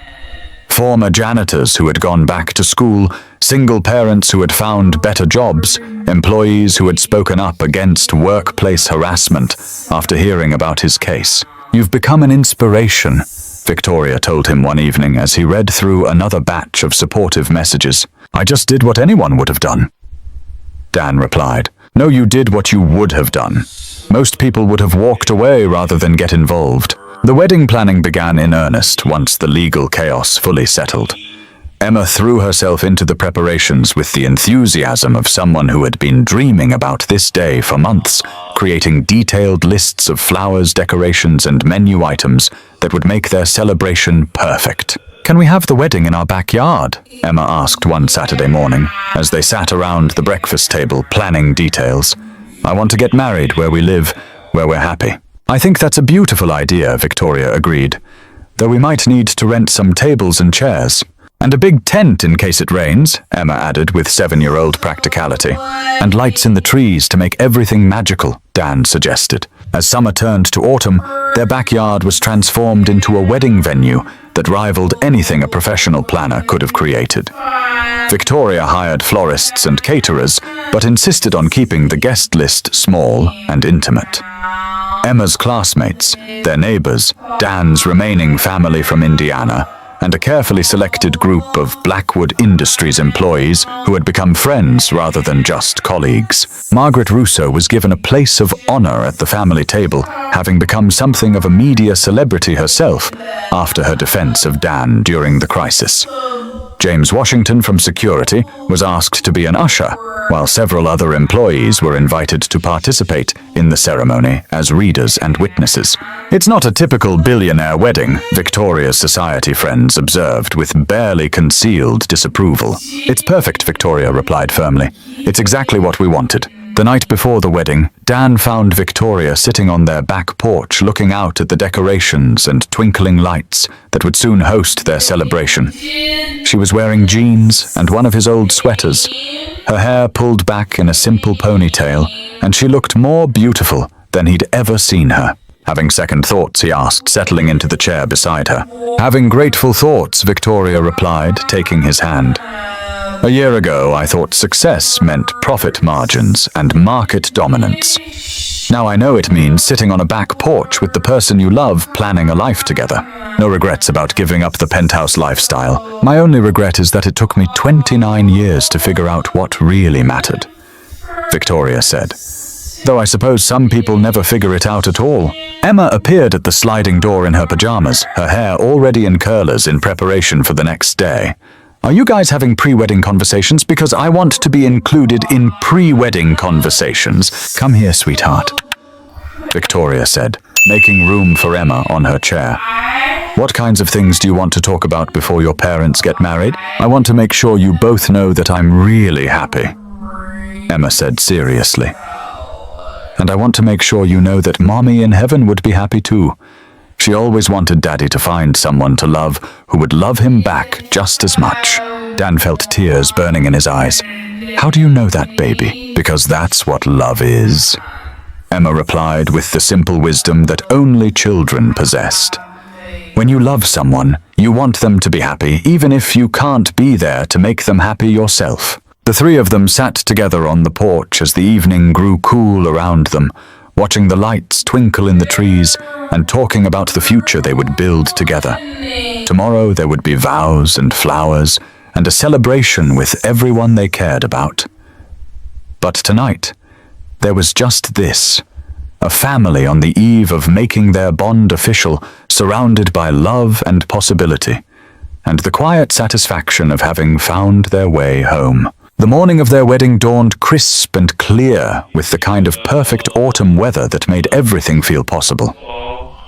Former janitors who had gone back to school, single parents who had found better jobs, employees who had spoken up against workplace harassment after hearing about his case. "You've become an inspiration," Victoria told him one evening as he read through another batch of supportive messages. "I just did what anyone would have done," Dan replied. "No, you did what you would have done. Most people would have walked away rather than get involved." The wedding planning began in earnest once the legal chaos fully settled. Emma threw herself into the preparations with the enthusiasm of someone who had been dreaming about this day for months, creating detailed lists of flowers, decorations, and menu items that would make their celebration perfect. "Can we have the wedding in our backyard?" Emma asked one Saturday morning, as they sat around the breakfast table planning details. "I want to get married where we live, where we're happy." "I think that's a beautiful idea," Victoria agreed. though we might need to rent some tables and chairs. And a big tent in case it rains, Emma added with 7-year-old practicality. And lights in the trees to make everything magical, Dan suggested. As summer turned to autumn, their backyard was transformed into a wedding venue that rivaled anything a professional planner could have created. Victoria hired florists and caterers, but insisted on keeping the guest list small and intimate. Emma's classmates, their neighbors, Dan's remaining family from Indiana, and a carefully selected group of Blackwood Industries employees who had become friends rather than just colleagues. Margaret Russo was given a place of honor at the family table, having become something of a media celebrity herself after her defense of Dan during the crisis. James Washington from security was asked to be an usher, while several other employees were invited to participate in the ceremony as readers and witnesses. It's not a typical billionaire wedding, Victoria's society friends observed with barely concealed disapproval. It's perfect, Victoria replied firmly. It's exactly what we wanted. The night before the wedding, Dan found Victoria sitting on their back porch looking out at the decorations and twinkling lights that would soon host their celebration. She was wearing jeans and one of his old sweaters, her hair pulled back in a simple ponytail, and she looked more beautiful than he'd ever seen her. Having second thoughts, he asked, settling into the chair beside her. Having grateful thoughts, Victoria replied, taking his hand. A year ago, I thought success meant profit margins and market dominance. Now I know it means sitting on a back porch with the person you love, planning a life together. No regrets about giving up the penthouse lifestyle. My only regret is that it took me 29 years to figure out what really mattered, Victoria said. Though I suppose some people never figure it out at all. Emma appeared at the sliding door in her pajamas, her hair already in curlers in preparation for the next day. Are you guys having pre-wedding conversations? Because I want to be included in pre-wedding conversations. Come here, sweetheart, Victoria said, making room for Emma on her chair. What kinds of things do you want to talk about before your parents get married? I want to make sure you both know that I'm really happy, Emma said seriously. And I want to make sure you know that Mommy in heaven would be happy too. She always wanted Daddy to find someone to love who would love him back just as much. Dan felt tears burning in his eyes. How do you know that, baby? Because that's what love is, Emma replied with the simple wisdom that only children possessed. When you love someone, you want them to be happy, even if you can't be there to make them happy yourself. The three of them sat together on the porch as the evening grew cool around them, watching the lights twinkle in the trees and talking about the future they would build together. Tomorrow there would be vows and flowers and a celebration with everyone they cared about. But tonight, there was just this, a family on the eve of making their bond official, surrounded by love and possibility, and the quiet satisfaction of having found their way home. The morning of their wedding dawned crisp and clear, with the kind of perfect autumn weather that made everything feel possible.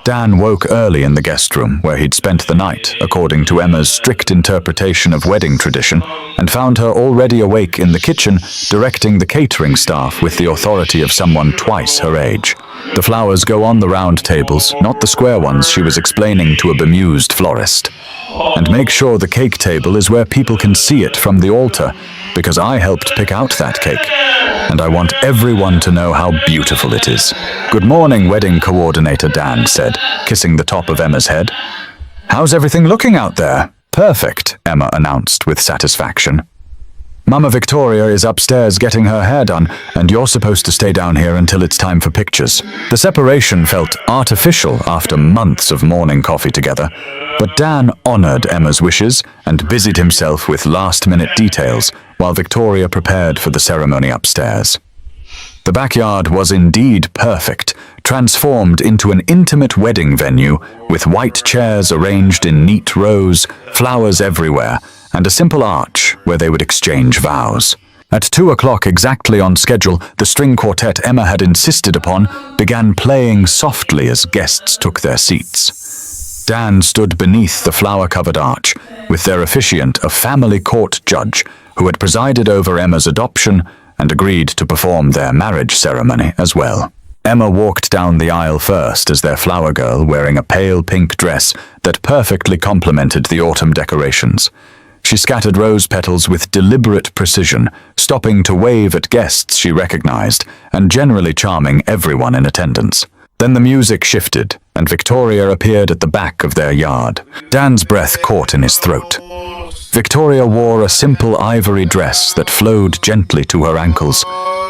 Dan woke early in the guest room, where he'd spent the night, according to Emma's strict interpretation of wedding tradition, and found her already awake in the kitchen, directing the catering staff with the authority of someone twice her age. The flowers go on the round tables, not the square ones, she was explaining to a bemused florist. And make sure the cake table is where people can see it from the altar, because I helped pick out that cake, and I want everyone to know how beautiful it is. Good morning, wedding coordinator, Dan said, kissing the top of Emma's head. How's everything looking out there? Perfect, Emma announced with satisfaction. Mama Victoria is upstairs getting her hair done, and you're supposed to stay down here until it's time for pictures. The separation felt artificial after months of morning coffee together, but Dan honored Emma's wishes and busied himself with last-minute details while Victoria prepared for the ceremony upstairs. The backyard was indeed perfect, transformed into an intimate wedding venue with white chairs arranged in neat rows, flowers everywhere, and a simple arch where they would exchange vows. At 2 o'clock exactly on schedule, the string quartet Emma had insisted upon began playing softly as guests took their seats. Dan stood beneath the flower-covered arch, with their officiant, a family court judge, who had presided over Emma's adoption and agreed to perform their marriage ceremony as well. Emma walked down the aisle first as their flower girl, wearing a pale pink dress that perfectly complemented the autumn decorations. She scattered rose petals with deliberate precision, stopping to wave at guests she recognized and generally charming everyone in attendance. Then the music shifted, and Victoria appeared at the back of their yard. Dan's breath caught in his throat. Victoria wore a simple ivory dress that flowed gently to her ankles,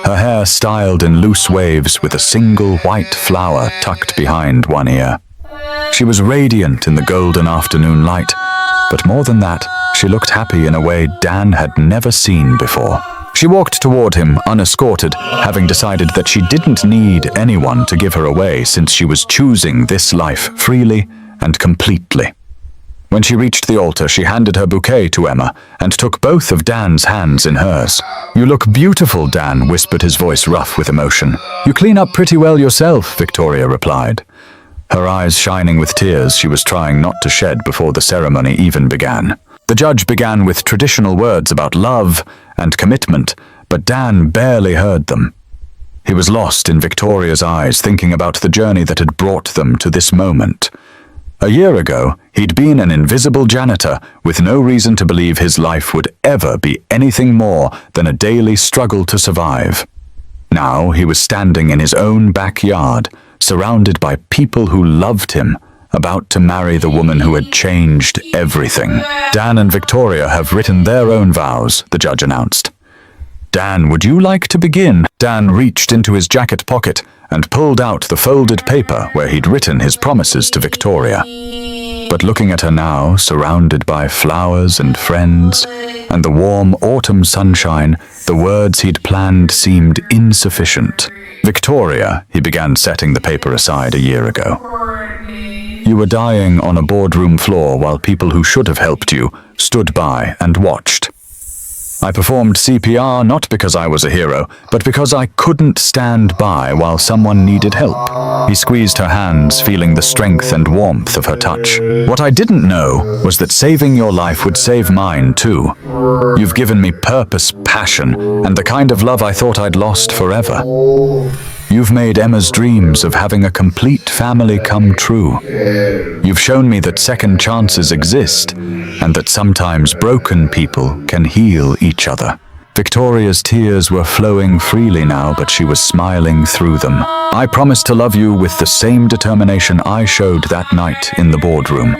her hair styled in loose waves with a single white flower tucked behind one ear. She was radiant in the golden afternoon light, but more than that, she looked happy in a way Dan had never seen before. She walked toward him unescorted, having decided that she didn't need anyone to give her away since she was choosing this life freely and completely. When she reached the altar, she handed her bouquet to Emma and took both of Dan's hands in hers. "You look beautiful, Dan," whispered, his voice rough with emotion. "You clean up pretty well yourself," Victoria replied, her eyes shining with tears she was trying not to shed before the ceremony even began. The judge began with traditional words about love and commitment, but Dan barely heard them. He was lost in Victoria's eyes, thinking about the journey that had brought them to this moment. A year ago, he'd been an invisible janitor with no reason to believe his life would ever be anything more than a daily struggle to survive. Now he was standing in his own backyard, surrounded by people who loved him, about to marry the woman who had changed everything. Dan and Victoria have written their own vows, the judge announced. Dan, would you like to begin? Dan reached into his jacket pocket and pulled out the folded paper where he'd written his promises to Victoria. But looking at her now, surrounded by flowers and friends, and the warm autumn sunshine, the words he'd planned seemed insufficient. "Victoria," he began, setting the paper aside a year ago. "You were dying on a boardroom floor while people who should have helped you stood by and watched. I performed CPR not because I was a hero, but because I couldn't stand by while someone needed help." He squeezed her hands, feeling the strength and warmth of her touch. "What I didn't know was that saving your life would save mine too. You've given me purpose, passion, and the kind of love I thought I'd lost forever. You've made Emma's dreams of having a complete family come true. You've shown me that second chances exist, and that sometimes broken people can heal each other." Victoria's tears were flowing freely now, but she was smiling through them. "I promise to love you with the same determination I showed that night in the boardroom.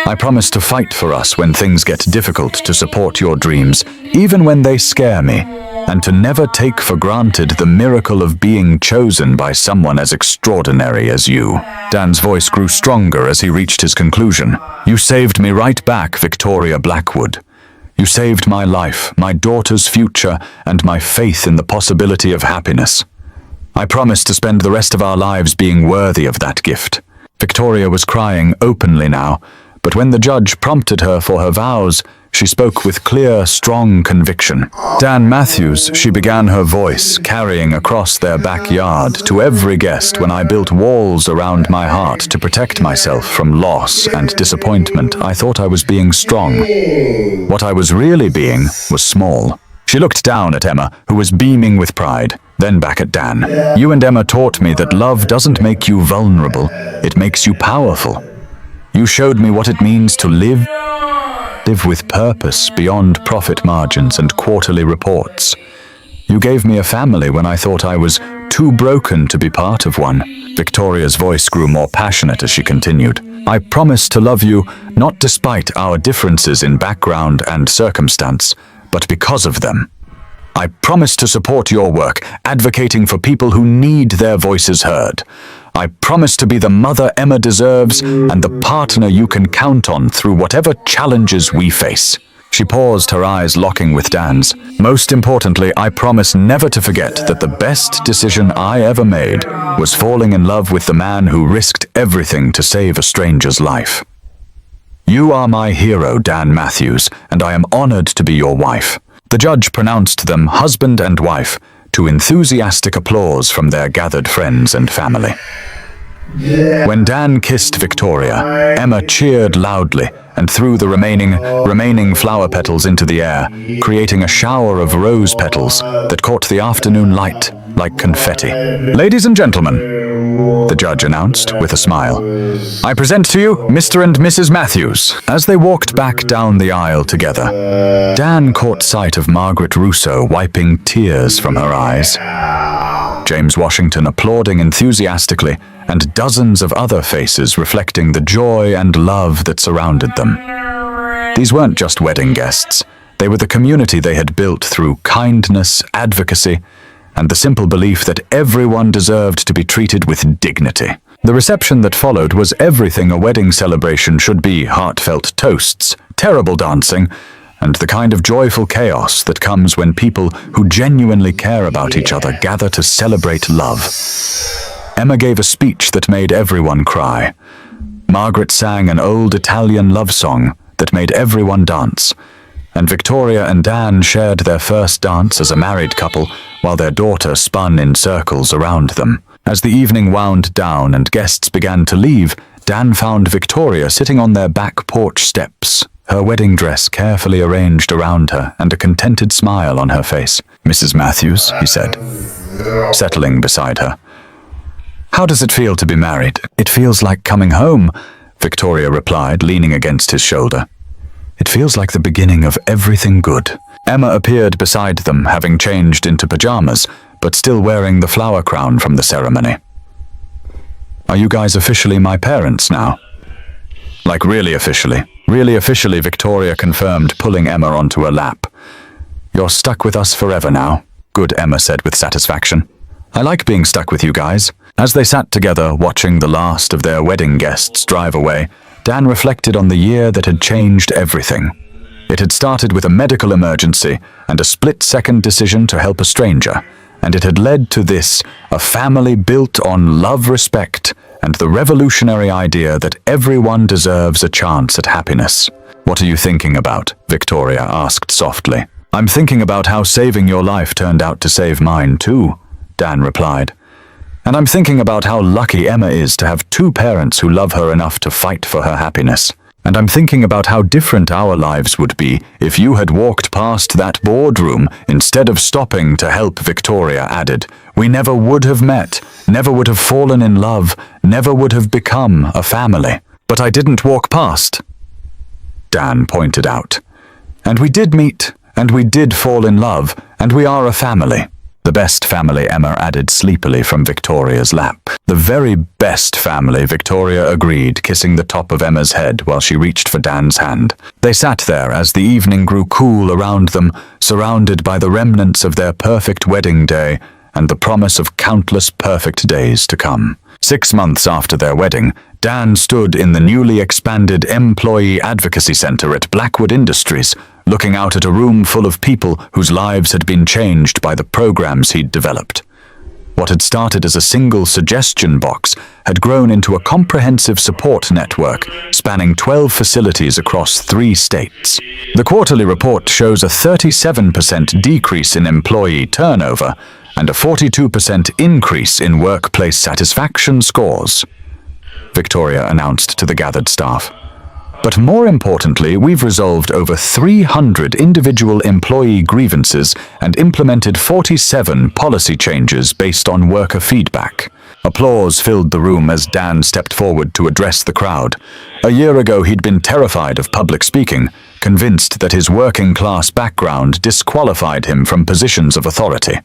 I promise to fight for us when things get difficult, to support your dreams, even when they scare me, and to never take for granted the miracle of being chosen by someone as extraordinary as you." Dan's voice grew stronger as he reached his conclusion. "You saved me right back, Victoria Blackwood. You saved my life, my daughter's future, and my faith in the possibility of happiness. I promise to spend the rest of our lives being worthy of that gift." Victoria was crying openly now, but when the judge prompted her for her vows, she spoke with clear, strong conviction. "Dan Matthews," she began, her voice carrying across their backyard, "to every guest, when I built walls around my heart to protect myself from loss and disappointment, I thought I was being strong. What I was really being was small." She looked down at Emma, who was beaming with pride, then back at Dan. "You and Emma taught me that love doesn't make you vulnerable, it makes you powerful. You showed me what it means to live with purpose beyond profit margins and quarterly reports. You gave me a family when I thought I was too broken to be part of one." Victoria's voice grew more passionate as she continued. "I promise to love you, not despite our differences in background and circumstance, but because of them. I promise to support your work, advocating for people who need their voices heard. I promise to be the mother Emma deserves and the partner you can count on through whatever challenges we face." She paused, her eyes locking with Dan's. "Most importantly, I promise never to forget that the best decision I ever made was falling in love with the man who risked everything to save a stranger's life. You are my hero, Dan Matthews, and I am honored to be your wife." The judge pronounced them husband and wife, to enthusiastic applause from their gathered friends and family. When Dan kissed Victoria, Emma cheered loudly and threw the remaining flower petals into the air, creating a shower of rose petals that caught the afternoon light like confetti. "Ladies and gentlemen, the judge announced with a smile. "I present to you Mr. and Mrs. Matthews." As they walked back down the aisle together, Dan caught sight of Margaret Russo wiping tears from her eyes, James Washington applauding enthusiastically, and dozens of other faces reflecting the joy and love that surrounded them. These weren't just wedding guests. They were the community they had built through kindness, advocacy, and the simple belief that everyone deserved to be treated with dignity. The reception that followed was everything a wedding celebration should be: heartfelt toasts, terrible dancing, and the kind of joyful chaos that comes when people who genuinely care about each other gather to celebrate love. Emma gave a speech that made everyone cry. Margaret sang an old Italian love song that made everyone dance, and Victoria and Dan shared their first dance as a married couple while their daughter spun in circles around them. As the evening wound down and guests began to leave, Dan found Victoria sitting on their back porch steps, her wedding dress carefully arranged around her and a contented smile on her face. "Mrs. Matthews," he said, settling beside her. "How does it feel to be married?" "It feels like coming home," Victoria replied, leaning against his shoulder. "It feels like the beginning of everything good." Emma appeared beside them, having changed into pajamas, but still wearing the flower crown from the ceremony. "Are you guys officially my parents now?" "Like really officially." "Really officially," Victoria confirmed, pulling Emma onto her lap. "You're stuck with us forever now." "Good," Emma said with satisfaction. "I like being stuck with you guys." As they sat together, watching the last of their wedding guests drive away, Dan reflected on the year that had changed everything. It had started with a medical emergency and a split-second decision to help a stranger, and it had led to this, a family built on love, respect, and the revolutionary idea that everyone deserves a chance at happiness. "What are you thinking about?" Victoria asked softly. "I'm thinking about how saving your life turned out to save mine too," Dan replied. "And I'm thinking about how lucky Emma is to have two parents who love her enough to fight for her happiness. And I'm thinking about how different our lives would be if you had walked past that boardroom instead of stopping to help," Victoria added. "We never would have met, never would have fallen in love, never would have become a family." "But I didn't walk past," Dan pointed out. "And we did meet, and we did fall in love, and we are a family." "The best family," Emma added sleepily from Victoria's lap. "The very best family," Victoria agreed, kissing the top of Emma's head while she reached for Dan's hand. They sat there as the evening grew cool around them, surrounded by the remnants of their perfect wedding day and the promise of countless perfect days to come. 6 months after their wedding, Dan stood in the newly expanded Employee Advocacy Center at Blackwood Industries, looking out at a room full of people whose lives had been changed by the programs he'd developed. What had started as a single suggestion box had grown into a comprehensive support network spanning 12 facilities across 3 states. The quarterly report shows a 37% decrease in employee turnover and a 42% increase in workplace satisfaction scores, Victoria announced to the gathered staff. "But more importantly, we've resolved over 300 individual employee grievances and implemented 47 policy changes based on worker feedback." Applause filled the room as Dan stepped forward to address the crowd. A year ago, he'd been terrified of public speaking, convinced that his working-class background disqualified him from positions of authority.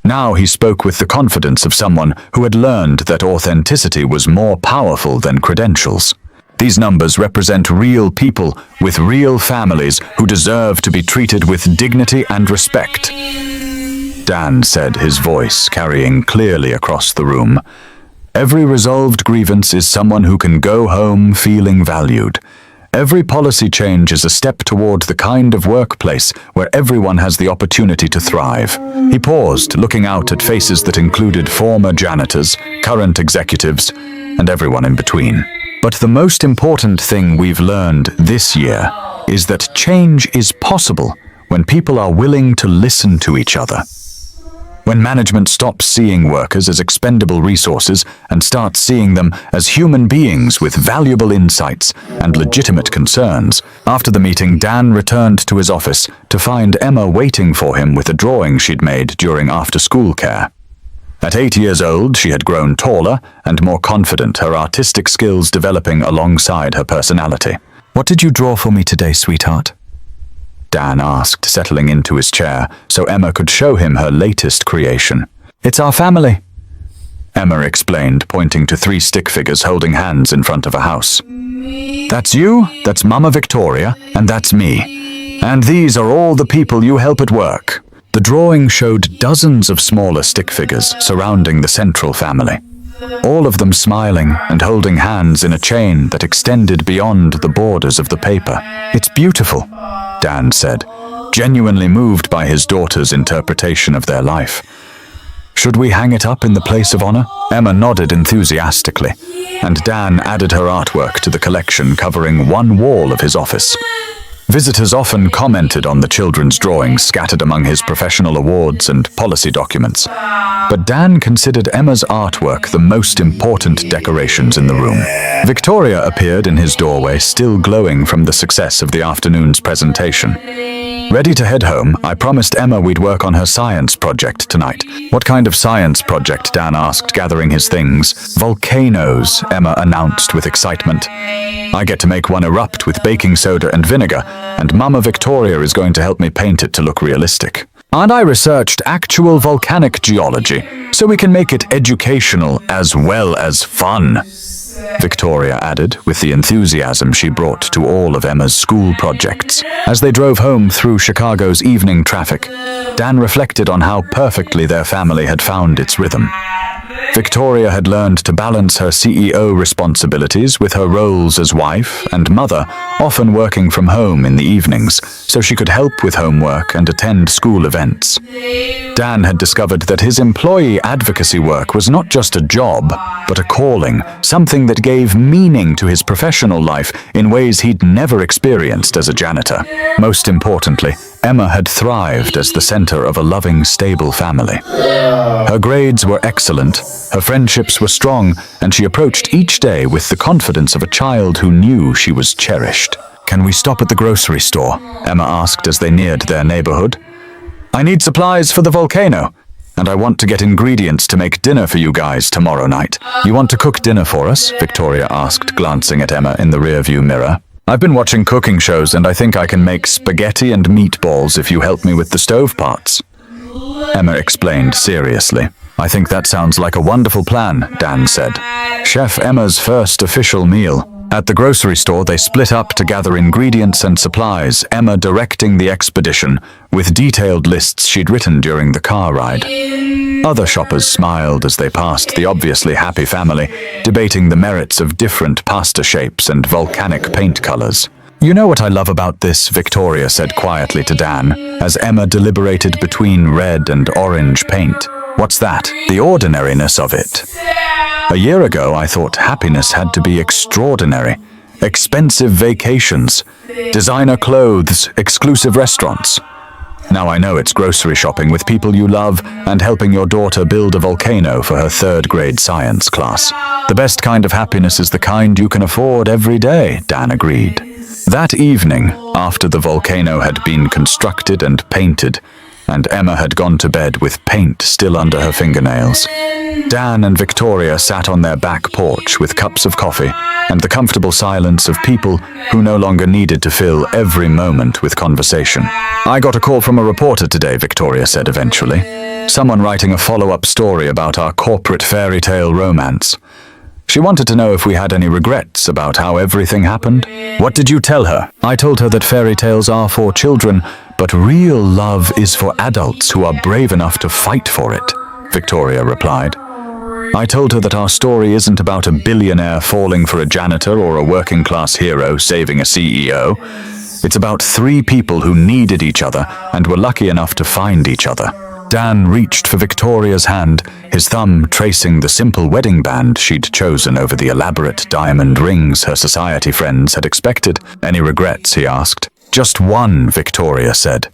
Now he spoke with the confidence of someone who had learned that authenticity was more powerful than credentials. "These numbers represent real people with real families who deserve to be treated with dignity and respect," Dan said, his voice carrying clearly across the room. "Every resolved grievance is someone who can go home feeling valued. Every policy change is a step toward the kind of workplace where everyone has the opportunity to thrive." He paused, looking out at faces that included former janitors, current executives, and everyone in between. "But the most important thing we've learned this year is that change is possible when people are willing to listen to each other. When management stops seeing workers as expendable resources and starts seeing them as human beings with valuable insights and legitimate concerns." After the meeting, Dan returned to his office to find Emma waiting for him with a drawing she'd made during after-school care. At 8 years old, she had grown taller and more confident, her artistic skills developing alongside her personality. "What did you draw for me today, sweetheart?" Dan asked, settling into his chair so Emma could show him her latest creation. "It's our family," Emma explained, pointing to 3 stick figures holding hands in front of a house. "That's you, that's Mama Victoria, and that's me. And these are all the people you help at work." The drawing showed dozens of smaller stick figures surrounding the central family, all of them smiling and holding hands in a chain that extended beyond the borders of the paper. "It's beautiful," Dan said, genuinely moved by his daughter's interpretation of their life. "Should we hang it up in the place of honor?" Emma nodded enthusiastically, and Dan added her artwork to the collection covering one wall of his office. Visitors often commented on the children's drawings scattered among his professional awards and policy documents, but Dan considered Emma's artwork the most important decorations in the room. Victoria appeared in his doorway, still glowing from the success of the afternoon's presentation. Ready to head home, I promised Emma we'd work on her science project tonight. "What kind of science project?" Dan asked, gathering his things. "Volcanoes," Emma announced with excitement. "I get to make one erupt with baking soda and vinegar, and Mama Victoria is going to help me paint it to look realistic. And I researched actual volcanic geology, so we can make it educational as well as fun," Victoria added, with the enthusiasm she brought to all of Emma's school projects. As they drove home through Chicago's evening traffic, Dan reflected on how perfectly their family had found its rhythm. Victoria had learned to balance her CEO responsibilities with her roles as wife and mother, often working from home in the evenings, so she could help with homework and attend school events. Dan had discovered that his employee advocacy work was not just a job, but a calling, something that gave meaning to his professional life in ways he'd never experienced as a janitor. Most importantly, Emma had thrived as the center of a loving, stable family. Her grades were excellent, her friendships were strong, and she approached each day with the confidence of a child who knew she was cherished. "Can we stop at the grocery store?" Emma asked as they neared their neighborhood. "I need supplies for the volcano, and I want to get ingredients to make dinner for you guys tomorrow night." "You want to cook dinner for us?" Victoria asked, glancing at Emma in the rearview mirror. "I've been watching cooking shows and I think I can make spaghetti and meatballs if you help me with the stove parts," Emma explained seriously. "I think that sounds like a wonderful plan," Dan said. Chef Emma's first official meal. At the grocery store, they split up to gather ingredients and supplies, Emma directing the expedition with detailed lists she'd written during the car ride. Other shoppers smiled as they passed the obviously happy family, debating the merits of different pasta shapes and volcanic paint colors. "You know what I love about this," Victoria said quietly to Dan, as Emma deliberated between red and orange paint. "What's that?" "The ordinariness of it. A year ago, I thought happiness had to be extraordinary. Expensive vacations, designer clothes, exclusive restaurants. Now I know it's grocery shopping with people you love and helping your daughter build a volcano for her 3rd grade science class. The best kind of happiness is the kind you can afford every day," Dan agreed. That evening, after the volcano had been constructed and painted, and Emma had gone to bed with paint still under her fingernails, Dan and Victoria sat on their back porch with cups of coffee and the comfortable silence of people who no longer needed to fill every moment with conversation. "I got a call from a reporter today," Victoria said eventually. "Someone writing a follow-up story about our corporate fairy tale romance. She wanted to know if we had any regrets about how everything happened." "What did you tell her?" "I told her that fairy tales are for children, but real love is for adults who are brave enough to fight for it," Victoria replied. "I told her that our story isn't about a billionaire falling for a janitor or a working-class hero saving a CEO. It's about 3 people who needed each other and were lucky enough to find each other." Dan reached for Victoria's hand, his thumb tracing the simple wedding band she'd chosen over the elaborate diamond rings her society friends had expected. "Any regrets?" he asked. "Just one," Victoria said,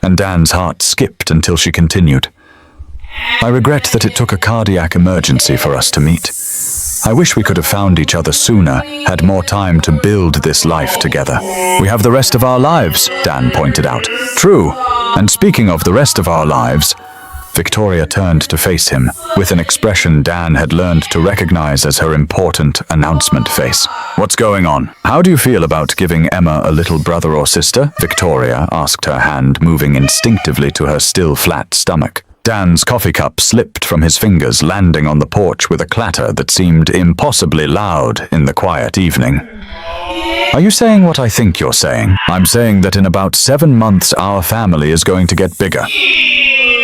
and Dan's heart skipped until she continued. "I regret that it took a cardiac emergency for us to meet. I wish we could have found each other sooner, had more time to build this life together." "We have the rest of our lives," Dan pointed out. "True. And speaking of the rest of our lives, Victoria turned to face him, with an expression Dan had learned to recognize as her important announcement face. "What's going on? How do you feel about giving Emma a little brother or sister?" Victoria asked, her hand moving instinctively to her still flat stomach. Dan's coffee cup slipped from his fingers, landing on the porch with a clatter that seemed impossibly loud in the quiet evening. "Are you saying what I think you're saying? I'm saying that in about 7 months our family is going to get bigger."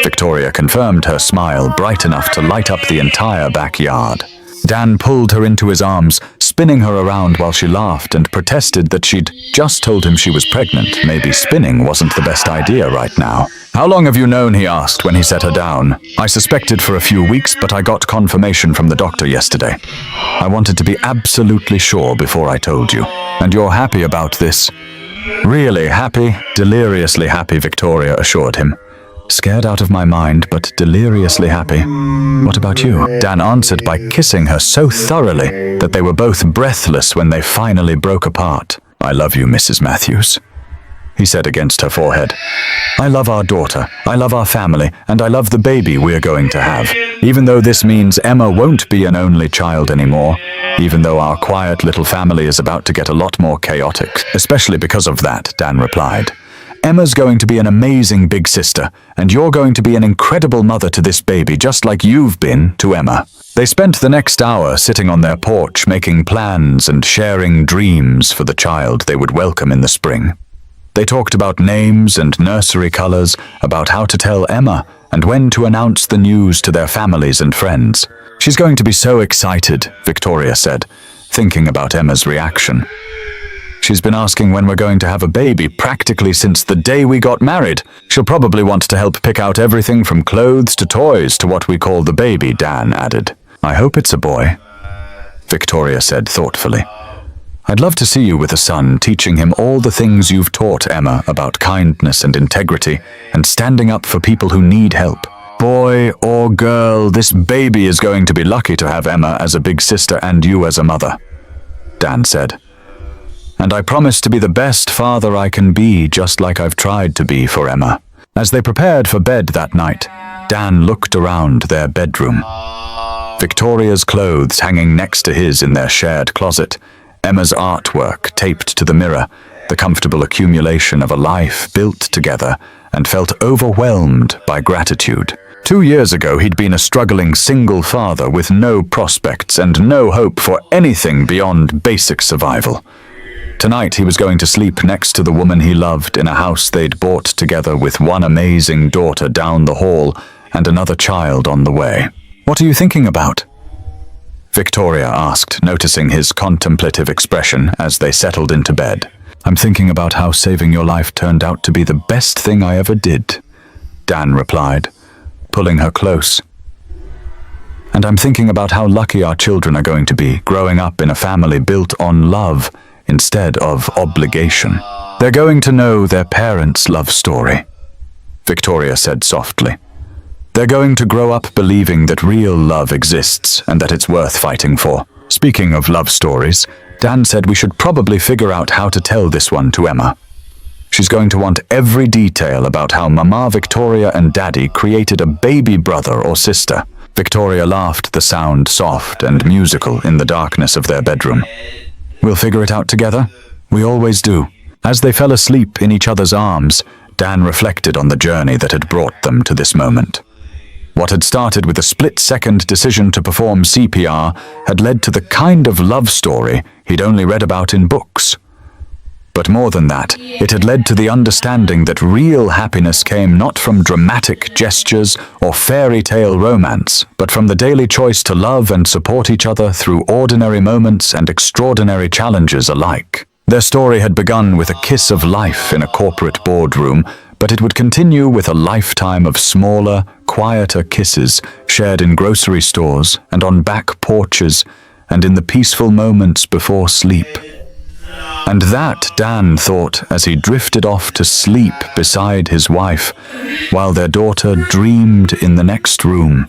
Victoria confirmed, her smile bright enough to light up the entire backyard. Dan pulled her into his arms, spinning her around while she laughed and protested that she'd just told him she was pregnant. Maybe spinning wasn't the best idea right now. "How long have you known?" he asked when he set her down. "I suspected for a few weeks, but I got confirmation from the doctor yesterday. I wanted to be absolutely sure before I told you. And you're happy about this?" "Really happy, deliriously happy," Victoria assured him. "Scared out of my mind, but deliriously happy. What about you?" Dan answered by kissing her so thoroughly that they were both breathless when they finally broke apart. "I love you, Mrs. Matthews," he said against her forehead. "I love our daughter, I love our family, and I love the baby we're going to have. Even though this means Emma won't be an only child anymore, even though our quiet little family is about to get a lot more chaotic, especially because of that," Dan replied. "Emma's going to be an amazing big sister, and you're going to be an incredible mother to this baby, just like you've been to Emma." They spent the next hour sitting on their porch, making plans and sharing dreams for the child they would welcome in the spring. They talked about names and nursery colors, about how to tell Emma, and when to announce the news to their families and friends. "She's going to be so excited," Victoria said, thinking about Emma's reaction. "She's been asking when we're going to have a baby practically since the day we got married. She'll probably want to help pick out everything from clothes to toys to what we call the baby," Dan added. "I hope it's a boy," Victoria said thoughtfully. "I'd love to see you with a son, teaching him all the things you've taught Emma about kindness and integrity and standing up for people who need help. Boy or girl, this baby is going to be lucky to have Emma as a big sister and you as a mother," Dan said. "And I promise to be the best father I can be, just like I've tried to be for Emma." As they prepared for bed that night, Dan looked around their bedroom. Victoria's clothes hanging next to his in their shared closet, Emma's artwork taped to the mirror, the comfortable accumulation of a life built together, and felt overwhelmed by gratitude. 2 years ago, he'd been a struggling single father with no prospects and no hope for anything beyond basic survival. Tonight he was going to sleep next to the woman he loved in a house they'd bought together, with one amazing daughter down the hall and another child on the way. "What are you thinking about?" Victoria asked, noticing his contemplative expression as they settled into bed. "I'm thinking about how saving your life turned out to be the best thing I ever did," Dan replied, pulling her close. "And I'm thinking about how lucky our children are going to be, growing up in a family built on love instead of obligation. They're going to know their parents' love story," Victoria said softly. "They're going to grow up believing that real love exists and that it's worth fighting for." Speaking of love stories, Dan said we should probably figure out how to tell this one to Emma. She's going to want every detail about how Mama Victoria and Daddy created a baby brother or sister. Victoria laughed, the sound soft and musical in the darkness of their bedroom. "We'll figure it out together. We always do." As they fell asleep in each other's arms, Dan reflected on the journey that had brought them to this moment. What had started with a split-second decision to perform CPR had led to the kind of love story he'd only read about in books. But more than that, it had led to the understanding that real happiness came not from dramatic gestures or fairy tale romance, but from the daily choice to love and support each other through ordinary moments and extraordinary challenges alike. Their story had begun with a kiss of life in a corporate boardroom, but it would continue with a lifetime of smaller, quieter kisses shared in grocery stores and on back porches and in the peaceful moments before sleep. And that, Dan thought, as he drifted off to sleep beside his wife, while their daughter dreamed in the next room,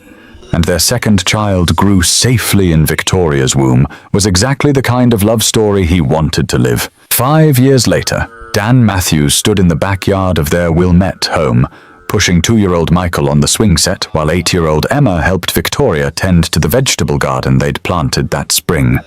and their second child grew safely in Victoria's womb, was exactly the kind of love story he wanted to live. 5 years later, Dan Matthews stood in the backyard of their Wilmette home, pushing 2-year-old Michael on the swing set while 8-year-old Emma helped Victoria tend to the vegetable garden they'd planted that spring.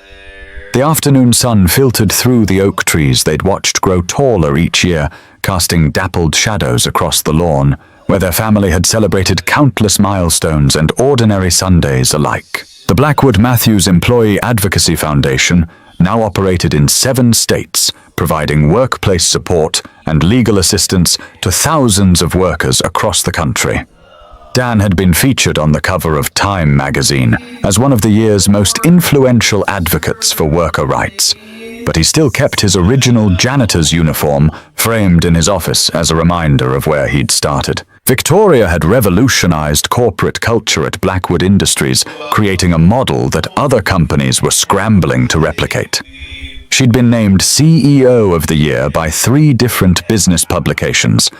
The afternoon sun filtered through the oak trees they'd watched grow taller each year, casting dappled shadows across the lawn, where their family had celebrated countless milestones and ordinary Sundays alike. The Blackwood Matthews Employee Advocacy Foundation now operated in 7 states, providing workplace support and legal assistance to thousands of workers across the country. Dan had been featured on the cover of Time magazine as one of the year's most influential advocates for worker rights, but he still kept his original janitor's uniform framed in his office as a reminder of where he'd started. Victoria had revolutionized corporate culture at Blackwood Industries, creating a model that other companies were scrambling to replicate. She'd been named CEO of the Year by 3 different business publications,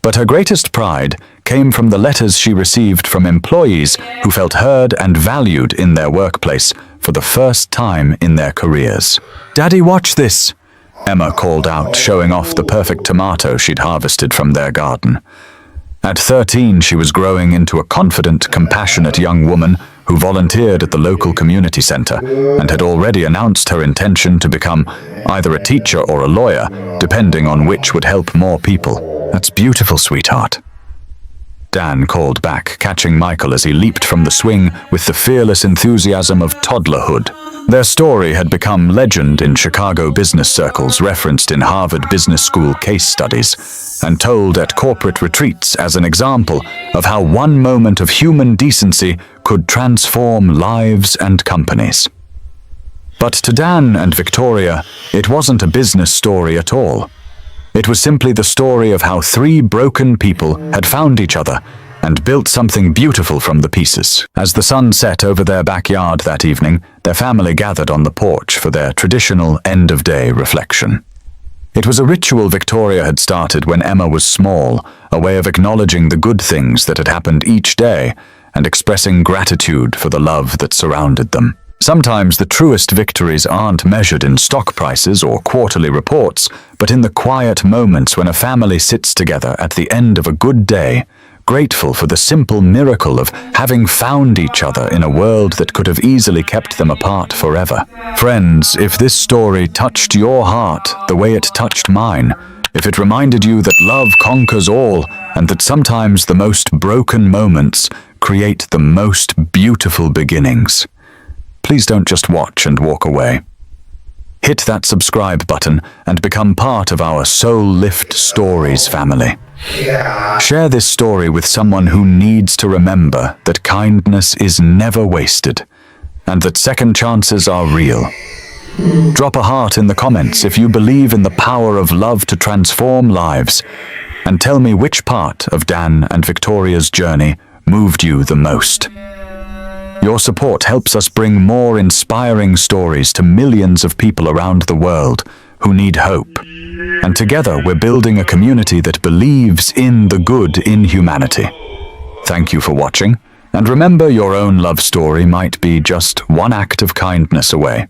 but her greatest pride came from the letters she received from employees who felt heard and valued in their workplace for the first time in their careers. "Daddy, watch this," Emma called out, showing off the perfect tomato she'd harvested from their garden. At 13, she was growing into a confident, compassionate young woman who volunteered at the local community center and had already announced her intention to become either a teacher or a lawyer, depending on which would help more people. "That's beautiful, sweetheart," Dan called back, catching Michael as he leaped from the swing with the fearless enthusiasm of toddlerhood. Their story had become legend in Chicago business circles, referenced in Harvard Business School case studies, and told at corporate retreats as an example of how one moment of human decency could transform lives and companies. But to Dan and Victoria, it wasn't a business story at all. It was simply the story of how 3 broken people had found each other and built something beautiful from the pieces. As the sun set over their backyard that evening, their family gathered on the porch for their traditional end-of-day reflection. It was a ritual Victoria had started when Emma was small, a way of acknowledging the good things that had happened each day and expressing gratitude for the love that surrounded them. Sometimes the truest victories aren't measured in stock prices or quarterly reports, but in the quiet moments when a family sits together at the end of a good day, grateful for the simple miracle of having found each other in a world that could have easily kept them apart forever. Friends, if this story touched your heart the way it touched mine, if it reminded you that love conquers all and that sometimes the most broken moments create the most beautiful beginnings, please don't just watch and walk away. Hit that subscribe button and become part of our Soul Lift Stories family. Share this story with someone who needs to remember that kindness is never wasted and that second chances are real. Drop a heart in the comments if you believe in the power of love to transform lives, and tell me which part of Dan and Victoria's journey moved you the most. Your support helps us bring more inspiring stories to millions of people around the world who need hope. And together we're building a community that believes in the good in humanity. Thank you for watching, and remember, your own love story might be just one act of kindness away.